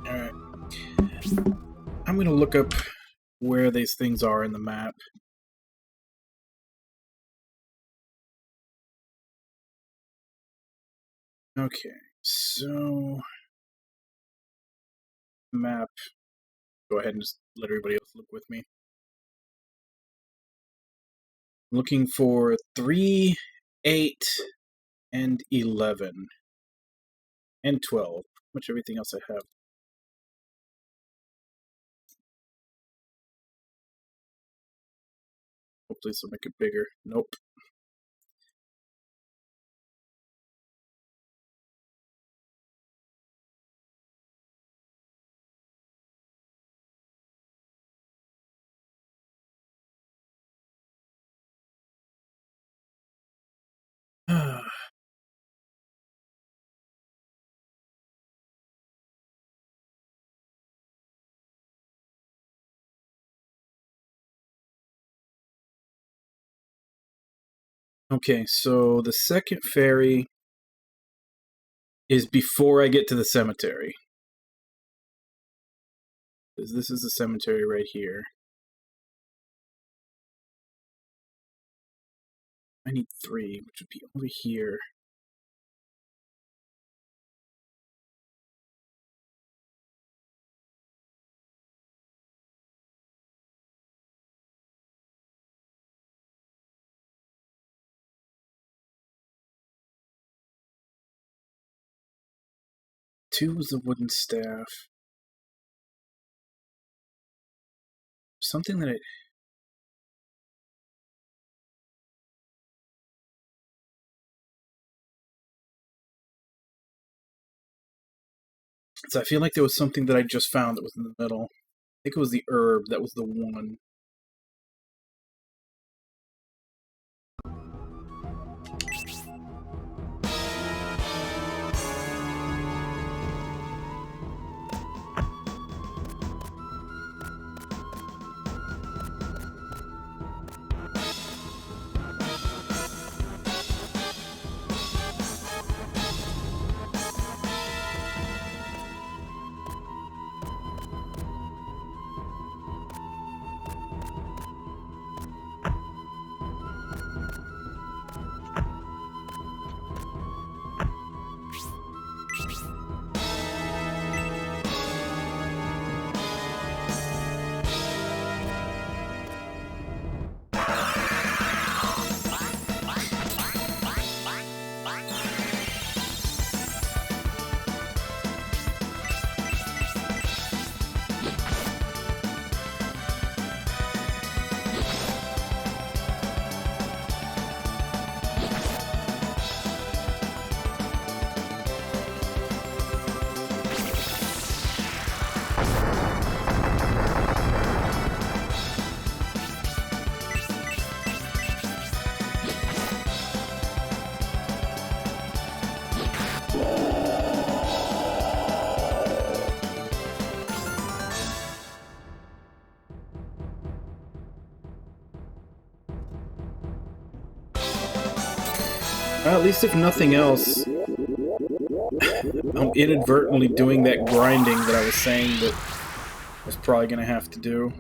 Alright. I'm gonna look up where these things are in the map. Okay, so map. Go ahead and just let everybody else look with me. I'm looking for 3, 8, and 11. And 12. Much everything else I have. Hopefully this will make it bigger. Nope. Okay, so the second ferry is before I get to the cemetery. This is the cemetery right here. I need 3, which would be over here. Two was the wooden staff. Something that I... So I feel like there was something that I just found that was in the middle. I think it was the herb that was the one. Well, at least if nothing else, I'm inadvertently doing that grinding that I was saying that I was probably going to have to do.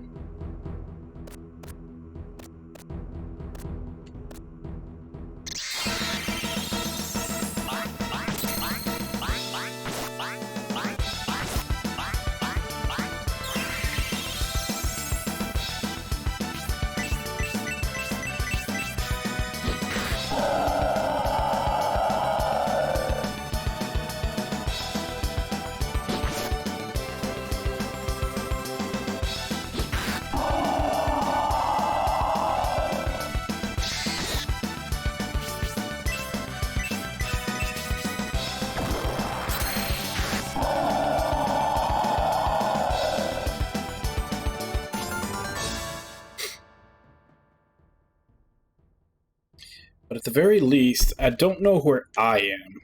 But at the very least, I don't know where I am.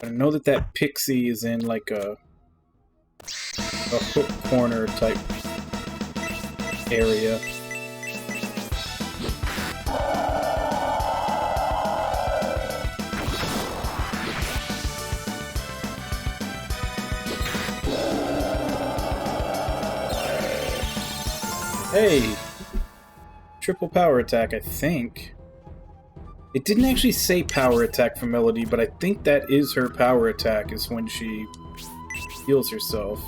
I know that that pixie is in like a hook corner type area. Hey! Triple power attack, I think. It didn't actually say power attack for Melody, but I think that is her power attack, is when she heals herself.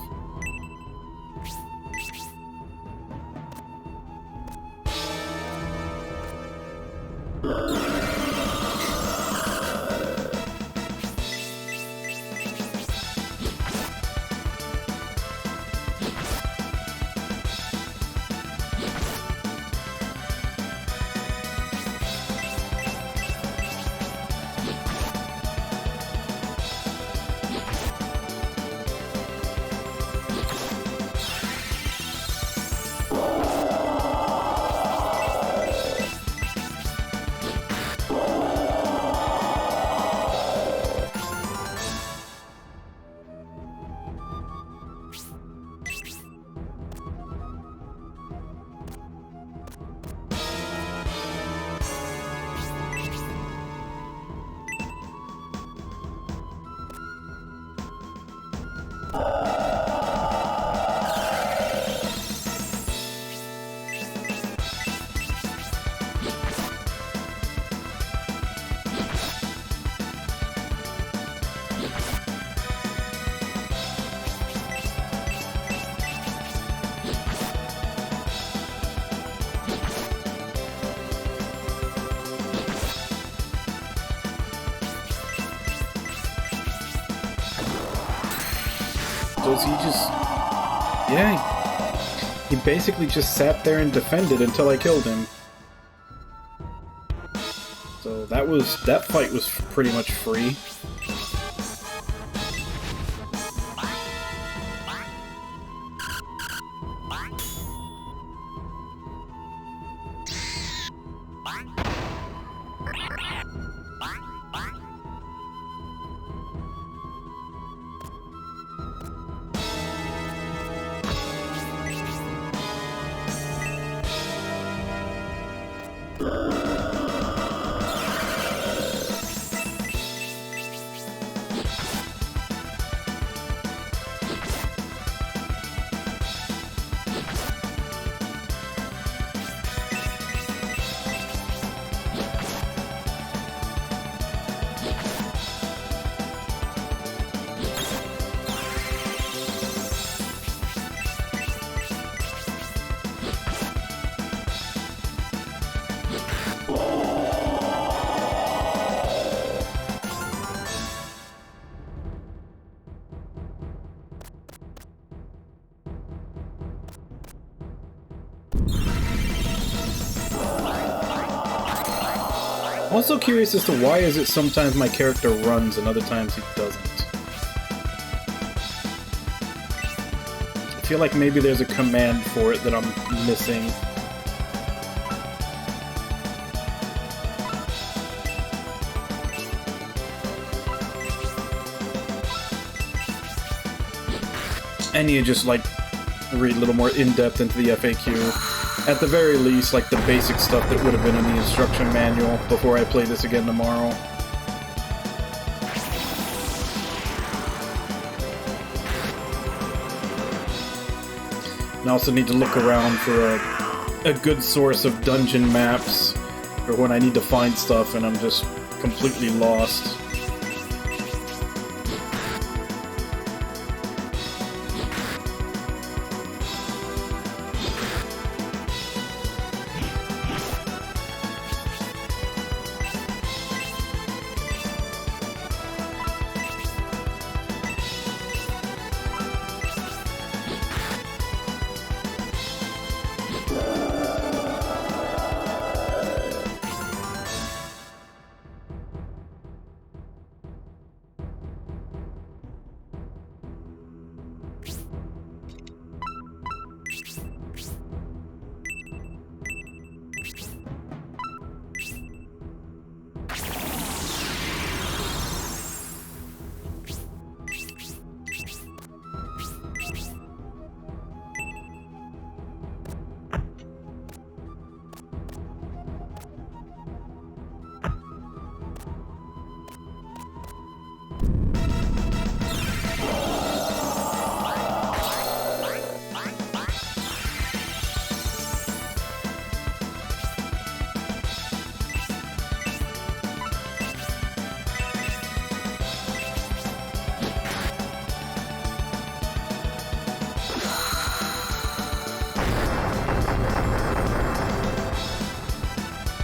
Does he just... Yeah, he basically just sat there and defended until I killed him. So that fight was pretty much free. I'm also curious as to why is it sometimes my character runs and other times he doesn't. I feel like maybe there's a command for it that I'm missing. I need to just like read a little more in-depth into the FAQ. At the very least, like the basic stuff that would have been in the instruction manual before I play this again tomorrow. I also need to look around for a good source of dungeon maps for when I need to find stuff and I'm just completely lost.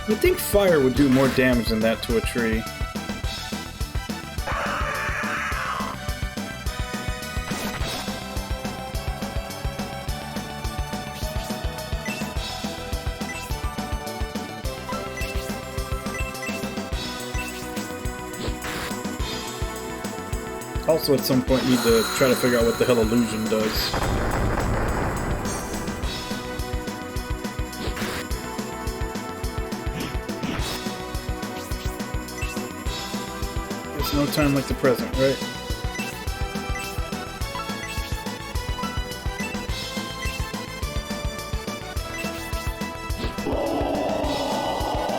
You'd think fire would do more damage than that to a tree. Also, at some point, need to try to figure out what the hell illusion does. There's no time like the present, right?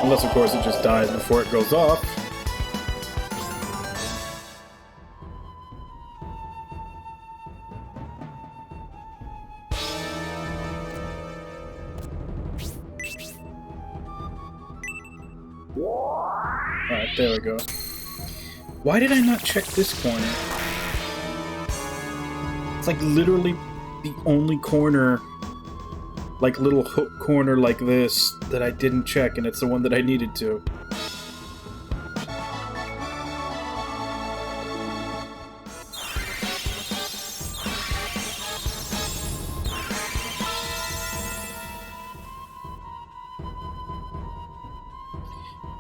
Unless, of course, it just dies before it goes off. Alright, there we go. Why did I not check this corner? It's like literally the only corner, like little hook corner like this, that I didn't check, and it's the one that I needed to.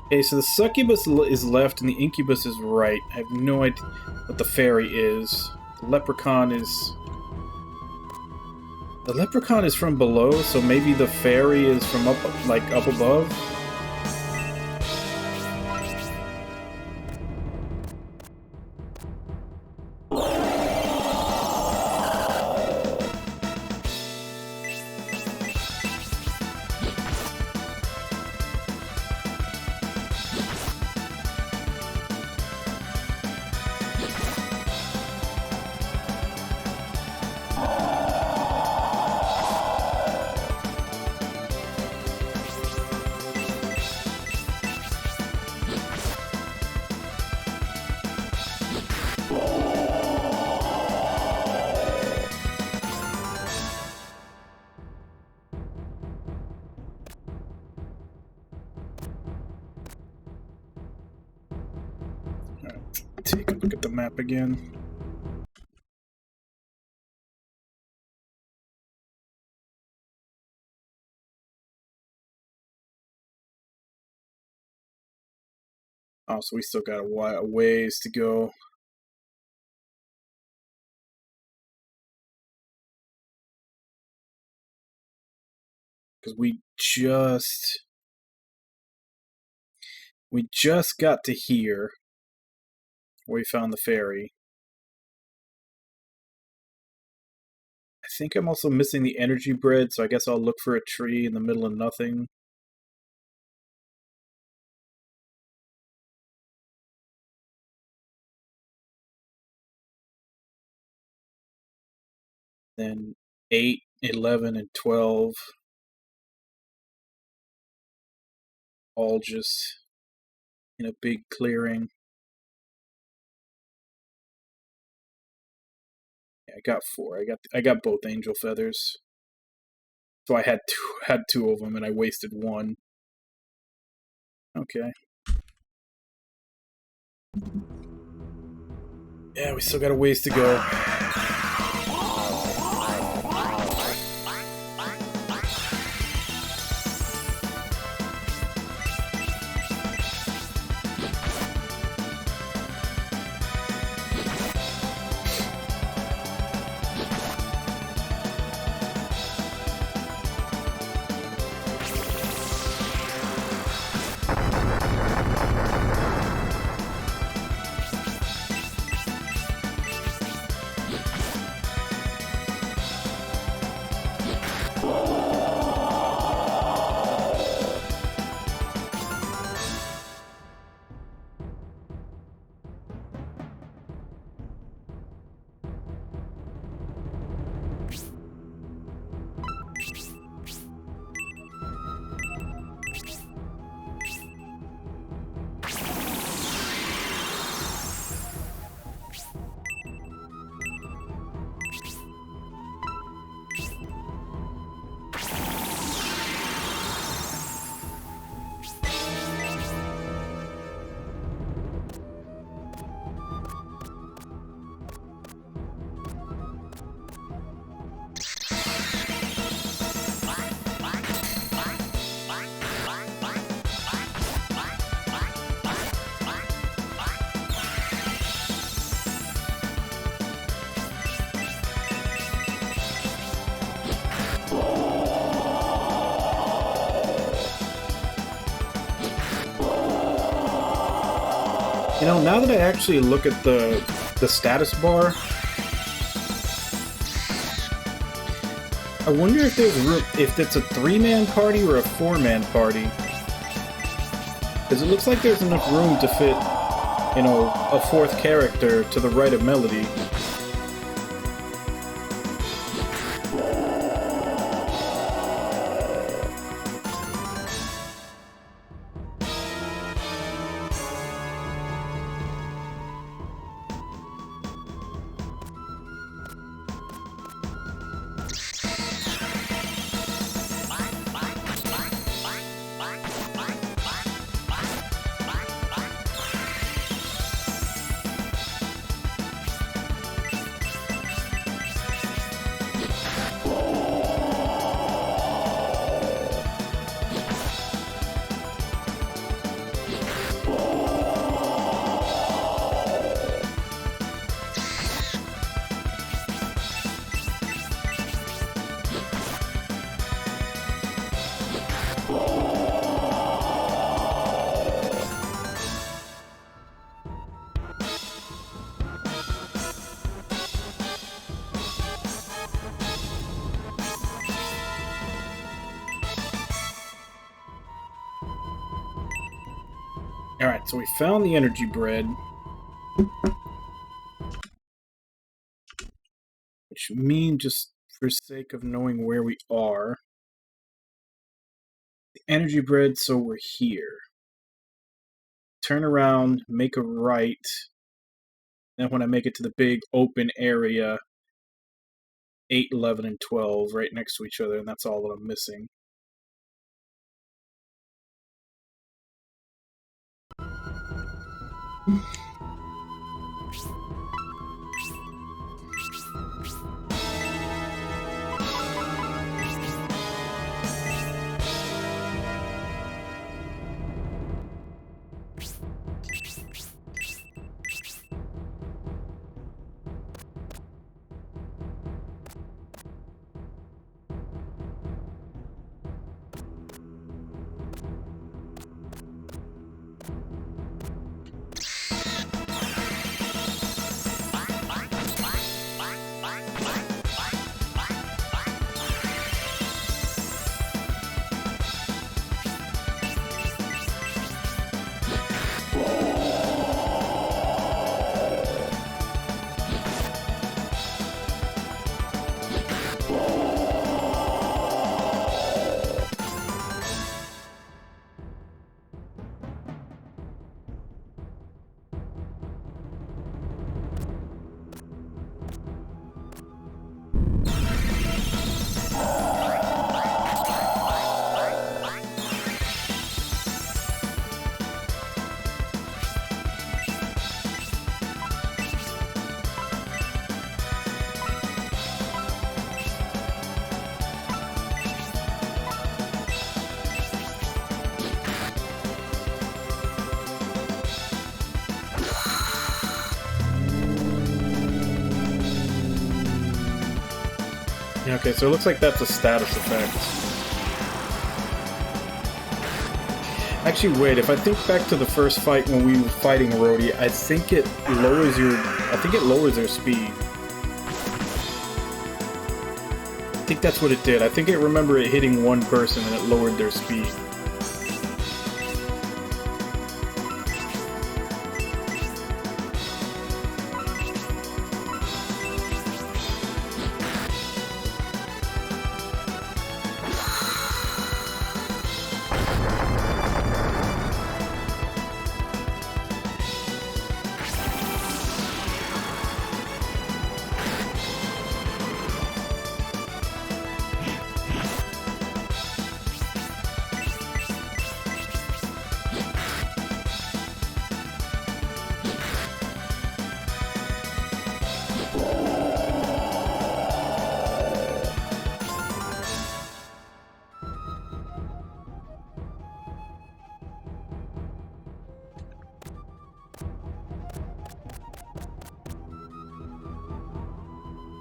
Okay, so the succubus is left and the incubus is right. I have no idea what the fairy is. The leprechaun is... The leprechaun is from below, so maybe the fairy is from up above? Take a look at the map again. Oh, so we still got a ways to go. Because we just got to here where we found the fairy. I think I'm also missing the energy bread, so I guess I'll look for a tree in the middle of nothing. Then 8, 11, and 12 all just in a big clearing. Yeah, I got 4. I got both angel feathers. So I had two of them, and I wasted 1. Okay. Yeah, we still got a ways to go. You know, now that I actually look at the status bar, I wonder if there's room, if it's a 3-man party or a 4-man party. Because it looks like there's enough room to fit, you know, a 4th character to the right of Melody. Alright, so we found the energy bread. Which means, just for sake of knowing where we are, the energy bread, so we're here. Turn around, make a right. Then when I make it to the big open area, 8, 11, and 12 right next to each other, and that's all that I'm missing. Okay, so it looks like that's a status effect. Actually, wait, if I think back to the first fight when we were fighting Rhodey, I think it lowers their speed. I think that's what it did. I think I remember it hitting one person and it lowered their speed.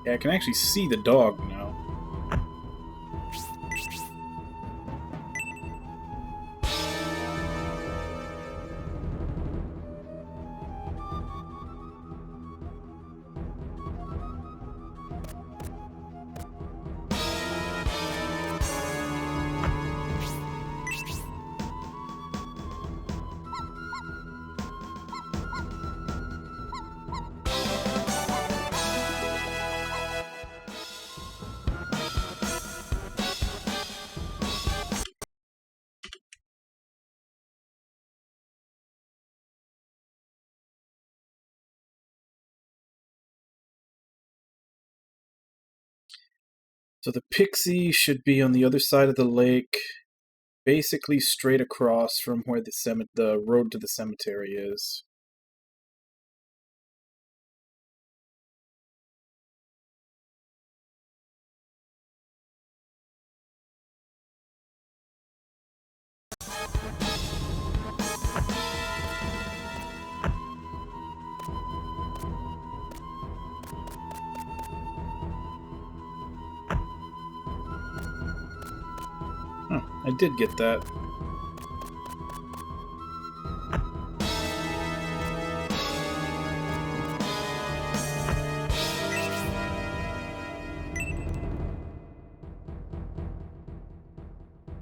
Yeah, I can actually see the dog now. So the pixie should be on the other side of the lake, basically straight across from where the road to the cemetery is. Huh, I did get that.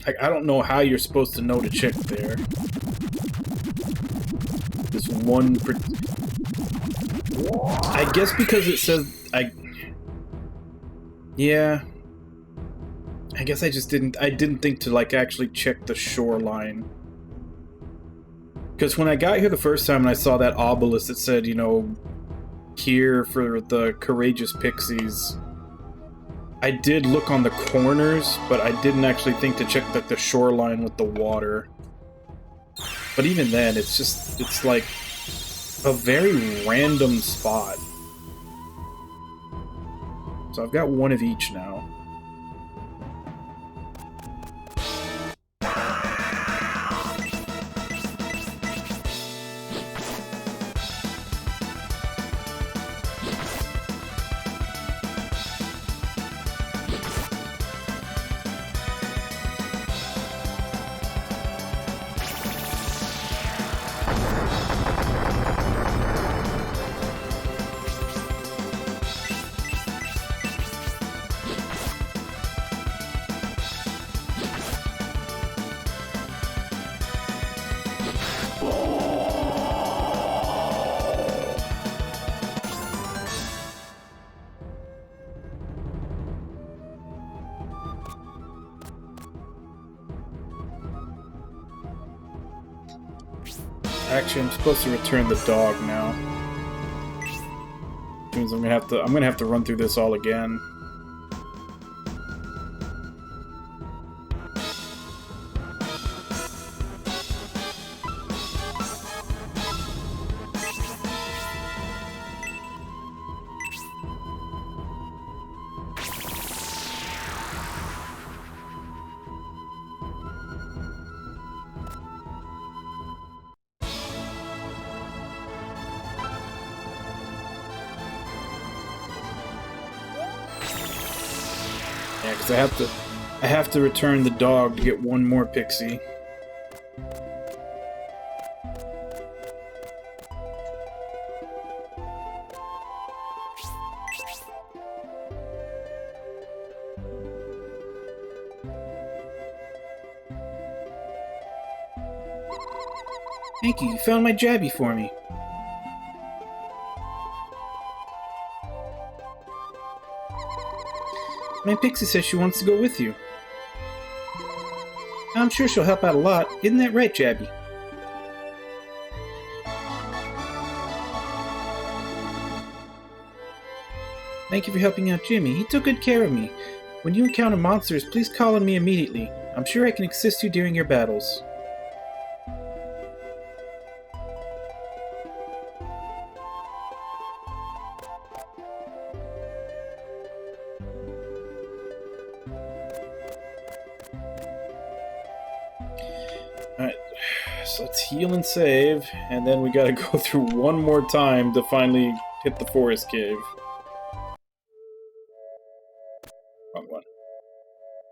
I don't know how you're supposed to know to check there. This one... I guess because it says... Yeah. I guess I just didn't... I didn't think to, like, actually check the shoreline. Because when I got here the first time and I saw that obelisk that said, you know, here for the courageous pixies... I did look on the corners, but I didn't actually think to check the shoreline with the water. But even then, it's like a very random spot. So I've got one of each now. Actually, I'm supposed to return the dog now. Which means I'm gonna have to run through this all again. Yeah, because I have to return the dog to get one more pixie. Thank you, you found my Jabby for me. My Pixie says she wants to go with you. I'm sure she'll help out a lot. Isn't that right, Jabby? Thank you for helping out Jimmy. He took good care of me. When you encounter monsters, please call on me immediately. I'm sure I can assist you during your battles. Alright, so let's heal and save, and then we gotta go through one more time to finally hit the forest cave. Wrong one.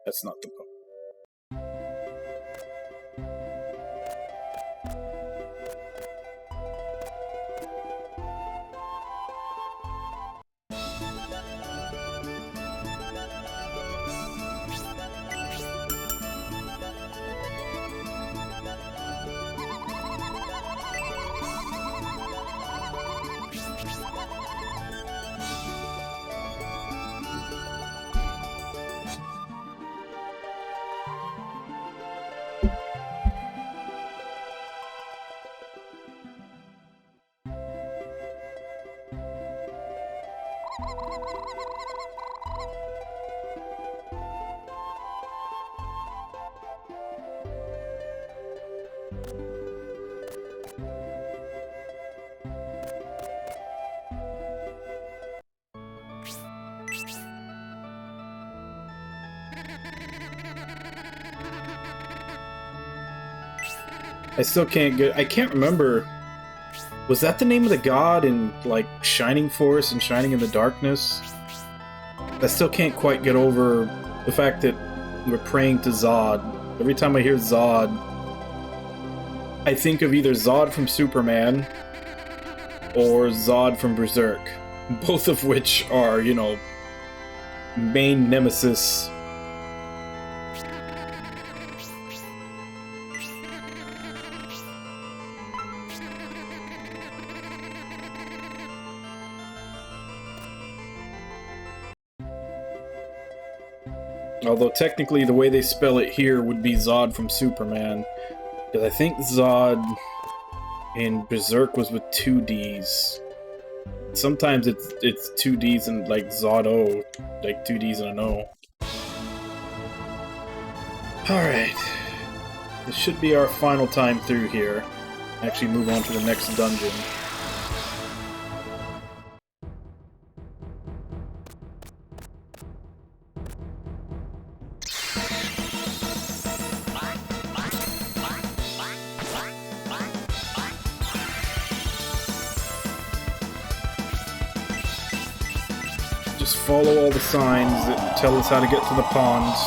That's not the one. I still can't get... I can't remember... Was that the name of the god in, like, Shining Force and Shining in the Darkness? I still can't quite get over the fact that we're praying to Zod. Every time I hear Zod, I think of either Zod from Superman or Zod from Berserk. Both of which are, you know, main nemesis. Although technically the way they spell it here would be Zod from Superman. Because I think Zod in Berserk was with 2 Ds. Sometimes it's 2 Ds and like Zod-O, like 2 Ds and an O. Alright. This should be our final time through here. Actually move on to the next dungeon. Just follow all the signs that tell us how to get to the ponds.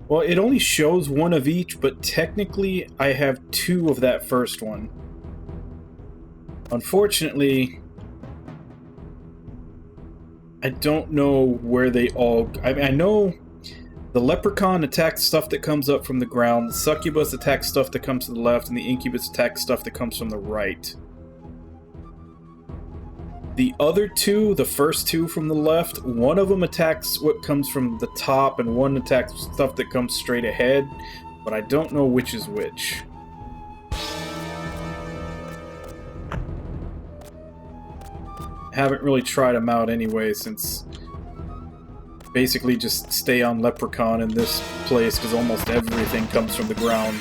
Well, it only shows 1 of each, but technically I have 2 of that first one. Unfortunately, I don't know where they all... I mean, I know the Leprechaun attacks stuff that comes up from the ground, the Succubus attacks stuff that comes to the left, and the Incubus attacks stuff that comes from the right. The other 2, the first 2 from the left, one of them attacks what comes from the top, and one attacks stuff that comes straight ahead, but I don't know which is which. Haven't really tried them out anyway, since basically just stay on Leprechaun in this place because almost everything comes from the ground.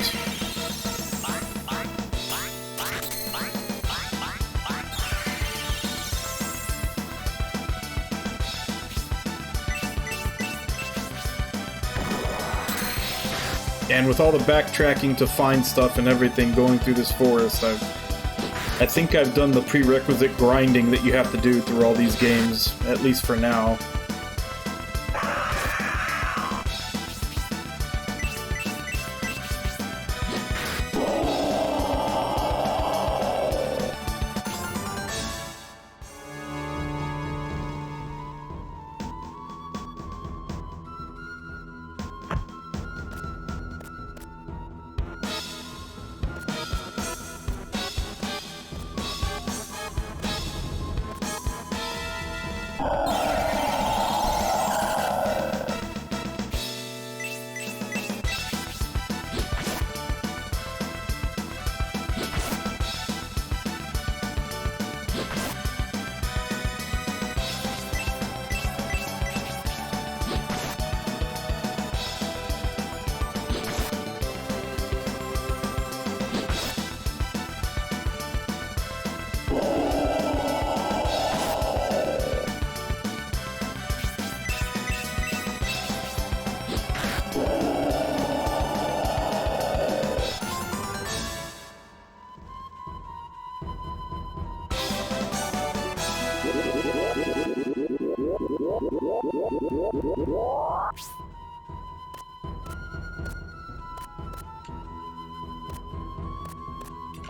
And with all the backtracking to find stuff and everything going through this forest, I think I've done the prerequisite grinding that you have to do through all these games, at least for now.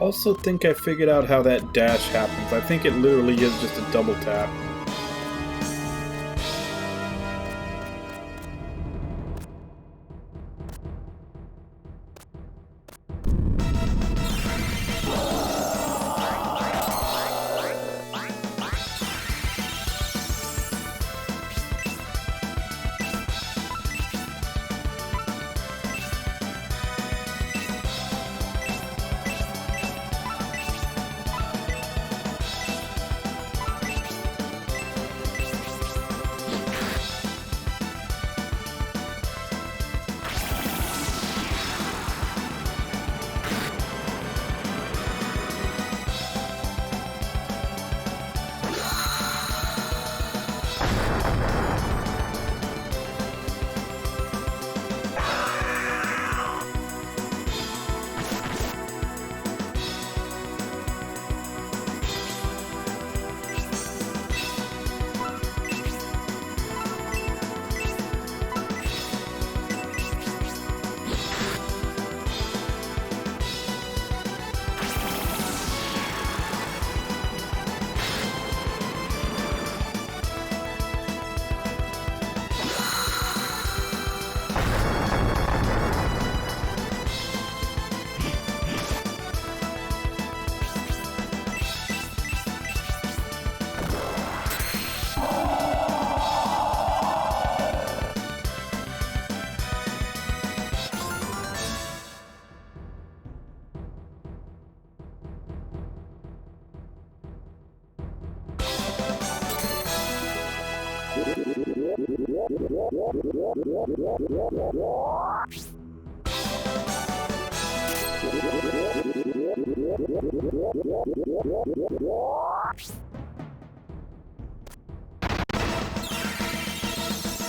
Also think I figured out how that dash happens. I think it literally is just a double tap.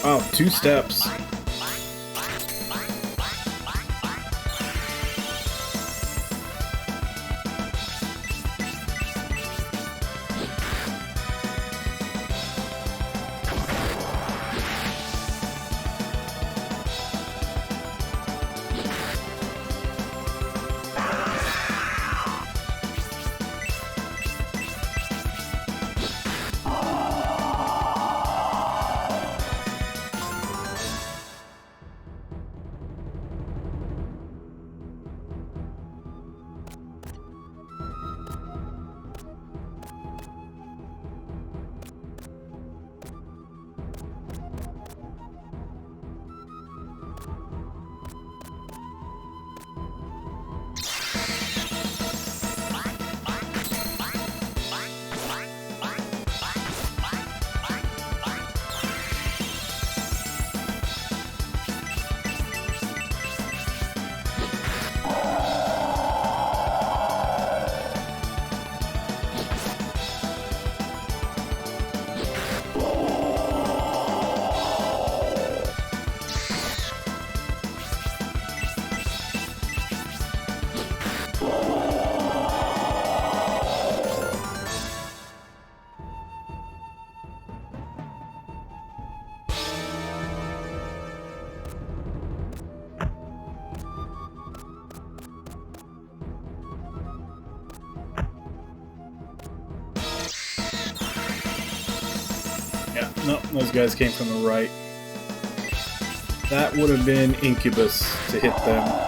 Oh, 2 steps. Nope, those guys came from the right. That would have been Incubus to hit them.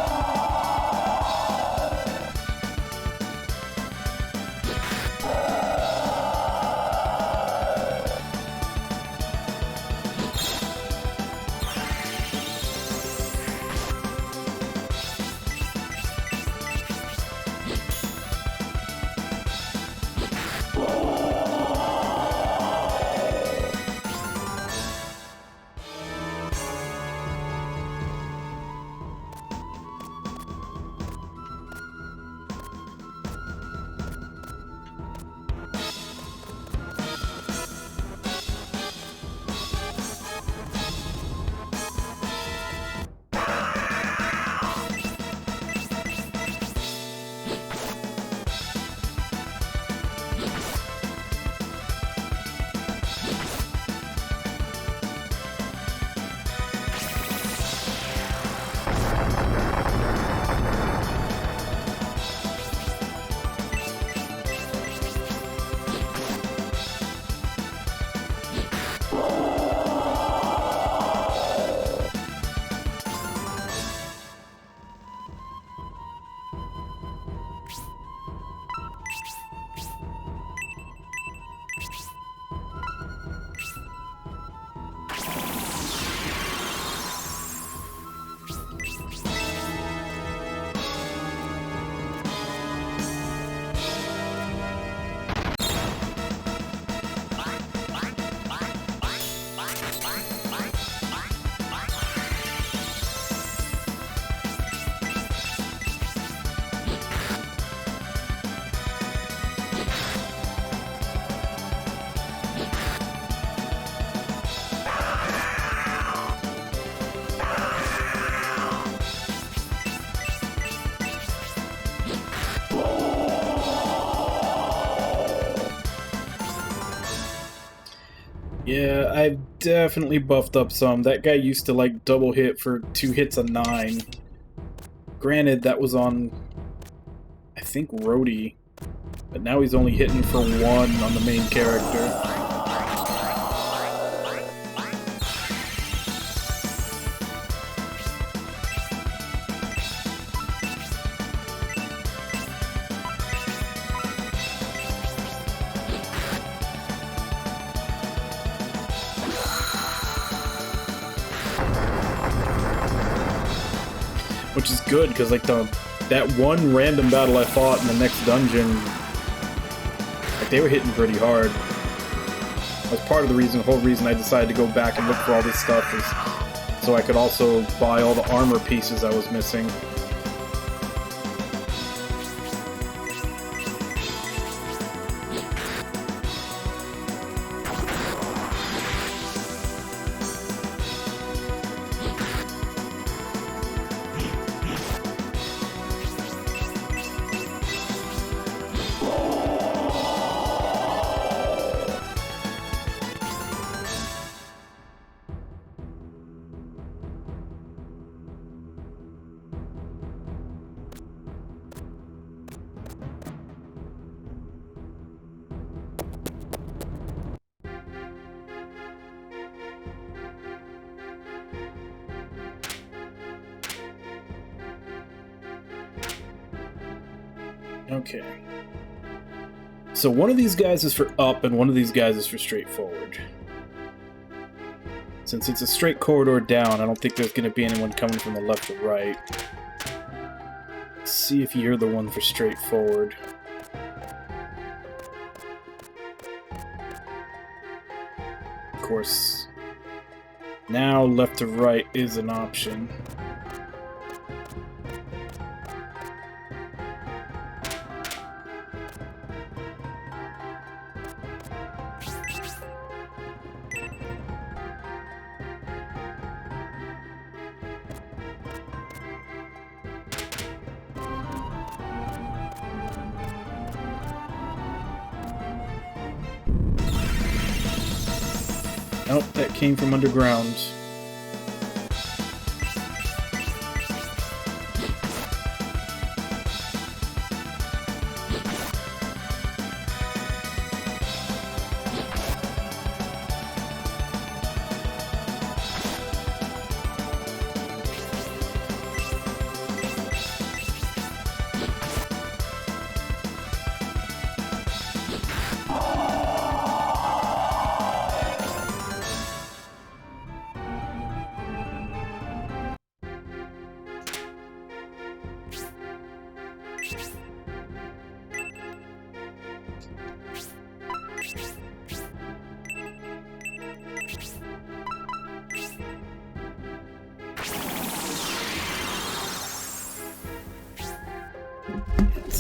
Yeah, I've definitely buffed up some. That guy used to like double hit for 2 hits a 9. Granted, that was on, I think, Rhodey, but now he's only hitting for 1 on the main character. Which is good, because like that one random battle I fought in the next dungeon, like they were hitting pretty hard. That's part of the whole reason I decided to go back and look for all this stuff, is so I could also buy all the armor pieces I was missing. Okay. So one of these guys is for up, and one of these guys is for straightforward. Since it's a straight corridor down, I don't think there's going to be anyone coming from the left or right. Let's see if you're the one for straightforward. Of course, now left to right is an option. Nope, that came from underground.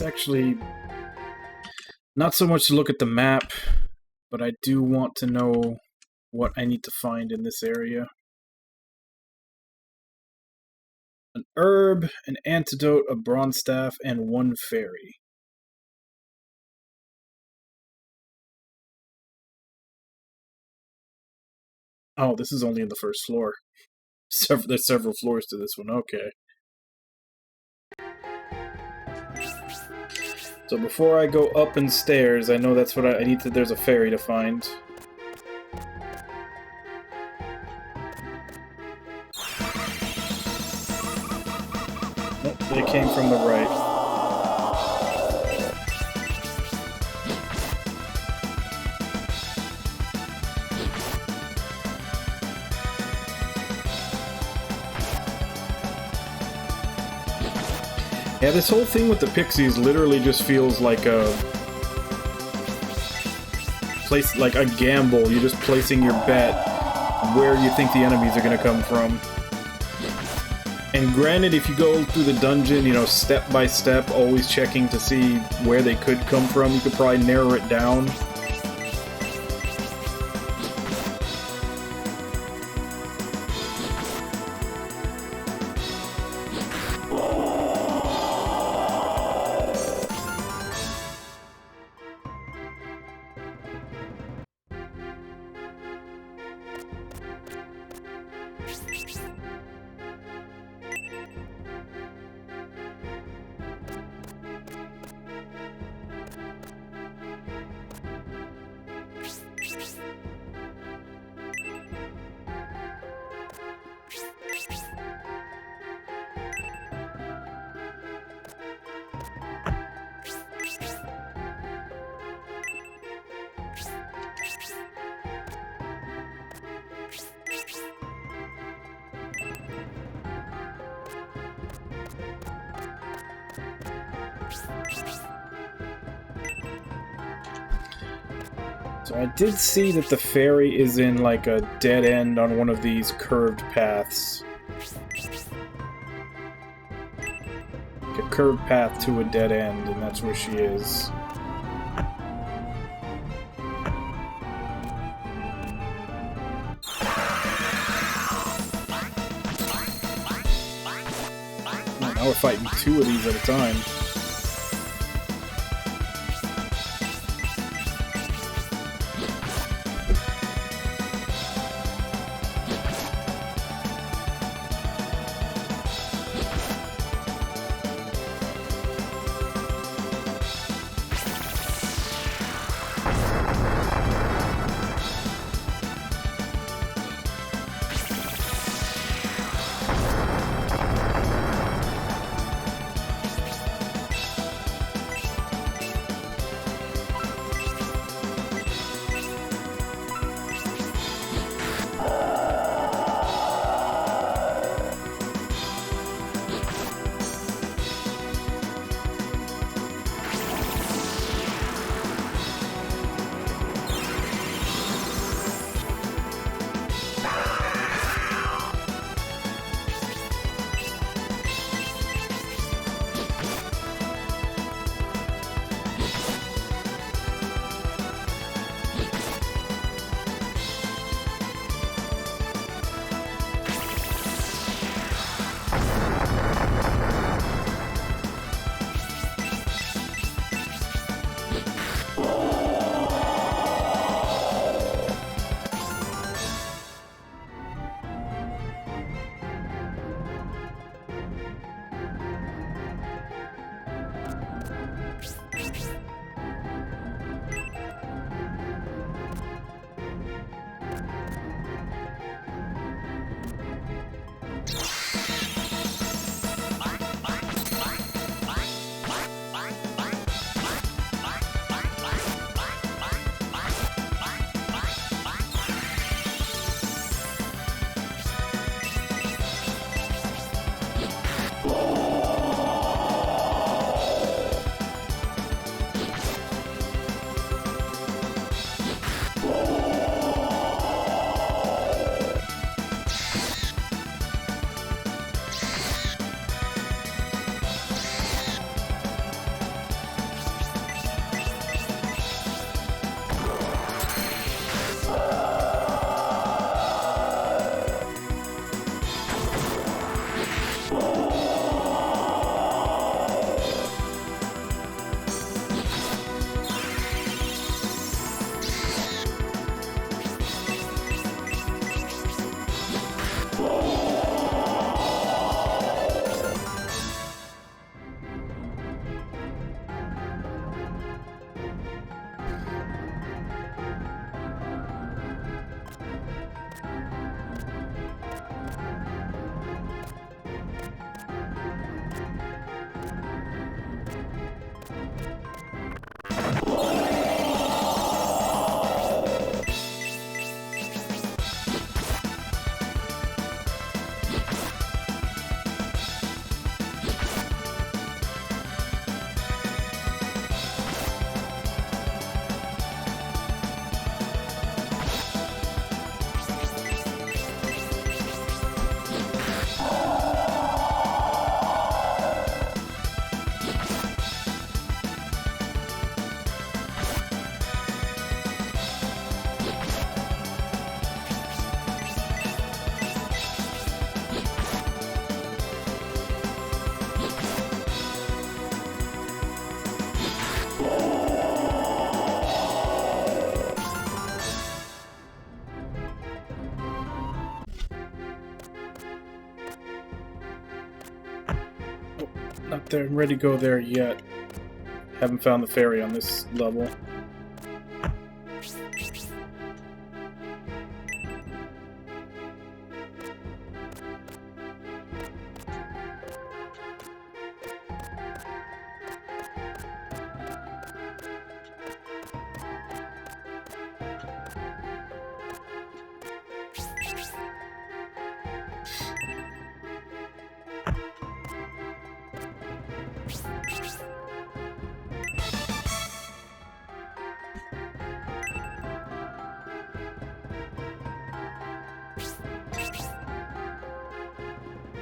It's actually not so much to look at the map, but I do want to know what I need to find in this area. An herb, an antidote, a bronze staff, and one fairy. Oh, this is only in the first floor. There's several floors to this one, okay. So before I go up in stairs, I know that's what I need to... There's a fairy to find. Nope, they came from the right. Yeah, this whole thing with the pixies literally just feels like a gamble. You're just placing your bet where you think the enemies are going to come from. And granted, if you go through the dungeon, you know, step by step, always checking to see where they could come from, you could probably narrow it down. So I did see that the fairy is in like a dead end on one of these curved paths. Like a curved path to a dead end, and that's where she is. Now we're fighting two of these at a time. Not there. I'm ready to go there yet. Haven't found the ferry on this level.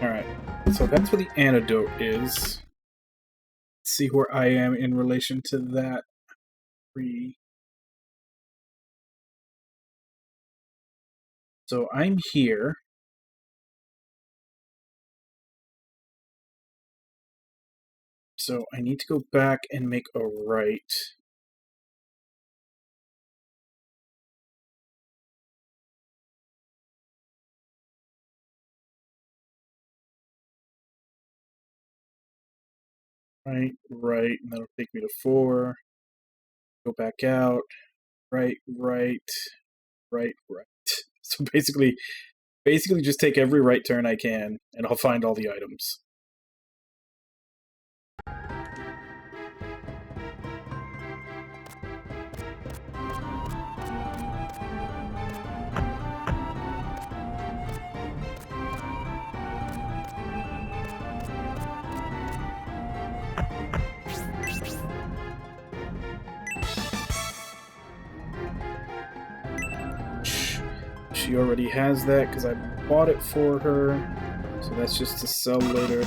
Alright, so that's where the antidote is. Let's see where I am in relation to that tree. So I'm here. So I need to go back and make a right. Right, and that'll take me to 4. Go back out. Right. So basically just take every right turn I can, and I'll find all the items. She already has that because I bought it for her, so that's just to sell later.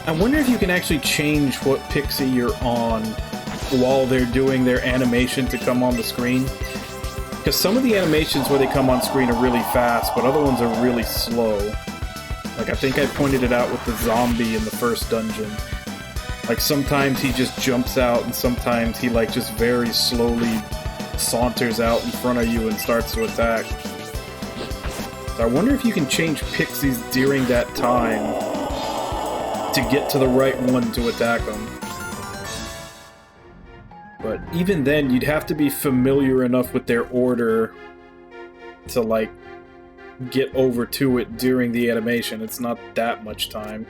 I wonder if you can actually change what pixie you're on while they're doing their animation to come on the screen. Because some of the animations where they come on screen are really fast, but other ones are really slow. Like, I think I pointed it out with the zombie in the first dungeon. Like, sometimes he just jumps out, and sometimes he, like, just very slowly saunters out in front of you and starts to attack. So I wonder if you can change pixies during that time to get to the right one to attack them. But even then, you'd have to be familiar enough with their order to, like, get over to it during the animation. It's not that much time.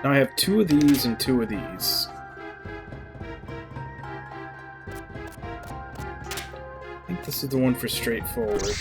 Now I have 2 of these and 2 of these. I think this is the one for straightforward.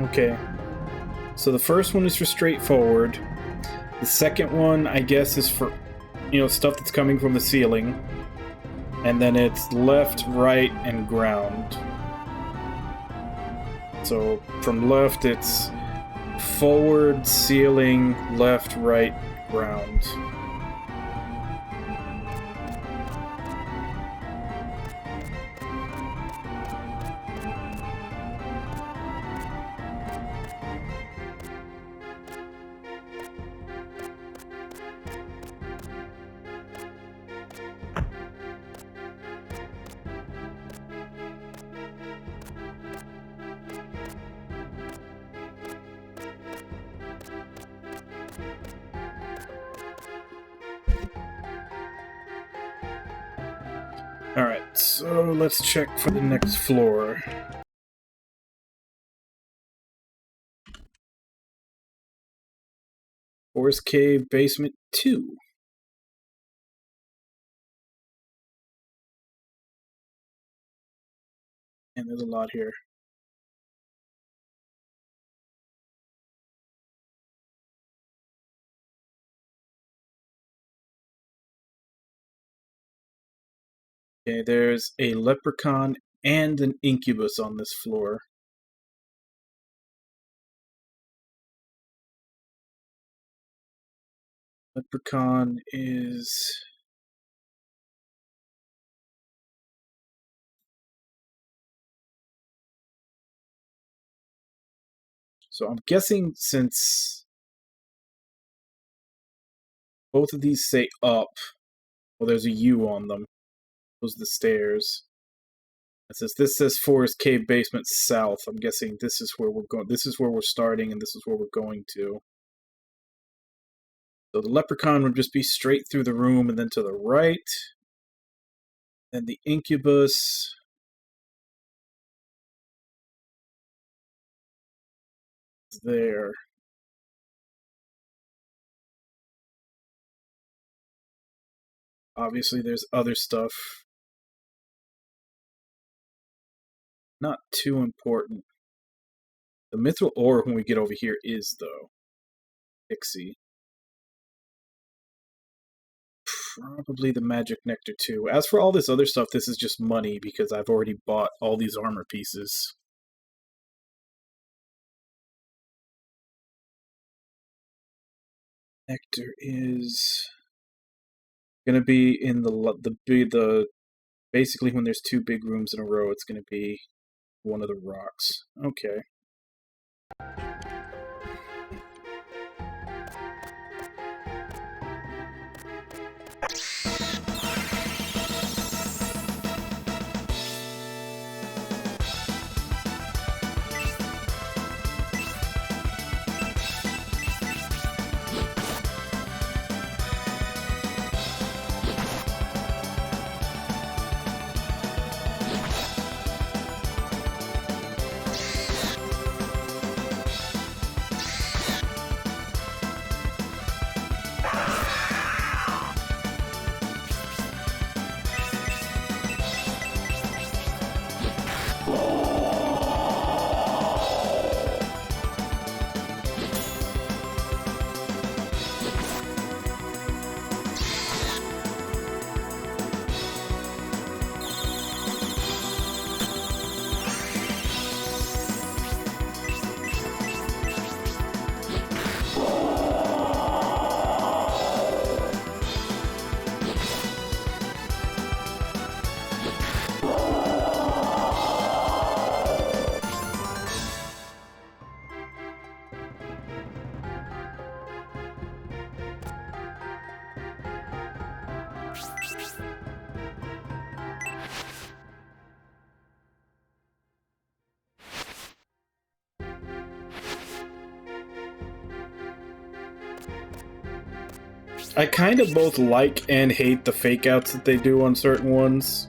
Okay. So the first one is for straightforward. The second one, I guess, is for, you know, stuff that's coming from the ceiling. And then it's left, right, and ground. So from left, it's forward, ceiling, left, right, ground. Alright, so let's check for the next floor. Forest Cave Basement 2. And there's a lot here. Okay, there's a leprechaun and an incubus on this floor. Leprechaun is... So I'm guessing since both of these say up, well, there's a U on them. Those are the stairs. It says this says Forest Cave Basement South. I'm guessing this is where we're going. This is where we're starting, and this is where we're going to. So the leprechaun would just be straight through the room and then to the right. And the incubus is there. Obviously, there's other stuff. Not too important. The mithril ore when we get over here is, though. Pixie. Probably the magic nectar, too. As for all this other stuff, this is just money because I've already bought all these armor pieces. Nectar is gonna be in the basically when there's two big rooms in a row, it's gonna be one of the rocks. Okay. I kind of both like and hate the fake outs that they do on certain ones.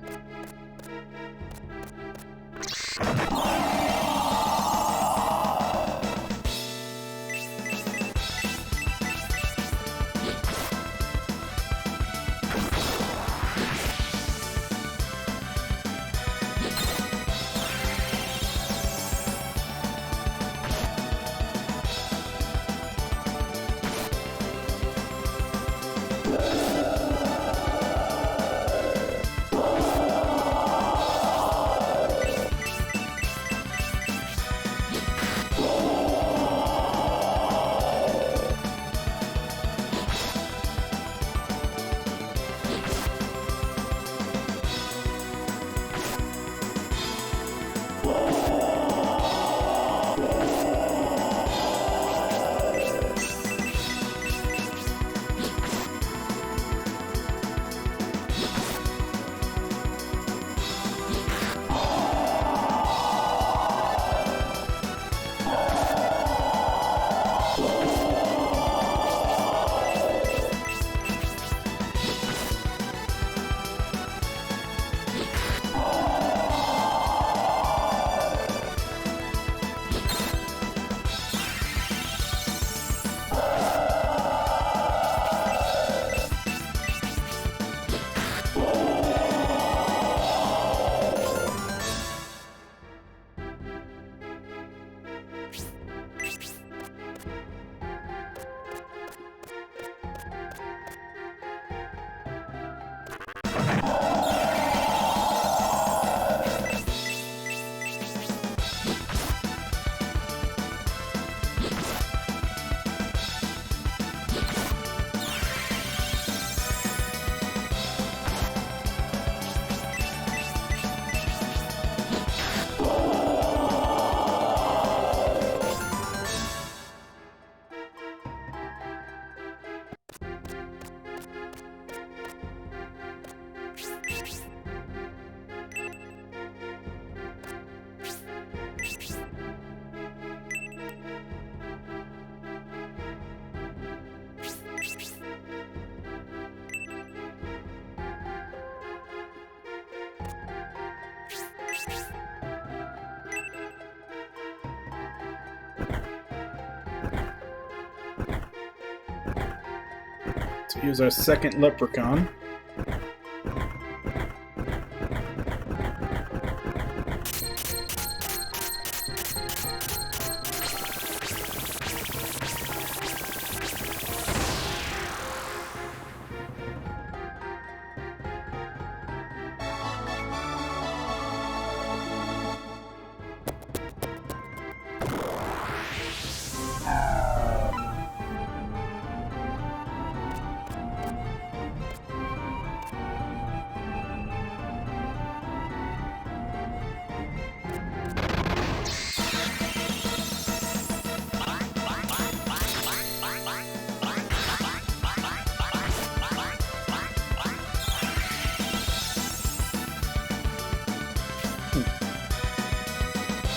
So here's our second leprechaun.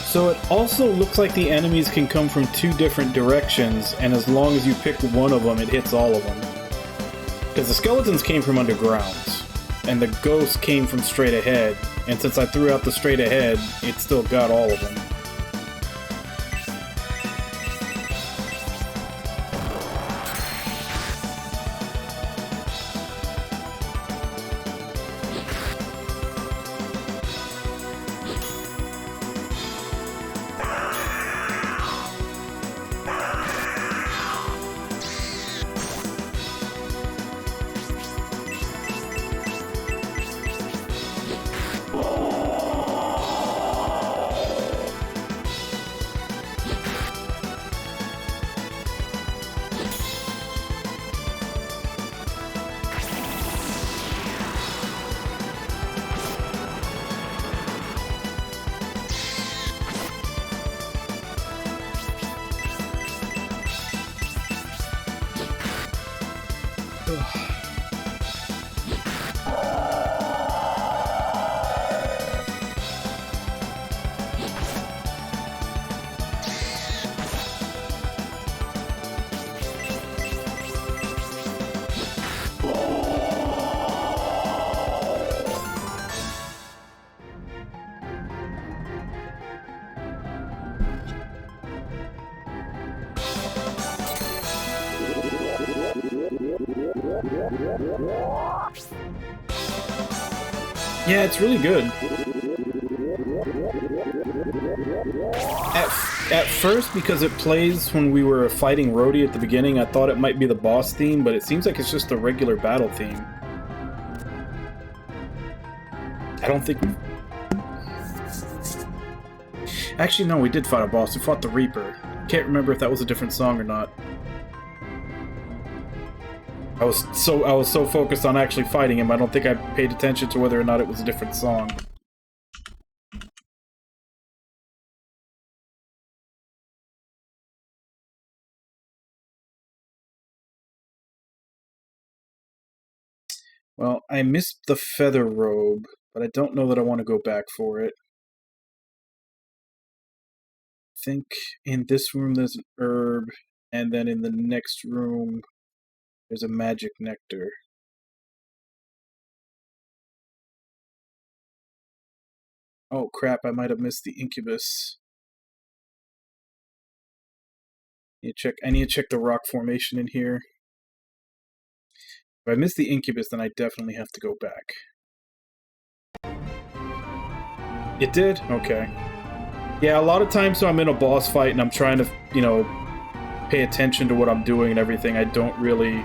So it also looks like the enemies can come from two different directions, and as long as you pick one of them, it hits all of them. Because the skeletons came from underground, and the ghosts came from straight ahead, and since I threw out the straight ahead, it still got all of them. Yeah, it's really good. At first, because it plays when we were fighting Rhodey at the beginning, I thought it might be the boss theme, but it seems like it's just the regular battle theme. I don't think we... Actually, no, we did fight a boss. We fought the Reaper. Can't remember if that was a different song or not. I was so focused on actually fighting him, I don't think I paid attention to whether or not it was a different song. Well, I missed the feather robe, but I don't know that I want to go back for it. I think in this room there's an herb, and then in the next room there's a magic nectar. Oh crap, I might have missed the incubus. I need to check the rock formation in here. If I miss the incubus, then I definitely have to go back. It did? Okay. Yeah, a lot of times when I'm in a boss fight and I'm trying to, you know, pay attention to what I'm doing and everything, I don't really...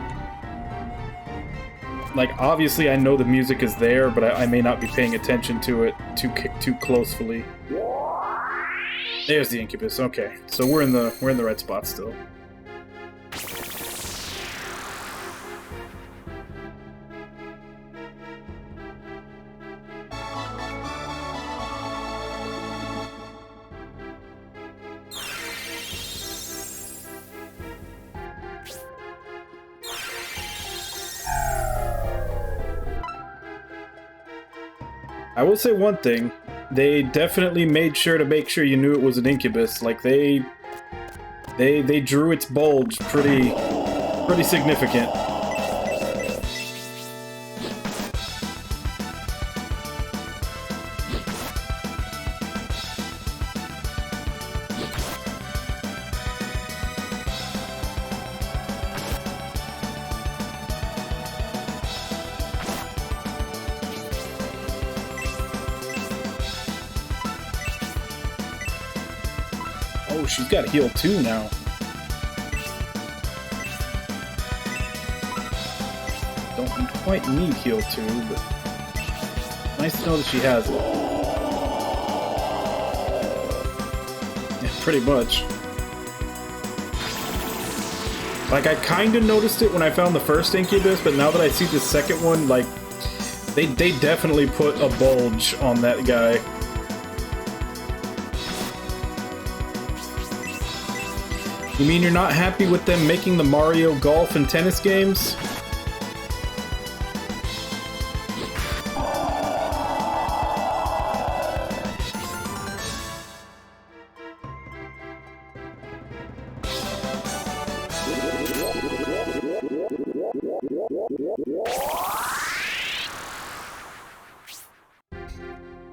Like, obviously I know the music is there, but I may not be paying attention to it too closely. There's the incubus, okay. So we're in the right spot still. I will say one thing, they definitely made sure to make sure you knew it was an incubus. Like they drew its bulge pretty significant. Oh, she's got heal 2 now. Don't quite need heal 2, but nice to know that she has it. Yeah, pretty much. Like, I kind of noticed it when I found the first Incubus, but now that I see the second one, like, they definitely put a bulge on that guy. You mean you're not happy with them making the Mario golf and tennis games?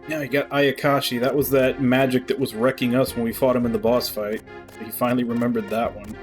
Yeah, I got Ayakashi. That was that magic that was wrecking us when we fought him in the boss fight. He finally remembered that one.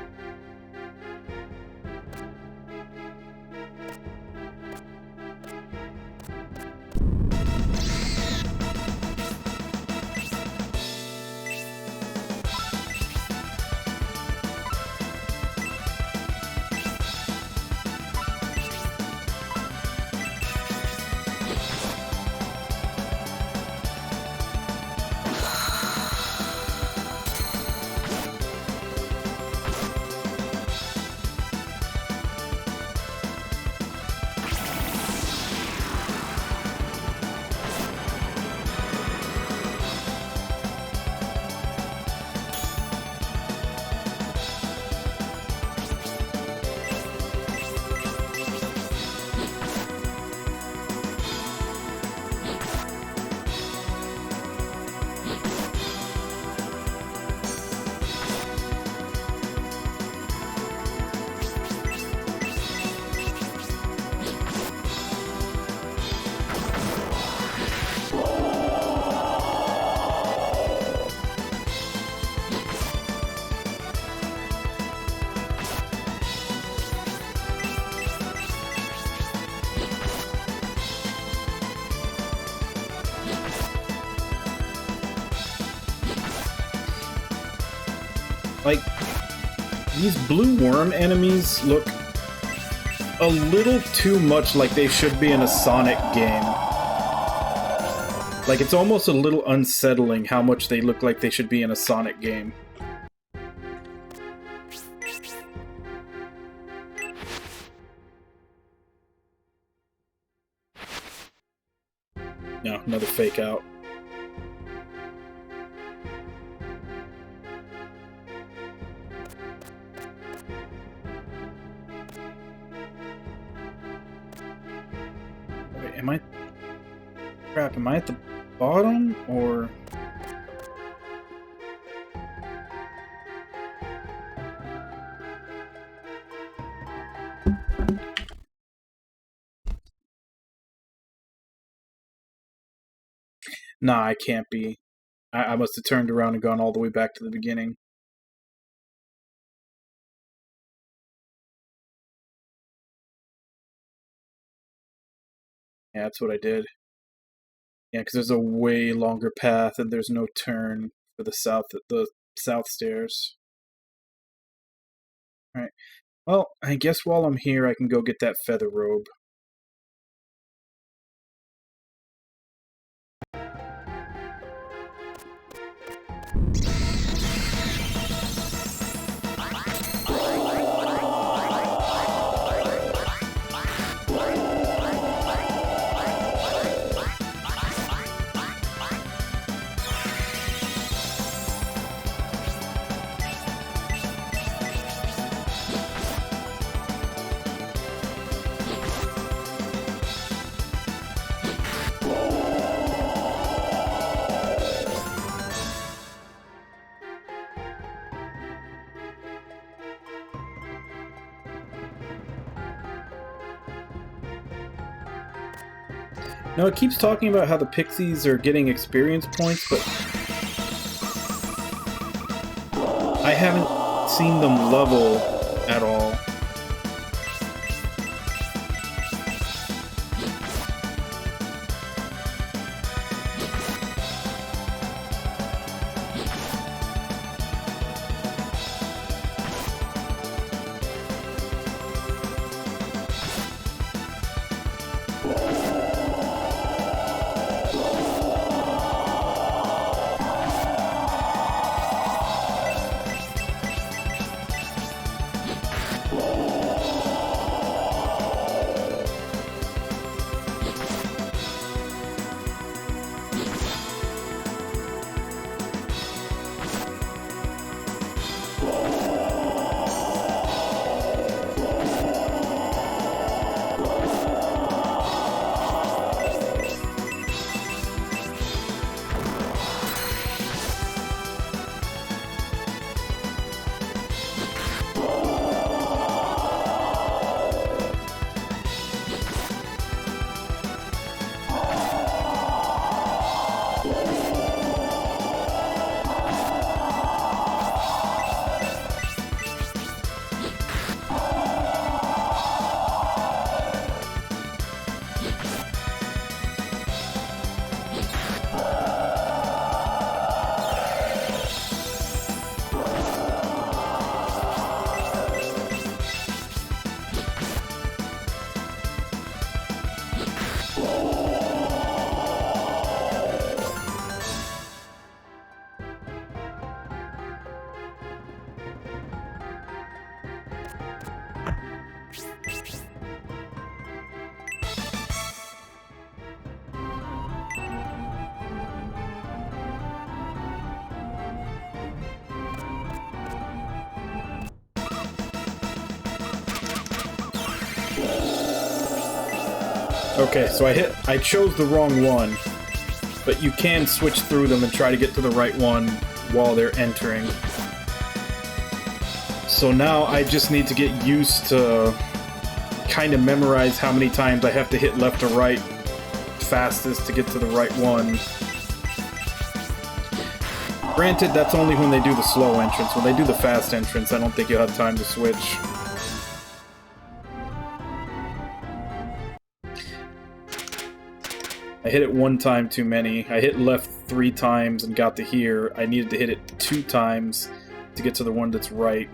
Like, these blue worm enemies look a little too much like they should be in a Sonic game. Like, it's almost a little unsettling how much they look like they should be in a Sonic game. No, another fake out. Wait, am I... Crap, am I at the bottom, or... Nah, I can't be. I must have turned around and gone all the way back to the beginning. Yeah, that's what I did. Yeah, because there's a way longer path and there's no turn for the south stairs. Alright. Well, I guess while I'm here I can go get that feather robe. Now, it keeps talking about how the Pixies are getting experience points, but I haven't seen them level at all. Okay, so I chose the wrong one, but you can switch through them and try to get to the right one while they're entering. So now I just need to get used to kind of memorize how many times I have to hit left or right fastest to get to the right one. Granted, that's only when they do the slow entrance. When they do the fast entrance, I don't think you'll have time to switch. I hit it one time too many. I hit left 3 times and got to here. I needed to hit it 2 times to get to the one that's right.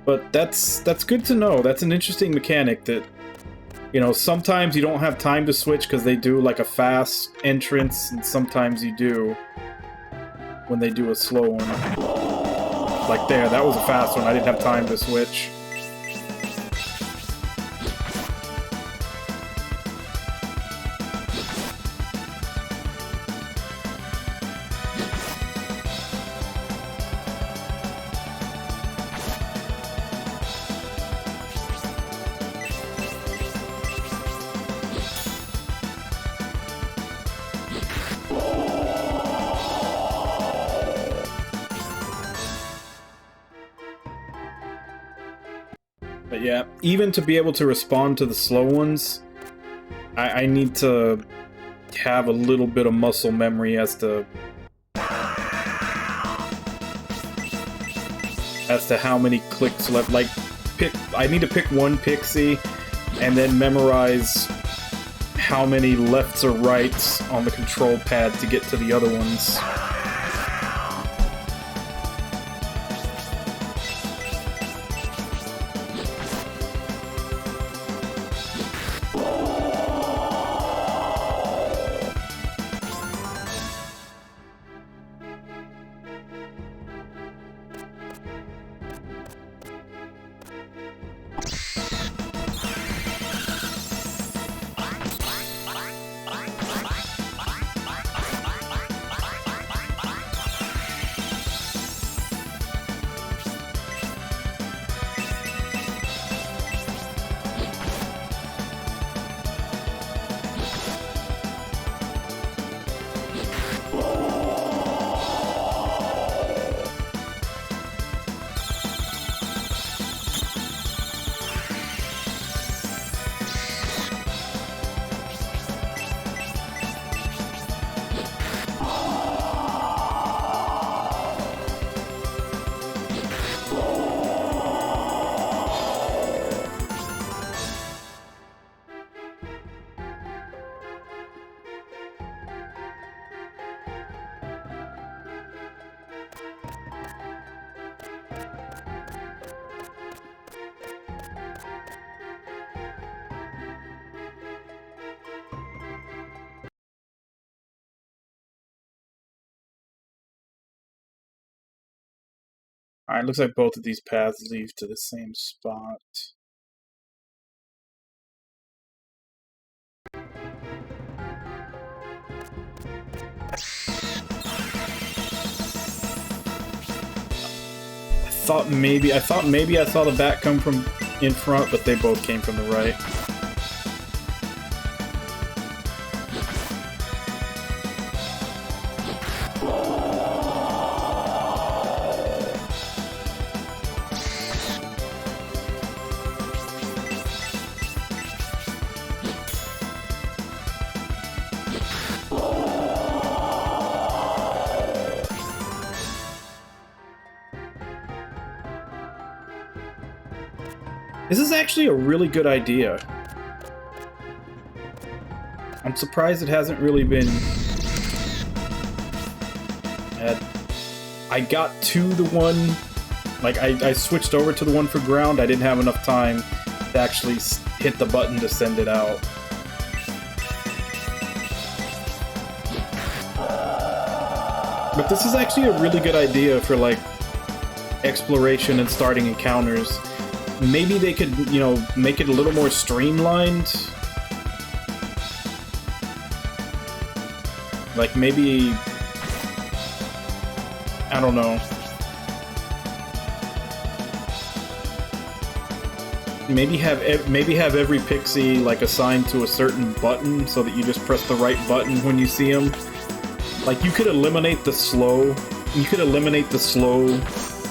But that's good to know. That's an interesting mechanic that, you know, sometimes you don't have time to switch because they do like a fast entrance, and sometimes you do when they do a slow one. Like there, that was a fast one. I didn't have time to switch. But yeah, even to be able to respond to the slow ones, I need to have a little bit of muscle memory as to how many clicks left. Like, I need to pick one pixie and then memorize how many lefts or rights on the control pad to get to the other ones. Alright, looks like both of these paths lead to the same spot. I thought maybe I saw the bat come from in front, but they both came from the right. This is actually a really good idea. I'm surprised it hasn't really been... I got to the one... Like, I switched over to the one for ground. I didn't have enough time to actually hit the button to send it out. But this is actually a really good idea for, like, exploration and starting encounters. Maybe they could, you know, make it a little more streamlined. Like, maybe... I don't know. maybe have every pixie like assigned to a certain button so that you just press the right button when you see them. Like you could eliminate the slow. You could eliminate the slow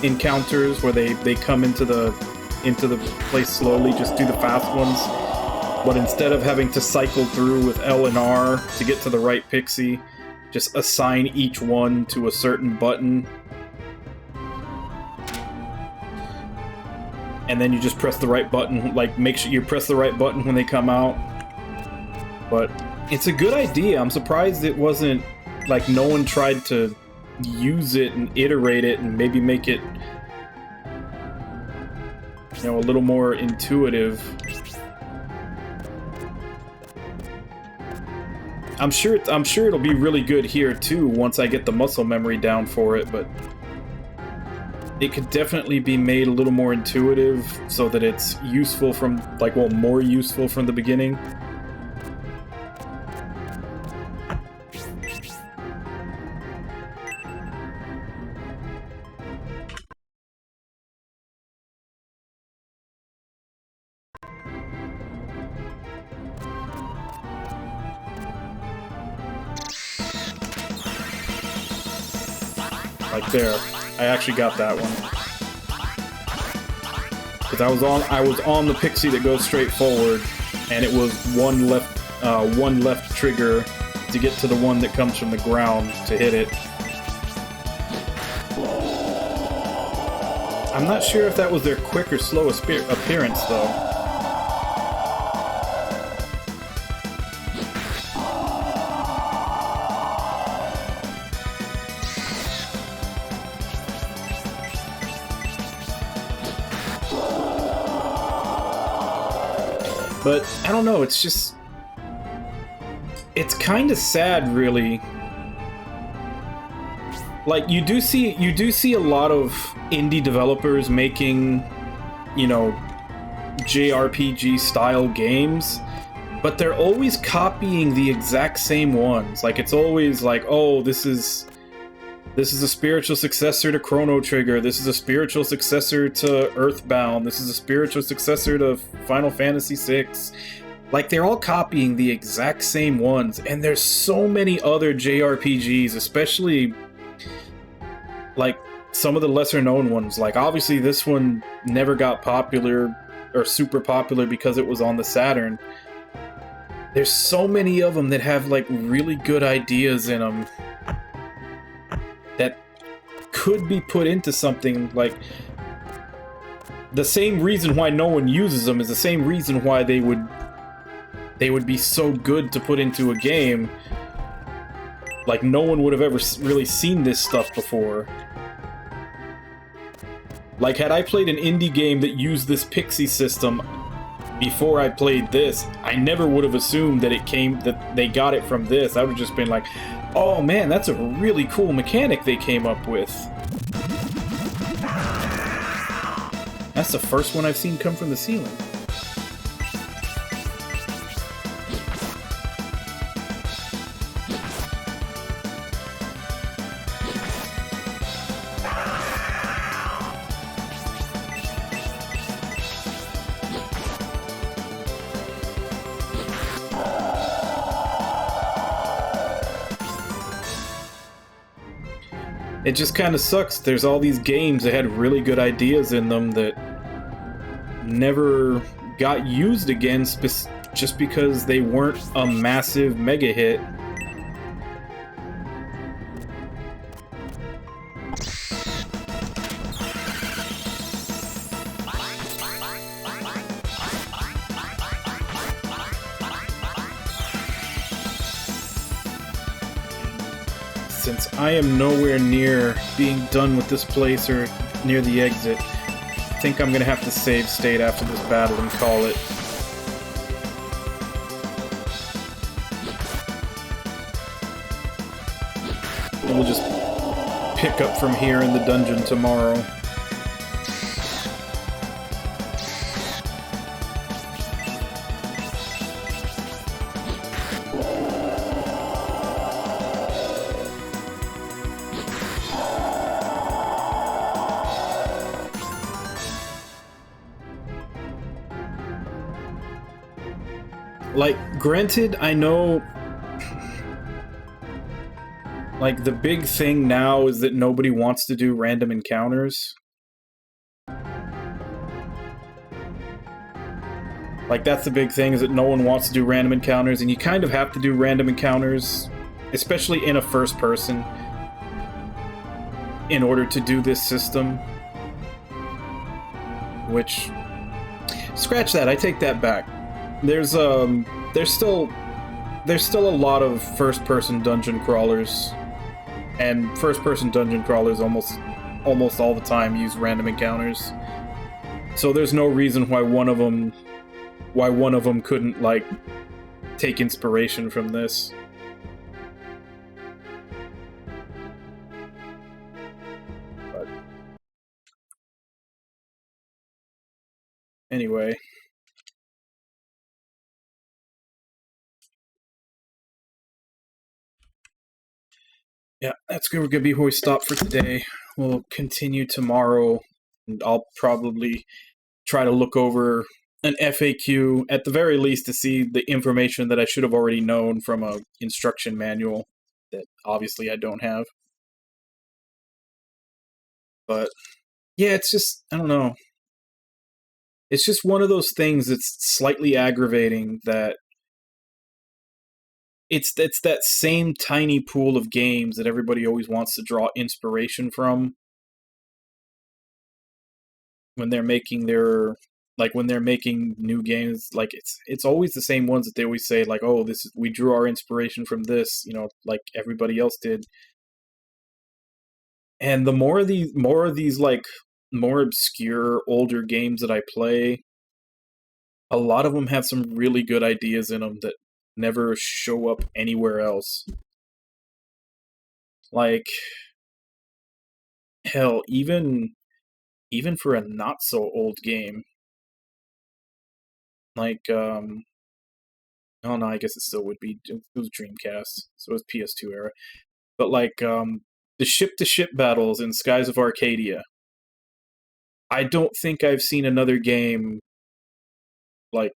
encounters where they come into the place slowly. Just do the fast ones. But instead of having to cycle through with L and R to get to the right pixie, just assign each one to a certain button. And then you just press the right button, like make sure you press the right button when they come out. But it's a good idea. I'm surprised it wasn't, like, no one tried to use it and iterate it and maybe make it, you know, a little more intuitive. I'm sure it'll be really good here too once I get the muscle memory down for it, but it could definitely be made a little more intuitive so that it's useful from, like, well, more useful from the beginning. Like there. I actually got that one. Because I was on the pixie that goes straight forward, and it was one left trigger to get to the one that comes from the ground to hit it. I'm not sure if that was their quick or slow appearance though. But I don't know, it's just, it's kind of sad, really. Like, you do see a lot of indie developers making, you know, JRPG style games, but they're always copying the exact same ones. Like, it's always like, oh, this is a spiritual successor to Chrono Trigger. This is a spiritual successor to Earthbound. This is a spiritual successor to Final Fantasy VI. Like, they're all copying the exact same ones. And there's so many other JRPGs, especially, like, some of the lesser known ones. Like, obviously this one never got popular or super popular because it was on the Saturn. There's so many of them that have, like, really good ideas in them that could be put into something. Like, the same reason why no one uses them is the same reason why they would be so good to put into a game. Like, no one would have ever really seen this stuff before. Like, had I played an indie game that used this pixie system before I played this, I never would have assumed that they got it from this. I would have just been like, oh man, that's a really cool mechanic they came up with. That's the first one I've seen come from the ceiling. It just kind of sucks. There's all these games that had really good ideas in them that never got used again just because they weren't a massive mega hit. Since I am nowhere near being done with this place or near the exit, I think I'm gonna have to save state after this battle and call it. And we'll just pick up from here in the dungeon tomorrow. like, granted, I know, like, the big thing now is that nobody wants to do random encounters. Like, that's the big thing, is that no one wants to do random encounters, and you kind of have to do random encounters, especially in a first person, in order to do this system. Which, scratch that, I take that back. There's still a lot of first-person dungeon crawlers, and first-person dungeon crawlers almost all the time use random encounters. So there's no reason why one of them couldn't, like, take inspiration from this. But anyway. Yeah, that's going to be where we stop for today. We'll continue tomorrow, and I'll probably try to look over an FAQ, at the very least, to see the information that I should have already known from a instruction manual that obviously I don't have. But yeah, it's just, I don't know. It's just one of those things that's slightly aggravating, that it's that same tiny pool of games that everybody always wants to draw inspiration from when they're making their, like, when they're making new games. Like, it's always the same ones that they always say, like, oh, we drew our inspiration from this, you know, like everybody else did. And the more of these like more obscure older games that I play, a lot of them have some really good ideas in them that never show up anywhere else. Like, hell, even for a not so old game, like, oh no, I guess it still would be, it was Dreamcast, so it was PS2 era. But like, the ship-to-ship battles in Skies of Arcadia, I don't think I've seen another game, like,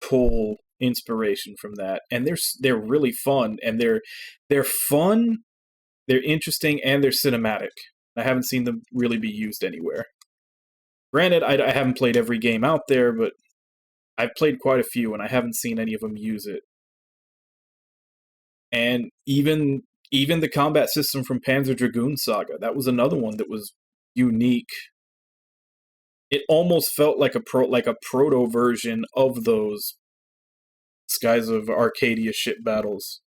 pull inspiration from that. And they're really fun, and they're fun, they're interesting, and they're cinematic. I haven't seen them really be used anywhere. Granted, I haven't played every game out there, but I've played quite a few, and I haven't seen any of them use it. And even the combat system from Panzer Dragoon Saga, that was another one that was unique. It almost felt like a proto version of those Skies of Arcadia ship battles.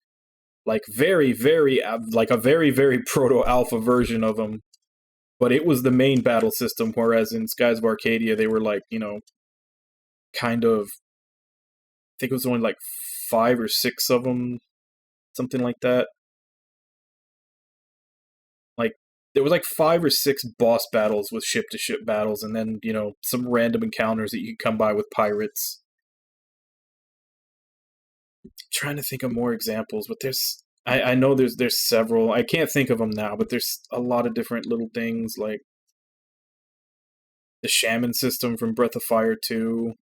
Like, very, very, like a very, very proto-alpha version of them. But it was the main battle system, whereas in Skies of Arcadia, they were like, you know, kind of, I think it was only like 5 or 6 of them, something like that. Like, there was like 5 or 6 boss battles with ship-to-ship battles, and then, you know, some random encounters that you could come by with pirates. I'm trying to think of more examples, but I know there's several. I can't think of them now, but there's a lot of different little things, like the shaman system from Breath of Fire 2.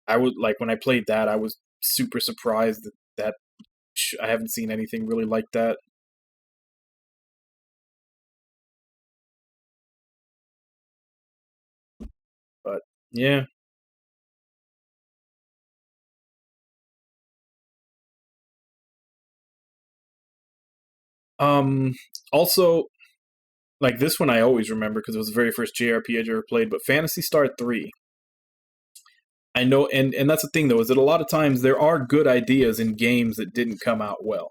I would, like, when I played that, I was super surprised that I haven't seen anything really like that. But yeah. Also, like, this one I always remember because it was the very first JRPG I ever played, but Phantasy Star 3. I know, and that's the thing, though, is that a lot of times there are good ideas in games that didn't come out well.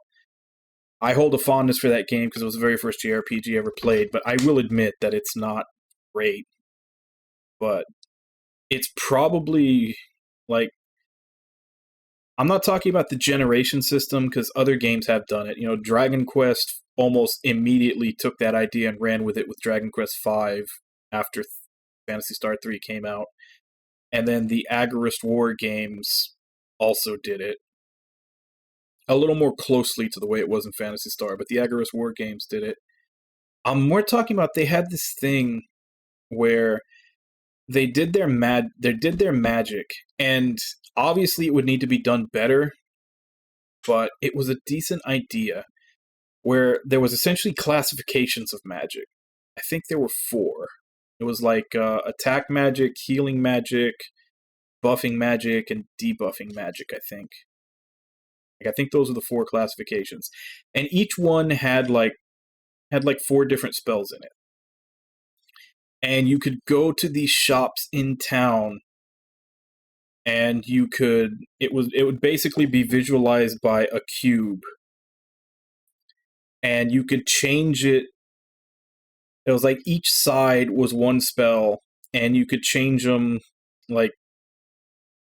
I hold a fondness for that game because it was the very first JRPG I ever played, but I will admit that it's not great. But it's probably, like, I'm not talking about the generation system, because other games have done it. You know, Dragon Quest almost immediately took that idea and ran with it with Dragon Quest V after Phantasy Star 3 came out. And then the Agarist War games also did it. A little more closely to the way it was in Phantasy Star, but the Agarist War games did it. We're talking about, they had this thing where they did their magic, and Obviously, it would need to be done better, but it was a decent idea where there was essentially classifications of magic. I think there were 4. It was like attack magic, healing magic, buffing magic, and debuffing magic, I think. Like, I think those are the 4 classifications. And each one had like 4 different spells in it. And you could go to these shops in town, and it would basically be visualized by a cube. And you could change it. It was like each side was one spell, and you could change them, like,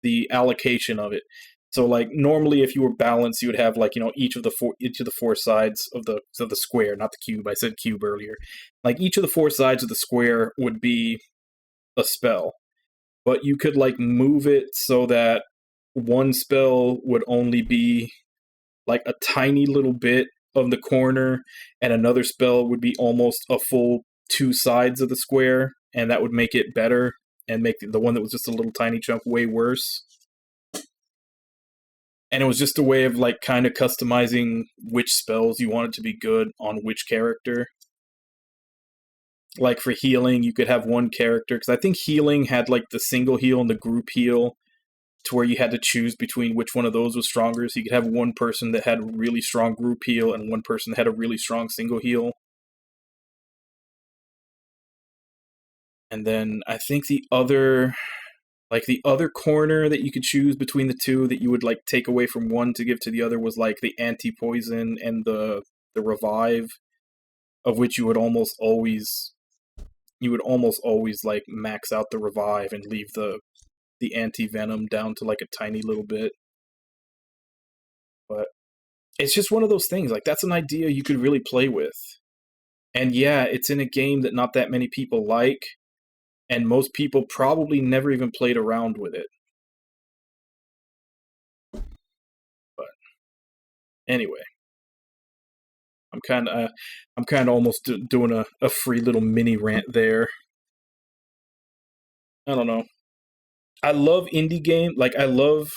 the allocation of it. So, like, normally if you were balanced, you would have, like, you know, each of the 4 sides of the square, not the cube. I said cube earlier. Like, each of the 4 sides of the square would be a spell. But you could, like, move it so that one spell would only be, like, a tiny little bit of the corner, and another spell would be almost a full 2 sides of the square, and that would make it better, and make the one that was just a little tiny chunk way worse. And it was just a way of, like, kind of customizing which spells you wanted to be good on which character. Like, for healing, you could have one character, because I think healing had, like, the single heal and the group heal, to where you had to choose between which one of those was stronger. So you could have one person that had a really strong group heal and one person that had a really strong single heal. And then I think the other corner that you could choose between the two that you would, like, take away from one to give to the other was, like, the anti-poison and the revive, of which you would almost always like max out the revive and leave the anti-venom down to, like, a tiny little bit. But it's just one of those things, like, that's an idea you could really play with. And yeah, it's in a game that not that many people like, and most people probably never even played around with it. But anyway, I'm kind of almost doing a free little mini rant there. I don't know. I love indie game. Like, I love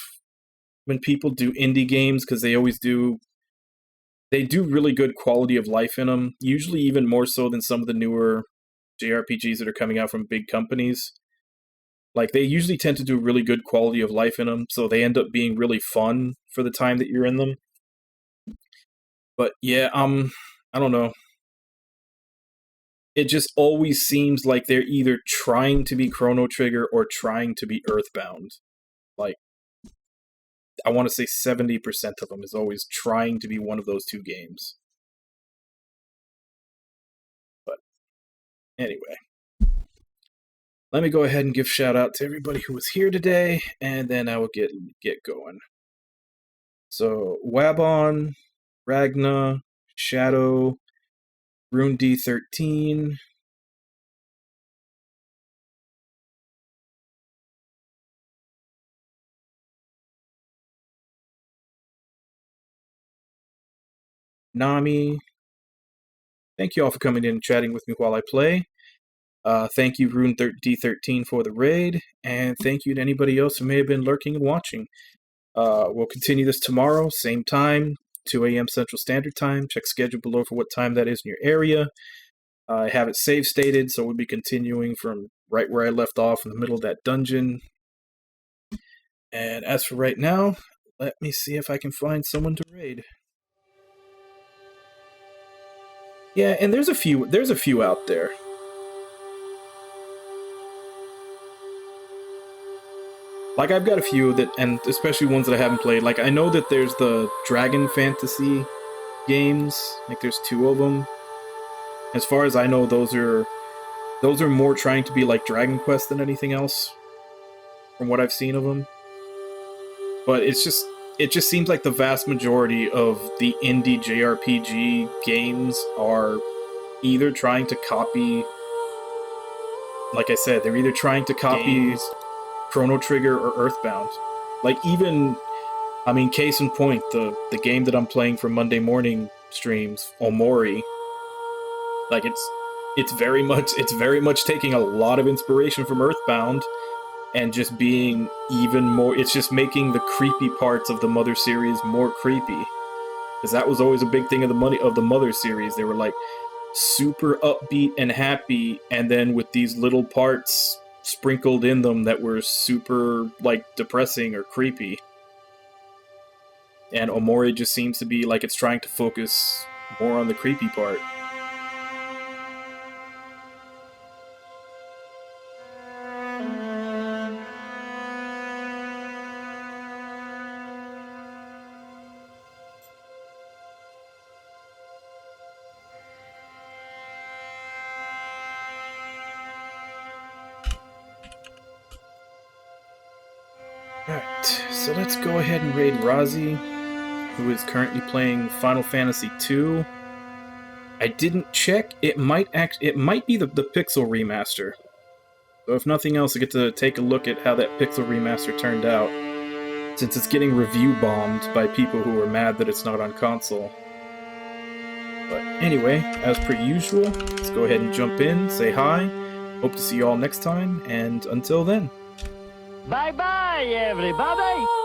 when people do indie games, because they always do. They do really good quality of life in them. Usually, even more so than some of the newer JRPGs that are coming out from big companies. Like, they usually tend to do really good quality of life in them, so they end up being really fun for the time that you're in them. But yeah, I don't know. It just always seems like they're either trying to be Chrono Trigger or trying to be Earthbound. Like, I want to say 70% of them is always trying to be one of those 2 games. But anyway, let me go ahead and give shout out to everybody who was here today, and then I will get going. So, Wabon, Ragna, Shadow, Rune D13, Nami. Thank you all for coming in and chatting with me while I play. Thank you, Rune D13, for the raid, and thank you to anybody else who may have been lurking and watching. We'll continue this tomorrow, same time, 2 a.m. Central Standard Time. Check schedule below for what time that is in your area. I have it save stated, so we'll be continuing from right where I left off in the middle of that dungeon. And as for right now, let me see if I can find someone to raid. Yeah, and there's a few out there. Like, I've got a few that, and especially ones that I haven't played. Like, I know that there's the Dragon Fantasy games. Like, there's 2 of them. As far as I know, those are more trying to be like Dragon Quest than anything else, from what I've seen of them. But it just seems like the vast majority of the indie JRPG games are either trying to copy, like I said, they're either trying to copy Chrono Trigger or Earthbound. Like, even, I mean, case in point, the game that I'm playing for Monday morning streams, Omori, like, it's very much taking a lot of inspiration from Earthbound, and just being even more. It's just making the creepy parts of the Mother series more creepy, because that was always a big thing of the Mother series. They were like super upbeat and happy, and then with these little parts sprinkled in them that were super like depressing or creepy. And Omori just seems to be like it's trying to focus more on the creepy part. Alright, so let's go ahead and raid Razi, who is currently playing Final Fantasy II. I didn't check. It might be the Pixel remaster. So if nothing else, I get to take a look at how that Pixel remaster turned out, since it's getting review bombed by people who are mad that it's not on console. But anyway, as per usual, let's go ahead and jump in, say hi. Hope to see you all next time, and until then. Bye-bye, everybody!